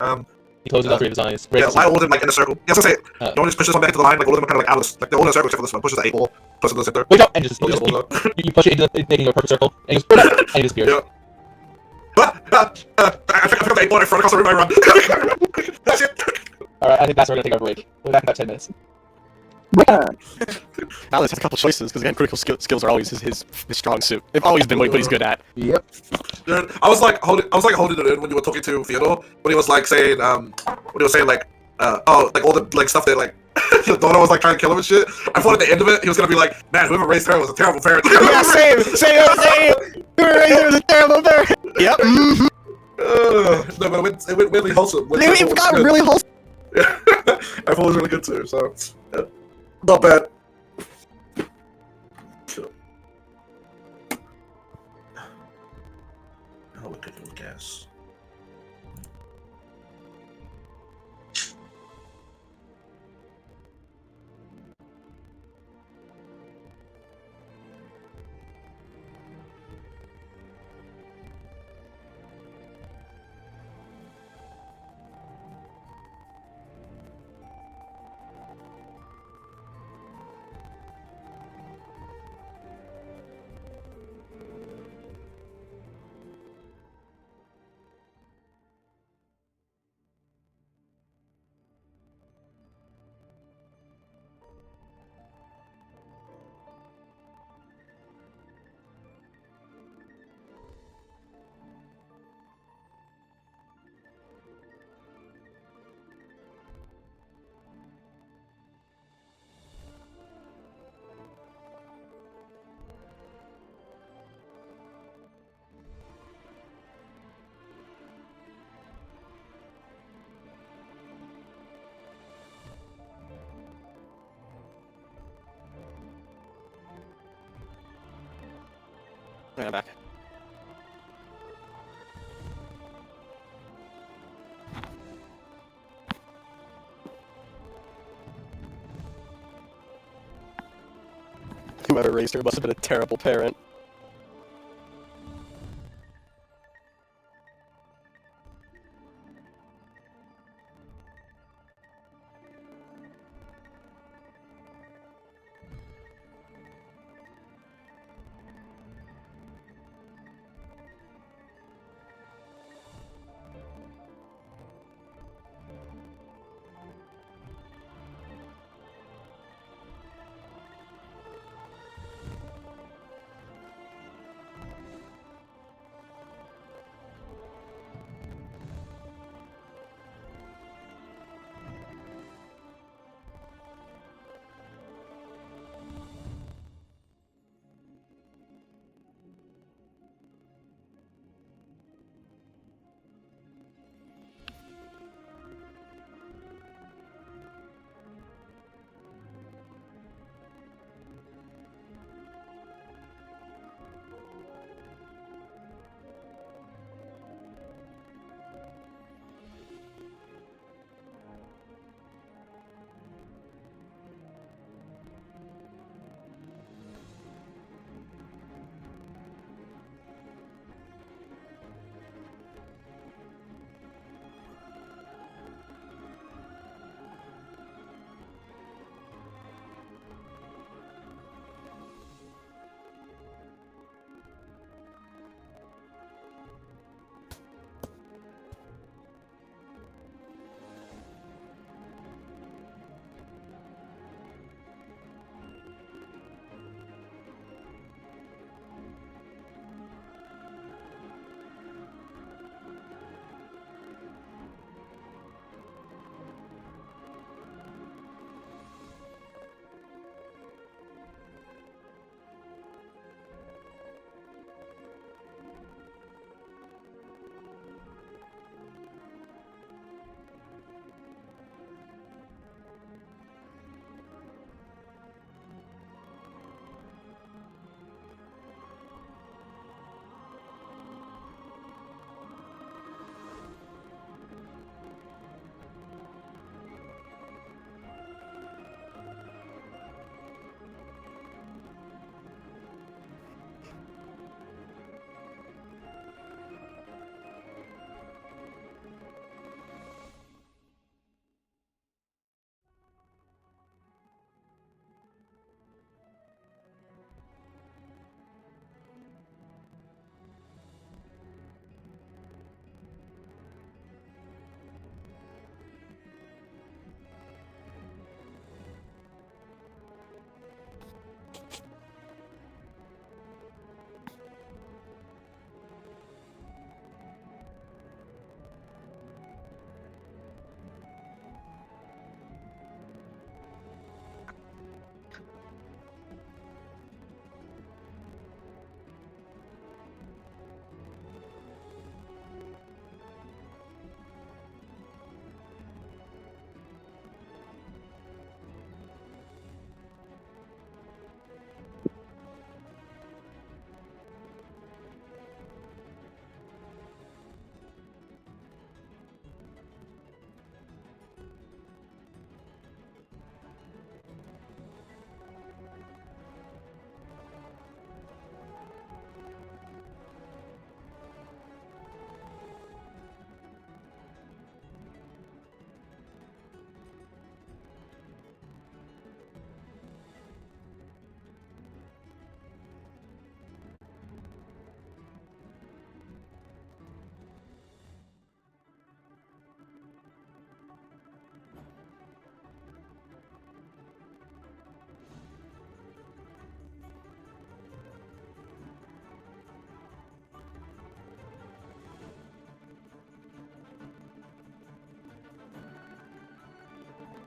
S2: He closes all three of his eyes.
S9: Yeah, lie all of them like in a circle. Yeah, I was gonna say, you want to just push this one back into the line, like all of them are kind of like out of this, like they're all in a circle except for this one. Pushes the 8 ball, push it to the center.
S2: Wait, no! And just,
S9: Oh,
S2: just
S9: yeah,
S2: you push it into making a perfect circle, and he disappears.
S9: Yeah. I forgot the 8 ball in front across the room. I run. That's it.
S2: Alright, I think that's where we're gonna take our break. We'll be back in about 10 minutes.
S1: Alex has a couple choices because again, critical skills are always his strong suit. They've always been what he's good at.
S8: Yep.
S9: Dude, I was like holding it in when you were talking to Theodore when he was like saying like like all the like stuff that like his daughter was like trying to kill him and shit. I thought at the end of it he was gonna be like, man, whoever raised her was a terrible parent.
S1: Yeah, same. It was a terrible parent. Yep. Mm-hmm.
S9: No, but it went really wholesome.
S1: It got really wholesome.
S9: Yeah. I thought it was really good too. So yeah. Not bad. Oh, look at gas.
S1: I'm back. Whoever raised her must have been a terrible parent.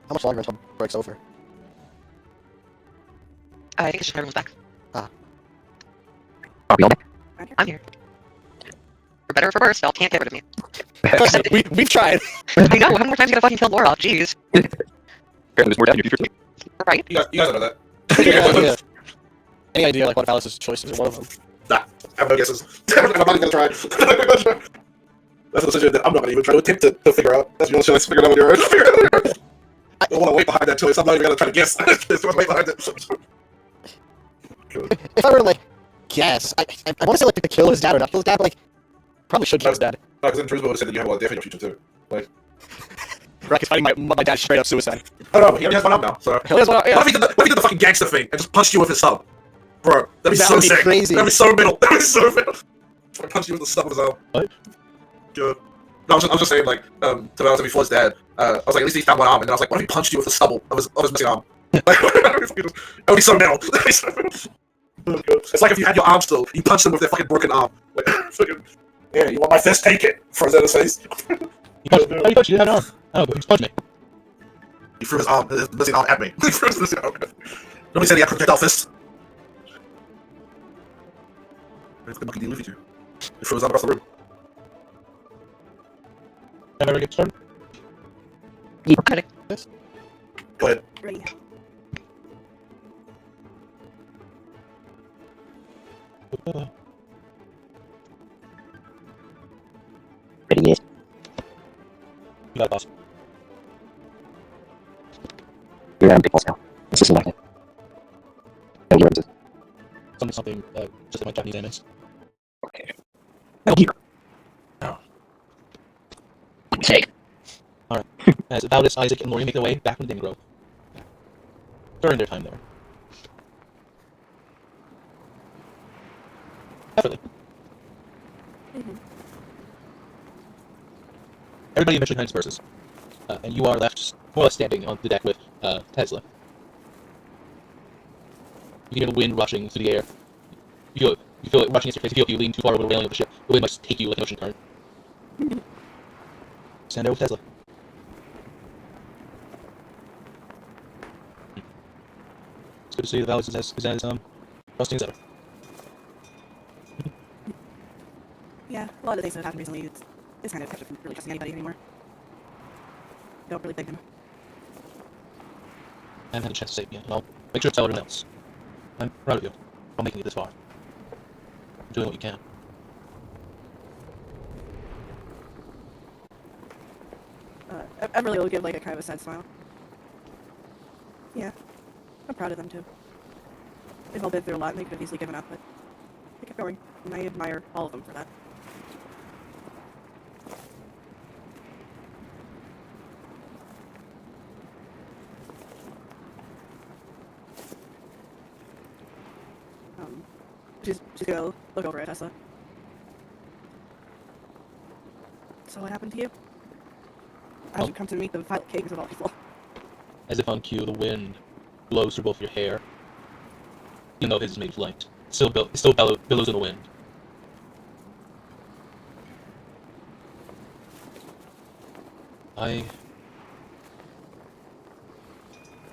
S1: How much longer until break's over?
S4: I think it's just when everyone's back.
S10: Are we all back?
S4: I'm here. For better or for worse, y'all can't get rid of me.
S1: We've tried.
S4: I know, how many more times you gotta fucking kill Laura? Jeez.
S10: Apparently there's more death in your future.
S4: Right?
S9: You guys know that.
S1: Yeah. Any idea like what if Alice's choices are one of them?
S9: Nah, I have no guesses. I'm not even gonna try. That's a decision that I'm not gonna even try to attempt to figure out. That's the only choice. Figure it out on your own. I don't want to wait behind that choice. I'm not even gonna try to guess. Just wait behind it.
S1: If I were to like guess, I want to say like to kill his dad or not kill his dad, but like probably should kill his dad.
S9: No, because then Drew's would have said that you have a lot of death in your future too. Like,
S1: Right, 'cause fighting my dad's straight up suicide.
S9: I don't know, but he already has one up now. So
S1: He has one up, yeah.
S9: what if he did the fucking gangster thing and just punched you with his sub? Bro, that'd be
S1: That
S9: so
S1: would be
S9: sick.
S1: crazy.
S9: That'd be so middle. That'd be so middle. Punch you with the stub of his arm.
S2: What?
S9: Good. No, I was just saying, like, to be honest, before his dad, I was like, at least he found one arm, and then I was like, what if he punched you with the stubble of his missing arm? Like, that would be so middle. That'd be so middle. Oh, God. It's like if you had your arm still, you punched him with their fucking broken arm. Like, fucking, yeah, you want my fist? Take it. Throws it in his face.
S2: How do you punch? You didn't have an arm. I know, but he just punched me.
S9: He threw his missing arm at me. He threw his missing arm at me. Nobody said he had projectile fists. It's the monkey deal with you. He threw his arm across the room.
S2: Can I ever get started?
S4: I'm ready.
S9: Go ahead.
S7: Ready.
S10: Ready, yes.
S2: You got it, boss.
S10: You're on big balls now. This isn't like it. No, you're into
S2: Something, just like my Japanese animes.
S10: okay. No, here. Take.
S2: Alright. As Valdis, Isaac, and Lori make their way back from the Dim Grove. During their time there. Definitely. Everybody eventually kind of disperses. And you are left more or less standing on the deck with Tesla. You hear the wind rushing through the air. You feel it rushing against your face. You feel if you lean too far over the railing of the ship, the wind must take you like an ocean current. Stand there with Tesla. It's good to see the Valley is as trusting as ever.
S7: Yeah, a lot of things that have happened recently, it's kind of kept from really trusting anybody anymore. Don't really blame him.
S2: I haven't had a chance to save me yet, and I'll make sure to tell everyone else. I'm proud of you for making it this far. You're doing what you can.
S7: Everly will give like a kind of a sad smile. Yeah, I'm proud of them too. They've all been through a lot and they could have easily given up, but they kept going, and I admire all of them for that. She's gonna look over at Tesla. So what happened to you? I should come to meet the Violet Kings of all people.
S2: As if on cue, the wind blows through both your hair. Even though his is made of light. It still billows in the wind.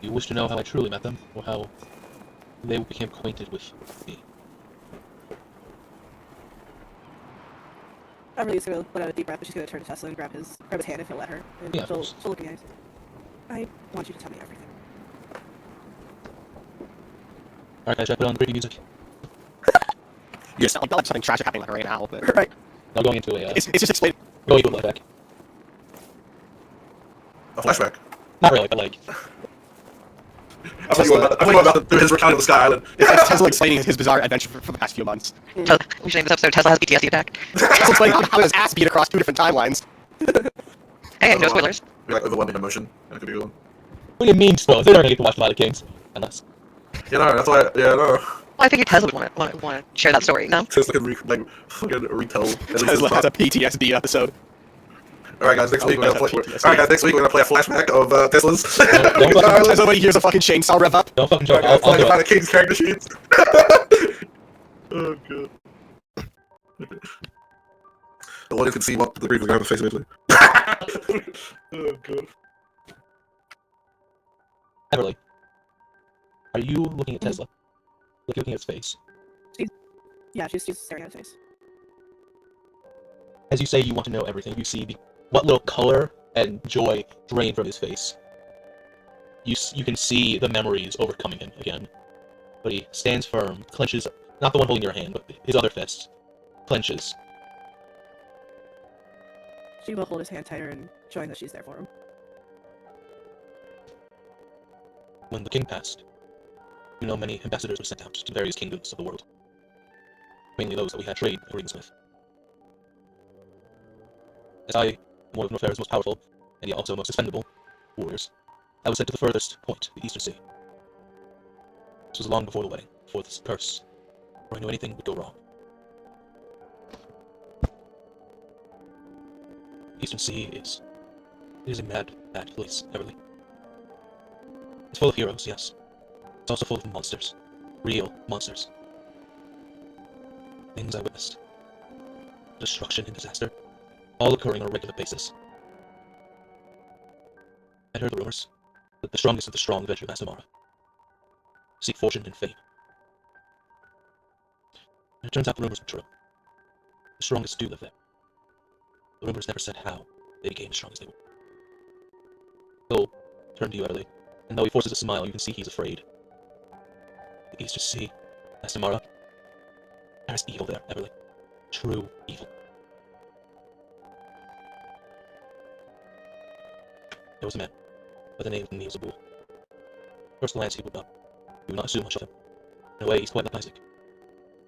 S2: You wish to know how I truly met them, or how they became acquainted with me.
S7: Everly's gonna let out a deep breath, but she's gonna turn to Tesla and grab his hand if he'll let her. And
S2: Yeah, of
S7: she'll
S2: course.
S7: look in the eyes. I want you to tell me everything.
S2: Alright guys, should I put on the breaking music?
S1: Yes, I'll have something tragic happening like right now, but
S7: Right.
S2: Now going into a
S1: it's just explain.
S2: going into a flashback.
S9: A flashback.
S2: Not really, but like
S9: I thought you were about to do his recounting of the Sky Island.
S1: It's Tesla explaining his bizarre adventure for the past few months.
S4: We should name this episode Tesla has a PTSD attack.
S1: Tesla explaining how his ass beat across 2 different timelines.
S4: Hey, no spoilers.
S9: Be like overwhelming emotion. That could be a good one.
S2: what do you mean spoilers? They don't get to watch the Violet Kings. Unless
S9: You know, that's why. Yeah, no.
S4: Well, I figured Tesla would want to share that story, no?
S9: Tesla can fucking retell. at least
S1: Tesla
S9: his
S1: has
S9: thought.
S1: a PTSD episode.
S9: All right, guys. Next week we're gonna play.
S1: PTSD.
S9: All right, guys. Next week we're gonna play a flashback of Tesla's.
S2: Don't fucking-
S1: Tesla, when he hears a fucking chainsaw rev up.
S2: don't fucking
S9: All
S2: joke,
S9: right, guys.
S2: I'll do
S9: Find
S2: it.
S9: the King's character sheets. Oh god. The audience can see what the brief is going to face eventually. Oh god.
S2: Everly, are you looking at Tesla? Looking at his face.
S7: Yeah, she's staring at his face.
S2: As you say you want to know everything, you see what little color and joy drain from his face. You can see the memories overcoming him again. But he stands firm, clenches, not the one holding your hand, but his other fist, clenches.
S7: She will hold his hand tighter and showing that she's there for him.
S2: When the king passed, you know many ambassadors were sent out to various kingdoms of the world. Mainly those that we had trade agreements with. As I am one of Norfair's most powerful, and yet also most expendable, warriors, I was sent to the furthest point, the Eastern Sea. This was long before the wedding, before this curse, before I knew anything would go wrong. The Eastern Sea is a mad, bad place, Everly. It's full of heroes, yes. It's also full of monsters. Real monsters. Things I witnessed. Destruction and disaster. All occurring on a regular basis. I'd heard the rumors that the strongest of the strong ventured to Mastamara. Seek fortune and fame. And it turns out the rumors were true. The strongest do live there. The rumors never said how they became as strong as they were. Cole turned to you, Everly, and though he forces a smile, you can see he's afraid. The Eastern Sea, Mastamara. There is evil there, Everly. True evil. There was a man by the name of Neilzabul. First glance, you would not assume much of him. In a way, he's quite like Isaac.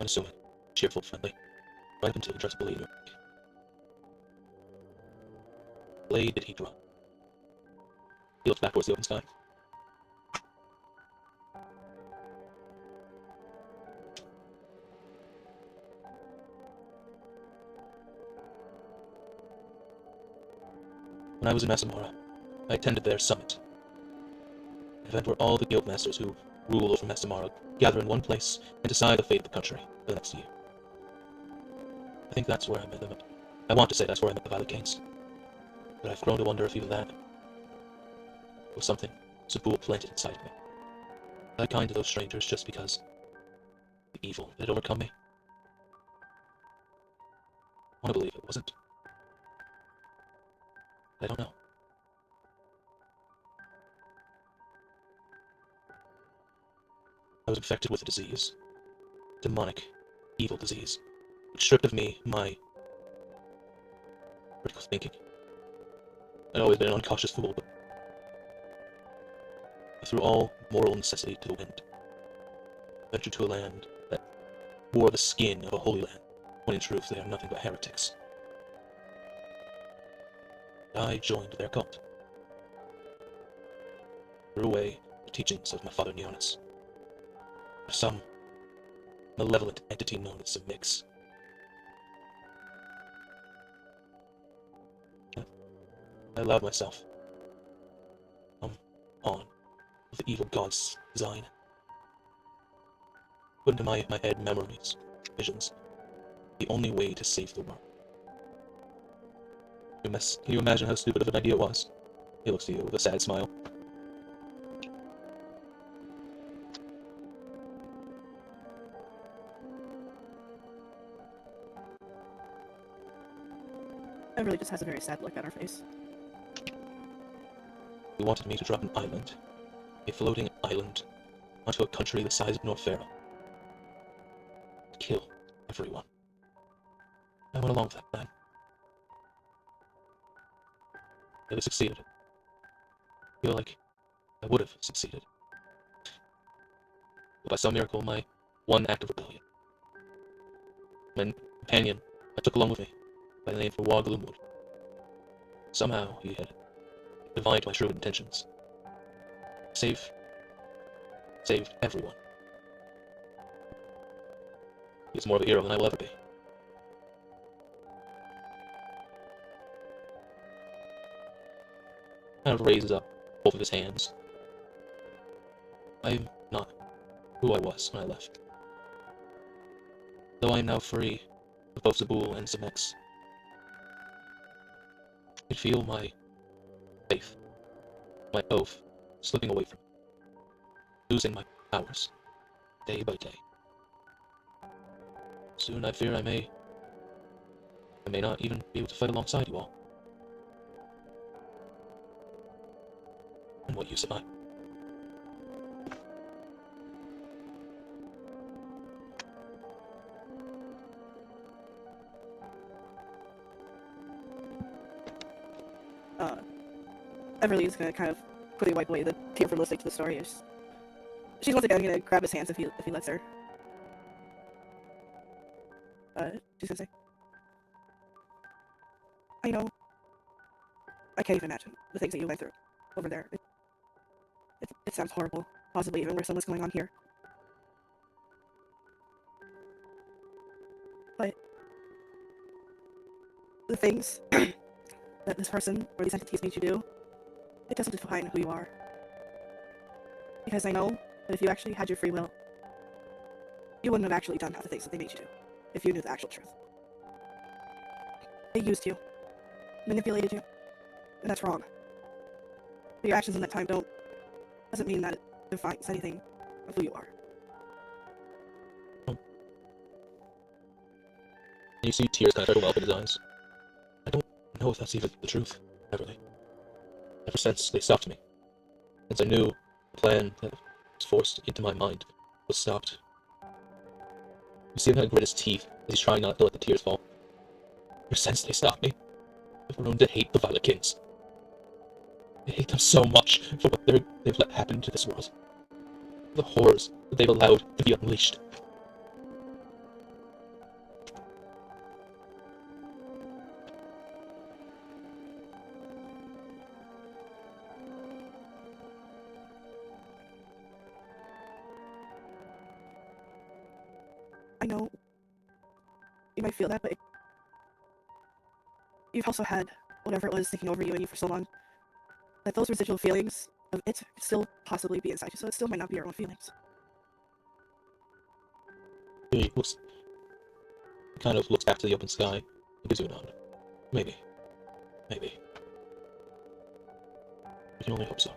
S2: Unassuming, cheerful, friendly, right up until he tries to believe in you. Blade did he draw. He looked back towards the open sky. When I was in Massamara, I attended their summit. An event where all the guild masters who rule over Massamara gather in one place and decide the fate of the country for the next year. I think that's where I met them. I want to say that's where I met the Violet Kings. But I've grown to wonder if even that was something Zabul planted inside me. I kind to those strangers just because the evil that had overcome me. I want to believe it wasn't. But I don't know. I was infected with a disease. Demonic, evil disease. Which stripped of me my critical thinking. I'd always been an uncautious fool, but I threw all moral necessity to the wind. Ventured to a land that wore the skin of a holy land, when in truth they are nothing but heretics. I joined their cult. Threw away the teachings of my father Neonis. Some malevolent entity known as a mix. I allowed myself come on with the evil god's design. Put into my head memories, visions, the only way to save the world. Can you imagine how stupid of an idea it was? He looks at you with a sad smile.
S7: Everly just has a very sad look on her face.
S2: He wanted me to drop an island, a floating island, onto a country the size of Norfair. Kill everyone. I went along with that plan. Nearly succeeded. I feel like I would have succeeded. But by some miracle, my one act of rebellion, my companion I took along with me, by the name of Wa Gloomwood, somehow he had divined my true intentions. Saved everyone. He's more of a hero than I will ever be. Kind of raises up both of his hands. I am not who I was when I left. Though I am now free of both Zabul and Zemex, I can feel my faith, my oath, slipping away from me. losing my powers, day by day. Soon I fear I may not even be able to fight alongside you all. And what use am I?
S7: Everly's gonna kind of quickly wipe away the tear from listening to the story. She's once again gonna grab his hands if he lets her. She's gonna say, I know. I can't even imagine the things that you went through over there. It sounds horrible. Possibly even worse than what's going on here. But the things that this person or these entities made you do, it doesn't define who you are. Because I know that if you actually had your free will, you wouldn't have actually done half the things that they made you do, if you knew the actual truth. They used you, manipulated you, and that's wrong. But your actions in that time doesn't mean that it defines anything of who you are.
S2: You see tears kind of start to well up in his eyes. I don't know if that's even the truth, Everly. Ever since they stopped me, since I knew the plan that was forced into my mind was stopped. You see him kind of grit his teeth as he's trying not to let the tears fall. Ever since they stopped me, I've grown to hate the Violet Kings. I hate them so much for what they've let happen to this world. The horrors that they've allowed to be unleashed.
S7: I know you might feel that, but you've also had whatever it was taking over you and you for so long, that those residual feelings of it could still possibly be inside you, so it still might not be your own feelings.
S2: He kind of looks back to the open sky and gives you a nod. Maybe. Maybe. I can only hope so.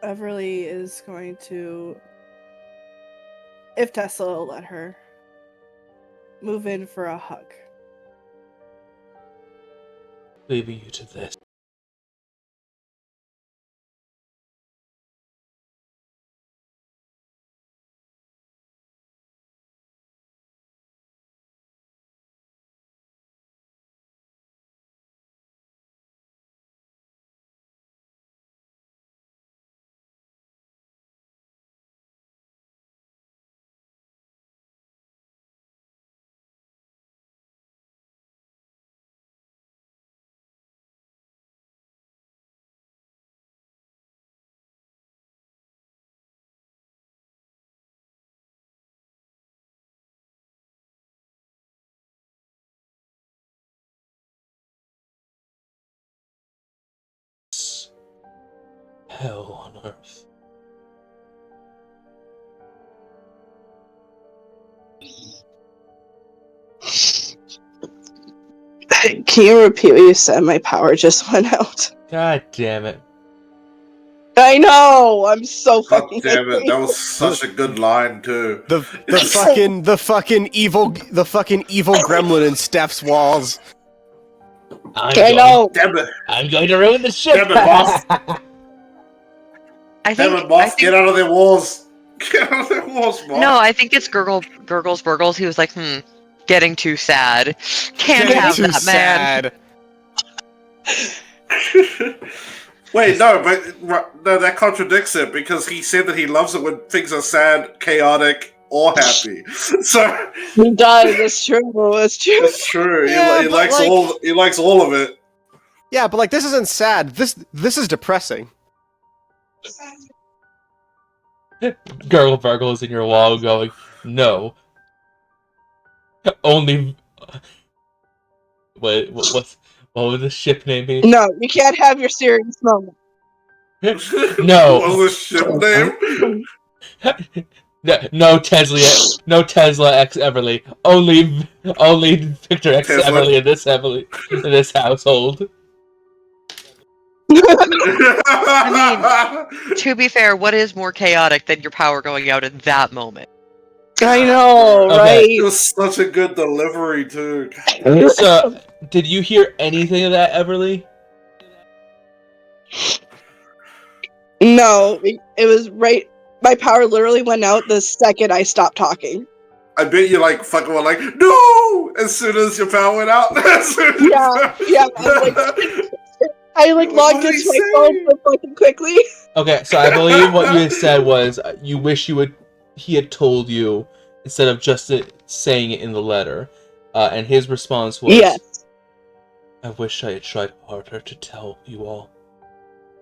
S7: Everly is going to, if Tesla will let her, move in for a hug.
S2: Leaving you to this. Hell on earth.
S7: Can you repeat what you said? My power just went out.
S2: God damn it.
S7: I know! I'm so
S9: God
S7: fucking
S9: damn it,
S7: angry.
S9: that was such a good line too.
S1: The fucking evil gremlin in Steph's walls.
S7: I know!
S9: Damn it,
S2: I'm going to ruin the ship.
S9: damn it, boss!
S4: I
S9: Damn
S4: think
S9: it, boss!
S4: I
S9: Get
S4: think
S9: out of their walls! Get out of their walls, boss!
S4: no, I think it's Gurgles Burgles. He was like, getting too sad. Can't
S1: Getting
S4: have
S1: too
S4: that, man.
S1: sad.
S9: Wait, no, but no, that contradicts it because he said that he loves it when things are sad, chaotic, or happy. So
S7: He does, it's true, it's true.
S9: it's true.
S1: Yeah,
S9: He
S1: but
S9: likes
S1: like-
S9: all. He likes all of it.
S1: Yeah, but like this isn't sad. This is depressing.
S2: Gurgle Burgle is in your wall going, no. Only. Wait, what would the ship name be?
S7: No, you can't have your serious moment.
S2: No.
S9: What was the ship name?
S2: No Tesla X Everly. Only Victor X
S9: Tesla.
S2: Everly in this household.
S4: To be fair, what is more chaotic than your power going out at that moment?
S7: I know,
S2: Okay.
S7: right?
S9: It was such a good delivery too.
S2: So, did you hear anything of that, Everly?
S7: No, it was right. My power literally went out the second I stopped talking.
S9: I bet you like fucking were like no as soon as your power went out.
S7: Yeah. I like
S9: What
S7: logged
S9: did he
S7: into my
S9: say?
S7: phone so fucking quickly.
S2: Okay, so I believe what you had said was you wish he had told you instead of just saying it in the letter, and his response was,
S7: Yes.
S2: "I wish I had tried harder to tell you all.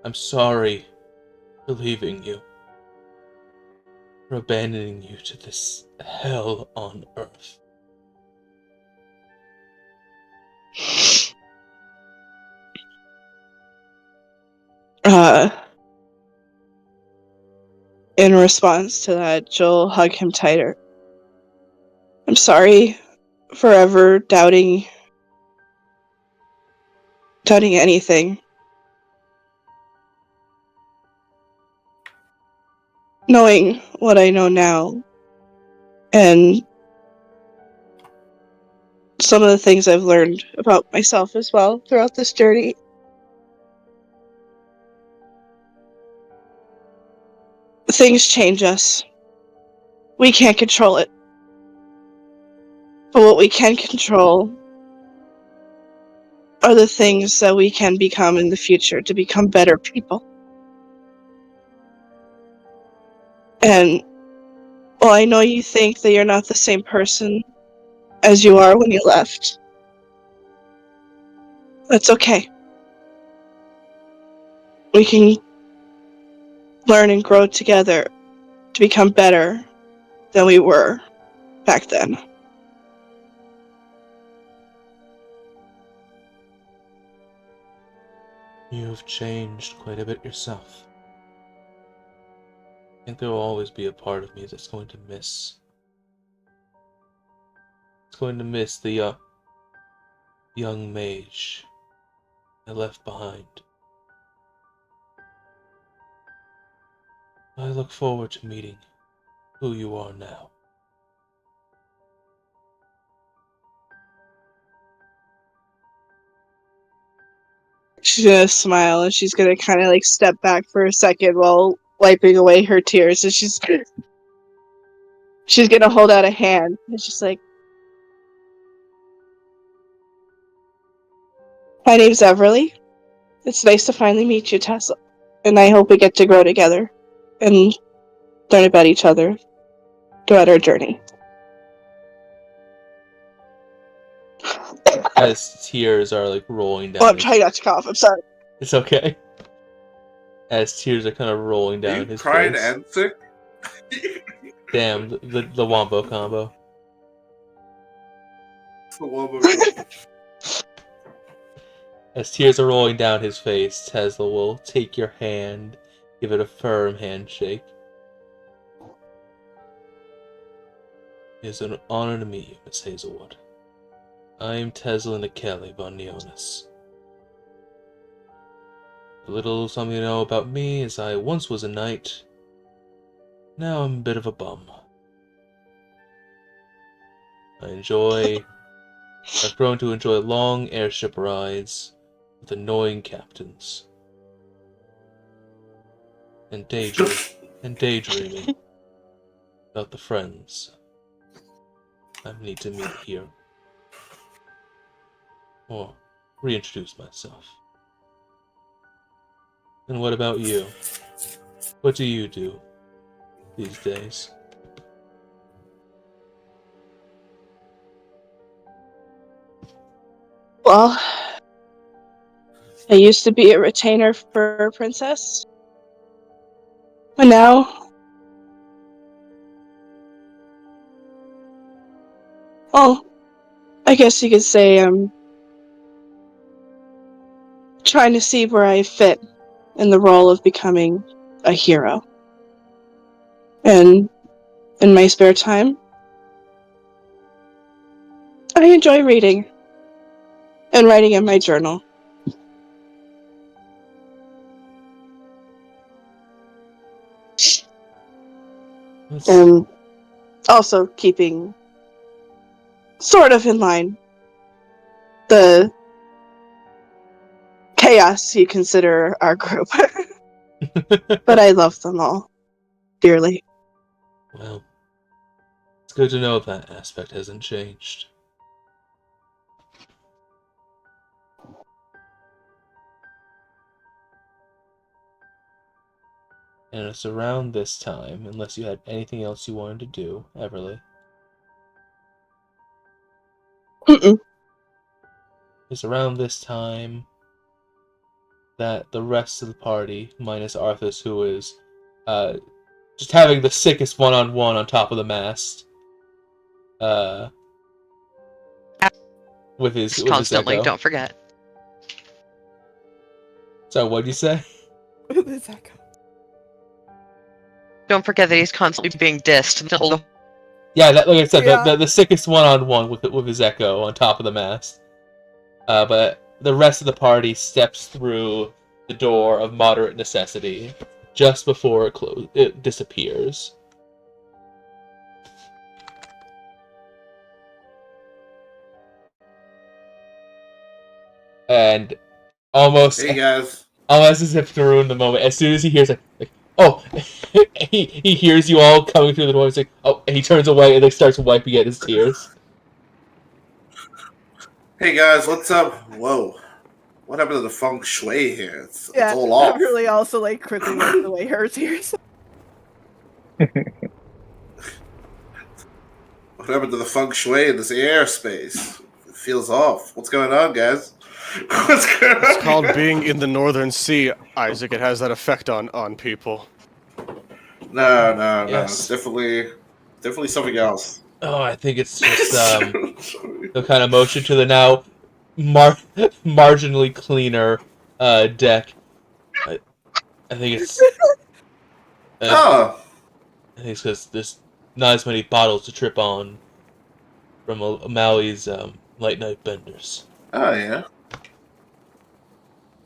S2: I'm sorry for leaving you, for abandoning you to this hell on earth."
S7: In response to that, Joel hugged him tighter. I'm sorry for ever doubting anything. Knowing what I know now, and some of the things I've learned about myself as well throughout this journey. Things change us. We can't control it. But what we can control are the things that we can become in the future to become better people. And while I know you think that you're not the same person as you are when you left, that's okay. We can learn and grow together to become better than we were back then.
S2: You've changed quite a bit yourself. I think there will always be a part of me that's going to miss. It's going to miss the young mage I left behind. I look forward to meeting who you are now.
S11: She's gonna smile and she's gonna kind of like step back for a second while wiping away her tears. And she's gonna hold out a hand. And she's like, "My name's Everly. It's nice to finally meet you, Tessa. And I hope we get to grow together and learn about each other throughout our journey."
S2: As tears are like rolling down.
S11: Oh, I'm trying not to cough. I'm sorry.
S2: It's okay. As tears are kind of rolling down
S9: Are you
S2: his
S9: crying
S2: face.
S9: and sick?
S2: Damn, the Wombo combo.
S9: The Wombo.
S2: As tears are rolling down his face, Tesla will take your hand, give it a firm handshake. It is an honor to meet you, Miss Hazelwood. I am Tesla Nikeli von Neonis. A little something you know about me is I once was a knight. Now I'm a bit of a bum. I've grown to enjoy long airship rides with annoying captains. And daydreaming about the friends I need to meet here. Or reintroduce myself. And what about you? What do you do these days?
S11: Well, I used to be a retainer for a princess. But now, well, I guess you could say I'm trying to see where I fit in the role of becoming a hero. And in my spare time, I enjoy reading and writing in my journal. And also keeping sort of in line the chaos you consider our group. But I love them all dearly.
S2: Well, it's good to know that aspect hasn't changed. And it's around this time, unless you had anything else you wanted to do, Everly.
S11: Mm-mm.
S2: It's around this time that the rest of the party, minus Arthus, who is just having the sickest one-on-one on top of the mast, with his
S4: Constantly,
S2: echo.
S4: don't forget.
S2: So what'd you say?
S7: This echo.
S4: Don't forget that he's constantly being dissed.
S2: Yeah, like I said,
S7: Yeah.
S2: the sickest one-on-one with his echo on top of the mast. But the rest of the party steps through the door of moderate necessity just before it disappears. And almost
S9: Hey guys.
S2: as if to ruin the moment, as soon as he hears like oh, he hears you all coming through the door. He's like, oh, and he turns away and then starts wiping at his tears.
S9: Hey guys, what's up? Whoa. What happened to the feng shui here? It's all off.
S7: Really also like quickly wiped away her tears.
S9: What happened to the feng shui in this airspace? It feels off. What's going on, guys? What's going on?
S1: It's called being in the Northern Sea, Isaac. It has that effect on people.
S9: No.
S2: Yes.
S9: It's definitely something else.
S2: Oh, I think it's just the kind of motion to the now marginally cleaner deck. I think it's. I think it's because there's not as many bottles to trip on from Maui's light night benders.
S9: Oh yeah.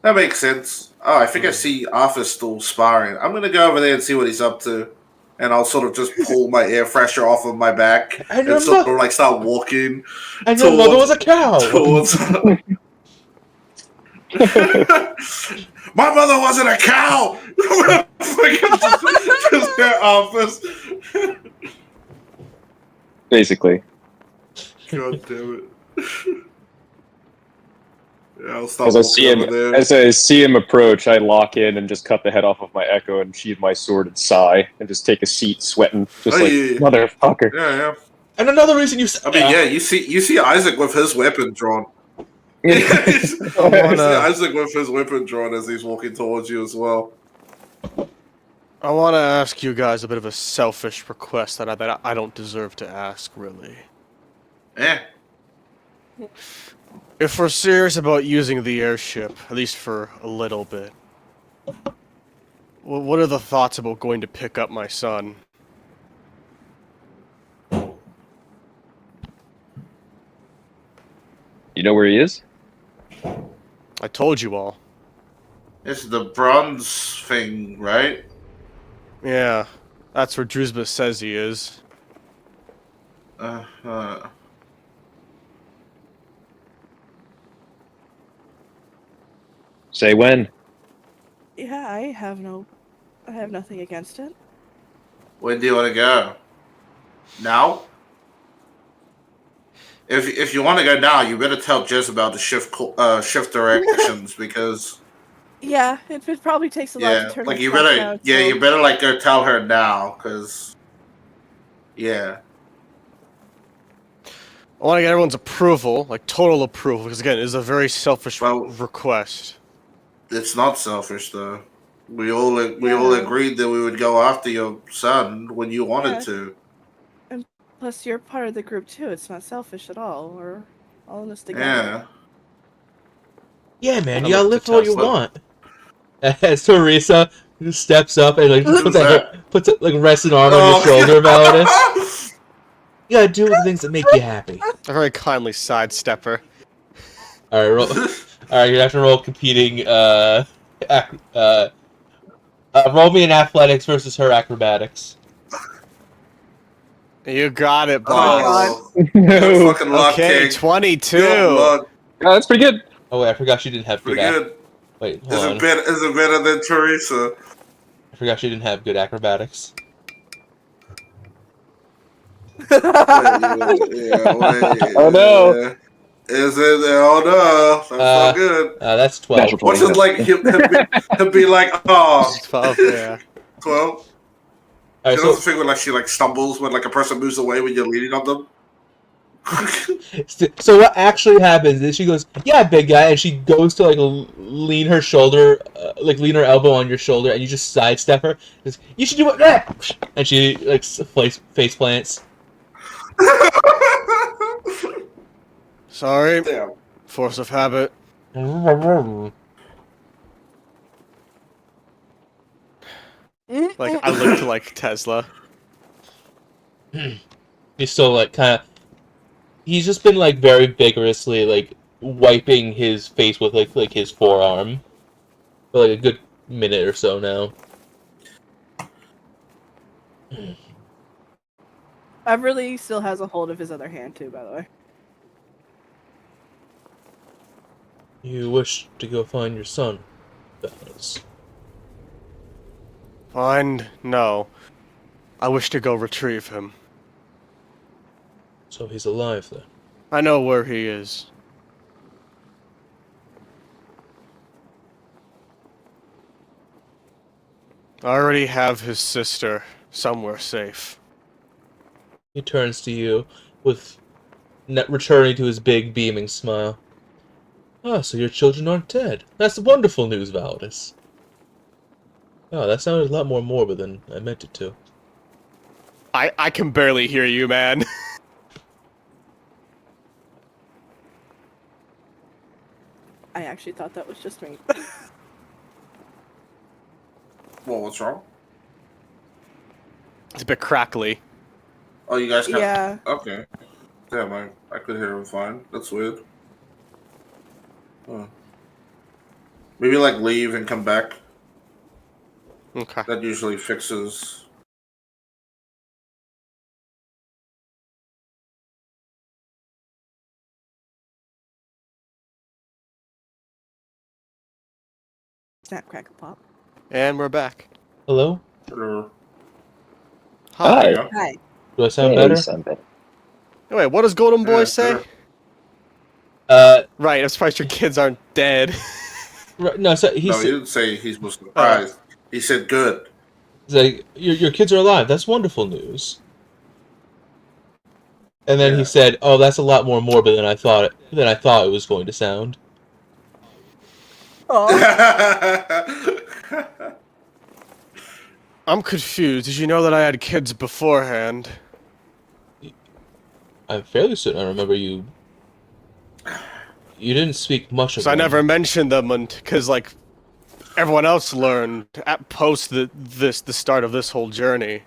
S9: That makes sense. Oh, I think I see Arthur still sparring. I'm gonna go over there and see what he's up to, and I'll sort of just pull my air fresher off of my back
S2: And
S9: and sort of like start walking
S2: And your mother was
S9: towards
S2: a cow.
S9: towards. My mother wasn't a cow. Just their office.
S6: Basically.
S9: God damn it. Yeah, I'll stop
S6: As I see
S9: walking
S6: him,
S9: over there.
S6: as I see him approach, I lock in and just cut the head off of my echo and sheathe my sword and sigh and just take a seat, sweating, just
S9: Oh,
S6: like
S9: yeah.
S6: motherfucker.
S9: Yeah.
S2: And another reason you.
S9: I mean, yeah, you see Isaac with his weapon drawn.
S1: I
S9: You see
S1: wanna,
S9: Isaac with his weapon drawn as he's walking towards you as well.
S1: I wanna ask you guys a bit of a selfish request that I don't deserve to ask, really.
S9: Eh.
S1: If we're serious about using the airship, at least for a little bit, what are the thoughts about going to pick up my son?
S6: You know where he is?
S1: I told you all.
S9: It's the bronze thing, right?
S1: Yeah, that's where Druzba says he is.
S6: Say when.
S7: Yeah, I have nothing against it.
S9: When do you want to go? Now? If you want to go now, you better tell Jezebel to shift directions because
S7: Yeah, it probably takes a lot to
S9: yeah,
S7: turn
S9: like
S7: the
S9: you
S7: truck
S9: better
S7: out,
S9: yeah
S7: so-
S9: you better like go tell her now because yeah.
S1: I want to get everyone's approval, like total approval, because again, it is a very selfish request.
S9: It's not selfish though. We all agreed that we would go after your son when you wanted to.
S7: And plus, you're part of the group too. It's not selfish at all. We're all in this together.
S9: Yeah.
S2: Yeah, man,
S1: I
S2: you gotta
S1: look
S2: live
S1: to
S2: for what you
S1: Tesla.
S2: want. As Teresa steps up and like puts rests an arm on your shoulder, Validus. You gotta do the things that make you happy.
S1: I very kindly sidestep her.
S2: All right, roll. All right, you have to roll competing. Roll me in athletics versus her acrobatics.
S1: You got it, boss.
S9: No. Fucking luck,
S1: Okay,
S9: King.
S1: 22.
S9: Good luck.
S6: Oh, that's pretty good.
S2: Oh wait, I forgot she didn't have
S9: Pretty
S2: good.
S9: good.
S2: Wait, hold
S9: Is
S2: on.
S9: it better than Teresa?
S2: I forgot she didn't have good acrobatics.
S9: Wait.
S6: Oh no.
S9: Is it? Oh no, that's not good.
S2: That's 12.
S9: What's it like? He'll be like, oh,
S1: 12, yeah.
S9: 12.
S2: Alright,
S9: She doesn't think when she stumbles when a person moves away when you're leaning on them.
S2: So what actually happens is she goes, "Yeah, big guy," and she goes to lean her shoulder, lean her elbow on your shoulder, and you just sidestep her. Goes, "You should do it," and she face plants.
S1: Sorry.
S9: Damn.
S1: Force of habit. Like, I look to, Tesla.
S2: He's still, kind of... He's just been, very vigorously, wiping his face with, his forearm. For, a good minute or so now.
S7: Everly still has a hold of his other hand, too, by the way.
S2: You wish to go find your son, Validus.
S1: Find? No. I wish to go retrieve him.
S2: So he's alive, then?
S1: I know where he is. I already have his sister somewhere safe.
S2: He turns to you with returning to his big, beaming smile. Ah, so your children aren't dead. That's wonderful news, Validus. Oh, that sounded a lot more morbid than I meant it to.
S1: I can barely hear you, man.
S7: I actually thought that was just me.
S9: Well, what's wrong?
S1: It's a bit crackly.
S9: Oh, you guys can't.
S7: Yeah.
S9: Okay. Damn, I could hear him fine. That's weird. Huh. Maybe like leave and come back.
S1: Okay.
S9: That usually fixes.
S7: Snap, crackle, pop.
S1: And we're back.
S2: Hello?
S9: Or,
S1: Hi.
S9: there you
S10: Hi.
S9: go.
S7: Hi.
S2: Do I sound
S10: Hey,
S2: better?
S10: you sound better.
S1: Wait, what does Golden Boy
S9: Yeah,
S1: say?
S9: better.
S1: Right, I'm surprised your kids aren't dead.
S2: No, so
S9: No,
S2: he's
S9: he didn't say he was
S1: Oh.
S9: surprised. He said good.
S2: like, your kids are alive. That's wonderful news. And then he
S9: Yeah.
S2: said, "Oh, that's a lot more morbid than I thought it was going to sound."
S1: I'm confused. Did you know that I had kids beforehand?
S2: I'm fairly certain I remember you. You didn't speak much of
S1: Because I
S2: them.
S1: never mentioned them, and because like everyone else learned at post the start of this whole journey.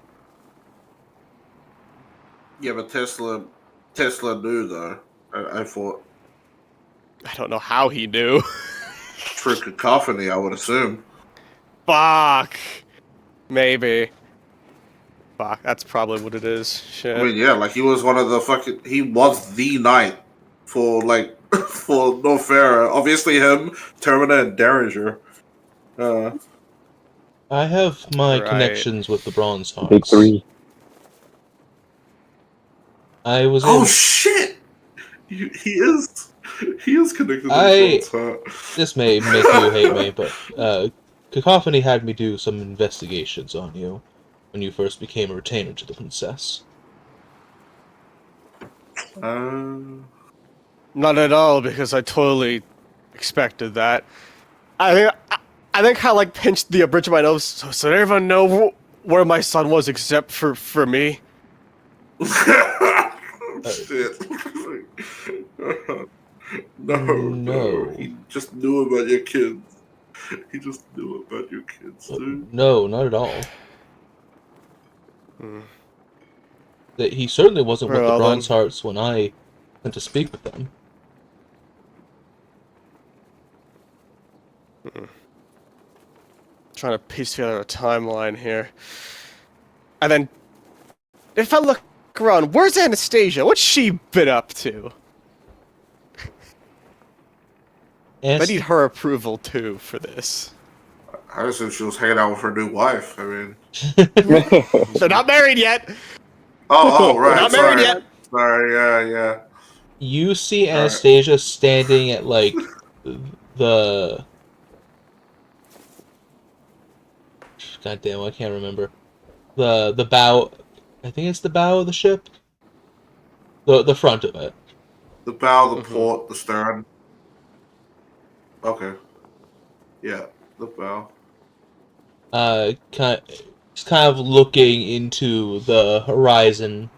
S9: Yeah, but Tesla knew though. I thought
S1: I don't know how he knew.
S9: through cacophony, I would assume.
S1: Fuck. Maybe. Fuck. That's probably what it is. Shit.
S9: I mean, yeah, like he was one of the fucking. He was the knight for like for Norfair. Obviously, him, Termina, and Derringer.
S2: I have my
S1: Right.
S2: connections with the Bronze Hearts.
S10: Big three.
S2: I was
S9: Oh
S2: in.
S9: shit! He is. He is connected to
S2: I-
S9: the Bronze Heart.
S2: This may make you hate me, but Cacophony had me do some investigations on you when you first became a retainer to the princess.
S1: Not at all, because I totally expected that. I think I like pinched the bridge of my nose. So did everyone know where my son was except for me?
S9: Shit. No. He just knew about your kids. He just knew about your kids, dude.
S2: No, not at all.
S1: Hmm.
S2: That he certainly wasn't with the
S1: Well,
S2: Bronze
S1: then.
S2: Hearts when I went to speak with them.
S1: Trying to piece together a timeline here. And then, if I look around, where's Anastasia? What's she been up to? I need her approval too for this.
S9: I assume she was hanging out with her new wife. I mean,
S1: They're not married yet.
S9: right.
S1: They're not married yet.
S9: Sorry, yeah.
S2: You see
S9: Alright.
S2: Anastasia standing at like the. God damn, I can't remember. The bow. I think it's the bow of the ship. The front of it.
S9: The bow, the port, the stern. Okay. Yeah, the bow.
S2: Just kind of looking into the horizon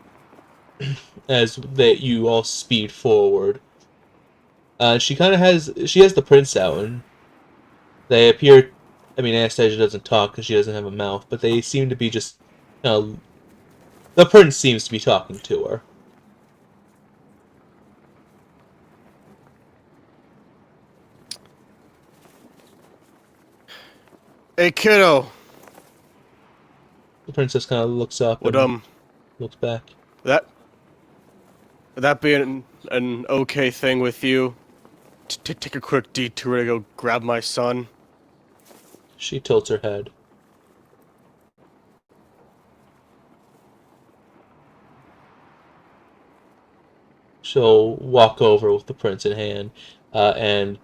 S2: as that you all speed forward. She has the prince out, and they appear. I mean, Anastasia doesn't talk because she doesn't have a mouth, but they seem to be just. The prince seems to be talking to her.
S1: Hey, kiddo.
S2: The princess kind of looks up
S1: Would
S2: and looks back.
S1: would that be an okay thing with you? To take a quick detour to go grab my son?
S2: She tilts her head. She'll walk over with the prince in hand, and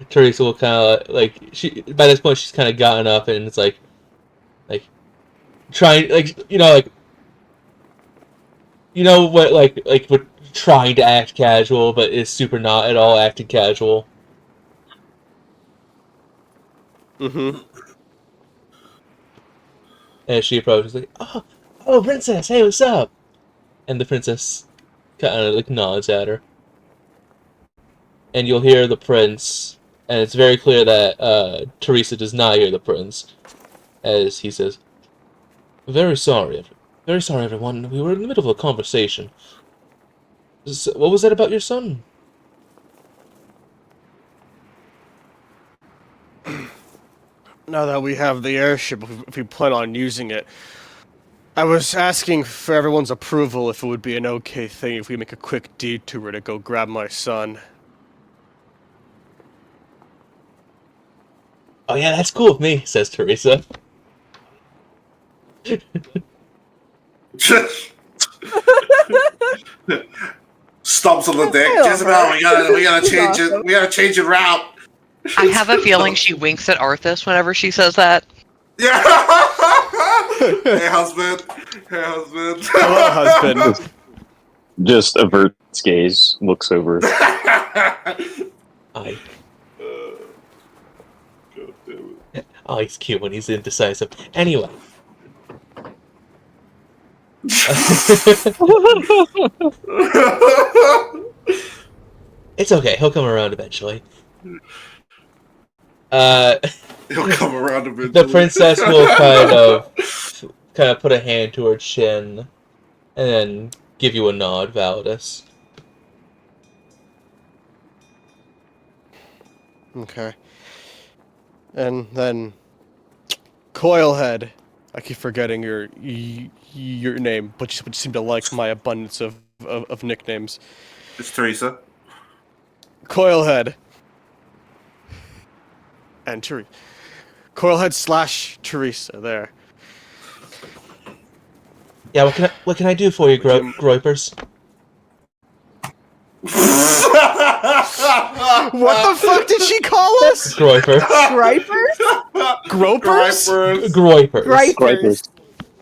S2: Teresa will kind of she. By this point, she's kind of gotten up, and it's like trying, what, we're trying to act casual, but is super not at all acting casual.
S1: Mm-hmm.
S2: And she approaches like, oh, princess, hey, what's up? And the princess kind of nods at her. And you'll hear the prince, and it's very clear that Teresa does not hear the prince, as he says, very sorry, everyone. We were in the middle of a conversation. What was that about your son?
S1: Now that we have the airship, if we plan on using it, I was asking for everyone's approval if it would be an okay thing if we make a quick detour to go grab my son.
S2: Oh yeah, that's cool with me, says Teresa.
S9: Stomps on the deck. Jezebel, we gotta change it. We gotta change it route.
S4: I have a feeling she winks at Arthus whenever she says that.
S9: Yeah. Hey, husband. Hey, husband.
S1: Hello, husband.
S6: Just averts gaze, looks over.
S2: I. Oh, he's cute when he's indecisive. Anyway. It's okay. He'll come around eventually.
S9: He'll come around eventually.
S2: The princess will kind of put a hand to her chin, and then give you a nod, Validus.
S1: Okay. And then Coilhead. I keep forgetting your name, but you seem to like my abundance of nicknames.
S9: It's Teresa.
S1: Coilhead. And Teresa. Coilhead / Teresa, there.
S2: Yeah, what can I do for you, Groipers?
S1: What the fuck did she call us?
S2: Groipers.
S7: Gripers?
S1: Gropers?
S2: Groipers.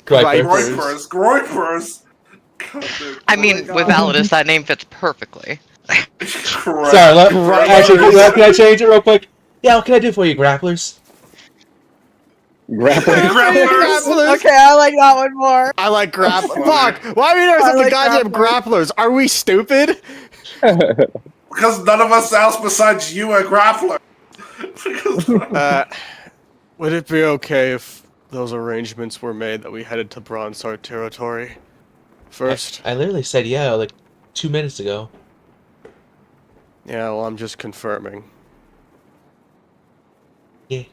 S7: Gripers.
S9: Groipers.
S4: I mean, with Validus, that name fits perfectly.
S2: Sorry, actually, can I change it real quick? Yeah, what can I do for you, grapplers?
S1: Grapplers.
S7: Okay, I like that one more.
S1: I like grapplers. Fuck! Why have we never said the
S7: like
S1: goddamn grapplers? Are we stupid?
S9: Because none of us else besides you are grappler.
S1: Would it be okay if those arrangements were made that we headed to Bronzehart territory first?
S2: I literally said yeah, like 2 minutes ago.
S1: Yeah, well, I'm just confirming.
S2: Yeah.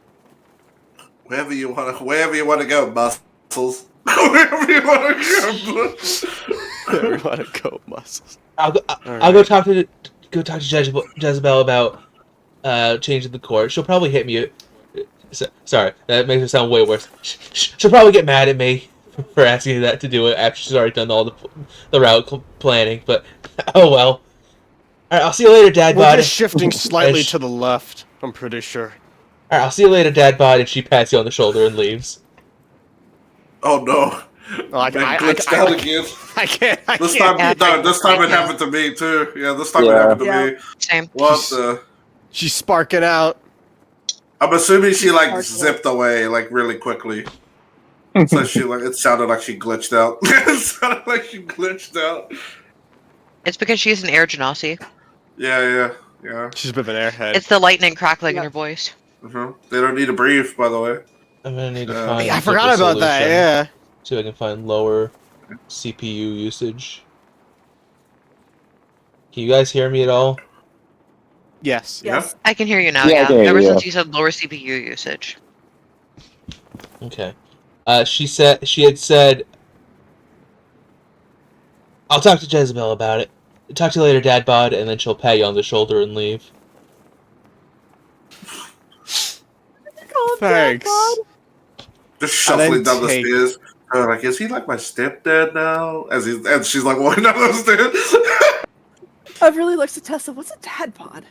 S9: Wherever you wanna go, muscles. Wherever you wanna go.
S1: Wherever you wanna go, muscles.
S2: I'll go talk to Jezebel about changing the court. She'll probably hit me. Sorry, that makes it sound way worse. She'll probably get mad at me for asking that to do it after she's already done all the route planning. But oh well. All right, I'll see you later, Dad.
S1: We're just shifting slightly to the left. I'm pretty sure.
S2: All right, I'll see you later, Dad. Bod, and she pats you on the shoulder and leaves.
S9: Oh no.
S1: I
S9: glitched out again.
S1: I can't.
S9: This time it happened to me too. Yeah, this time it happened to me.
S4: Same.
S9: What the?
S1: She's sparking out.
S9: I'm assuming she zipped away really quickly. So it sounded like she glitched out.
S4: It's because she's an air genasi.
S9: Yeah.
S1: She's a bit of an airhead.
S4: It's the lightning crackling in her voice.
S9: They don't need to breathe, by the way.
S2: I'm gonna need to find.
S1: I forgot about that. Yeah.
S2: See if I can find lower CPU usage. Can you guys hear me at all?
S1: Yes.
S7: Yes.
S4: I can hear you now,
S6: Yeah, I
S4: yeah.
S6: can hear
S4: Ever
S6: you,
S4: since you said lower CPU usage.
S2: Okay. She had said, I'll talk to Jezebel about it. Talk to you later, Dad Bod, and then she'll pat you on the shoulder and leave.
S1: Thanks.
S9: Just shuffling down the stairs. Is he like my stepdad now? And she's like walking down the stairs.
S7: I've really looked at Tessa. What's a dad pod?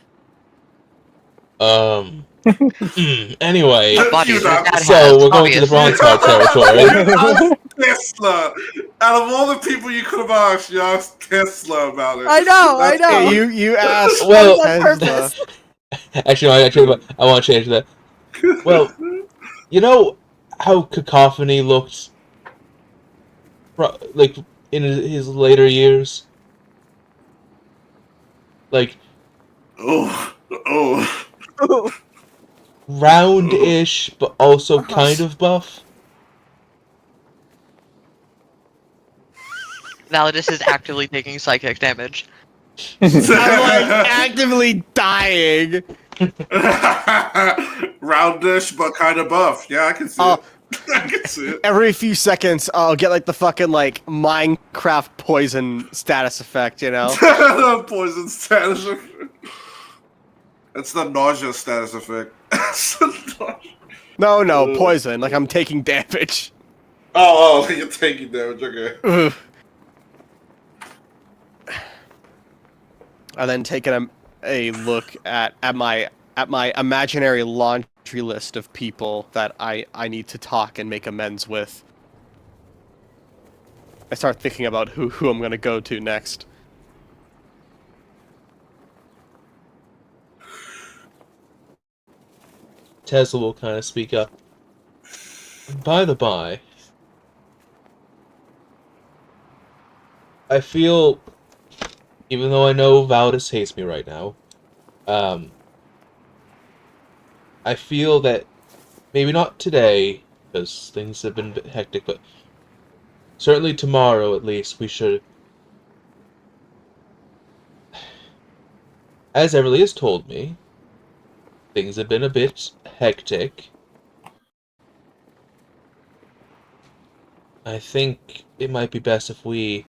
S2: Anyway,
S4: so
S2: so we're going to the Bronzehart territory.
S9: Tesla. Out of all the people you could have asked, you asked Tesla about it.
S7: I know.
S1: You asked.
S2: Well,
S1: Tesla.
S2: Actually, I want to change that. Well, you know how Cacophony looked, like in his later years, like round-ish, but also kind of buff.
S4: Validus is actively taking psychic damage.
S1: I'm actively dying.
S9: Roundish, but kind of buff. Yeah, I can see
S1: Oh.
S9: it. I can see it.
S1: Every few seconds, I'll get like the fucking like Minecraft poison status effect, you know?
S9: Poison status effect. It's the nausea status effect. It's the nausea.
S1: No, poison. Like I'm taking damage.
S9: Oh, you're taking damage. Okay.
S1: Ugh. And then taking a look at my imaginary laundry list of people that I need to talk and make amends with. I start thinking about who I'm gonna go to next.
S2: Tesla will kind of speak up. By the by, I feel, even though I know Valdis hates me right now, I feel that maybe not today, because things have been a bit hectic, but certainly tomorrow at least we should, as Everly has told me, things have been a bit hectic. I think it might be best if we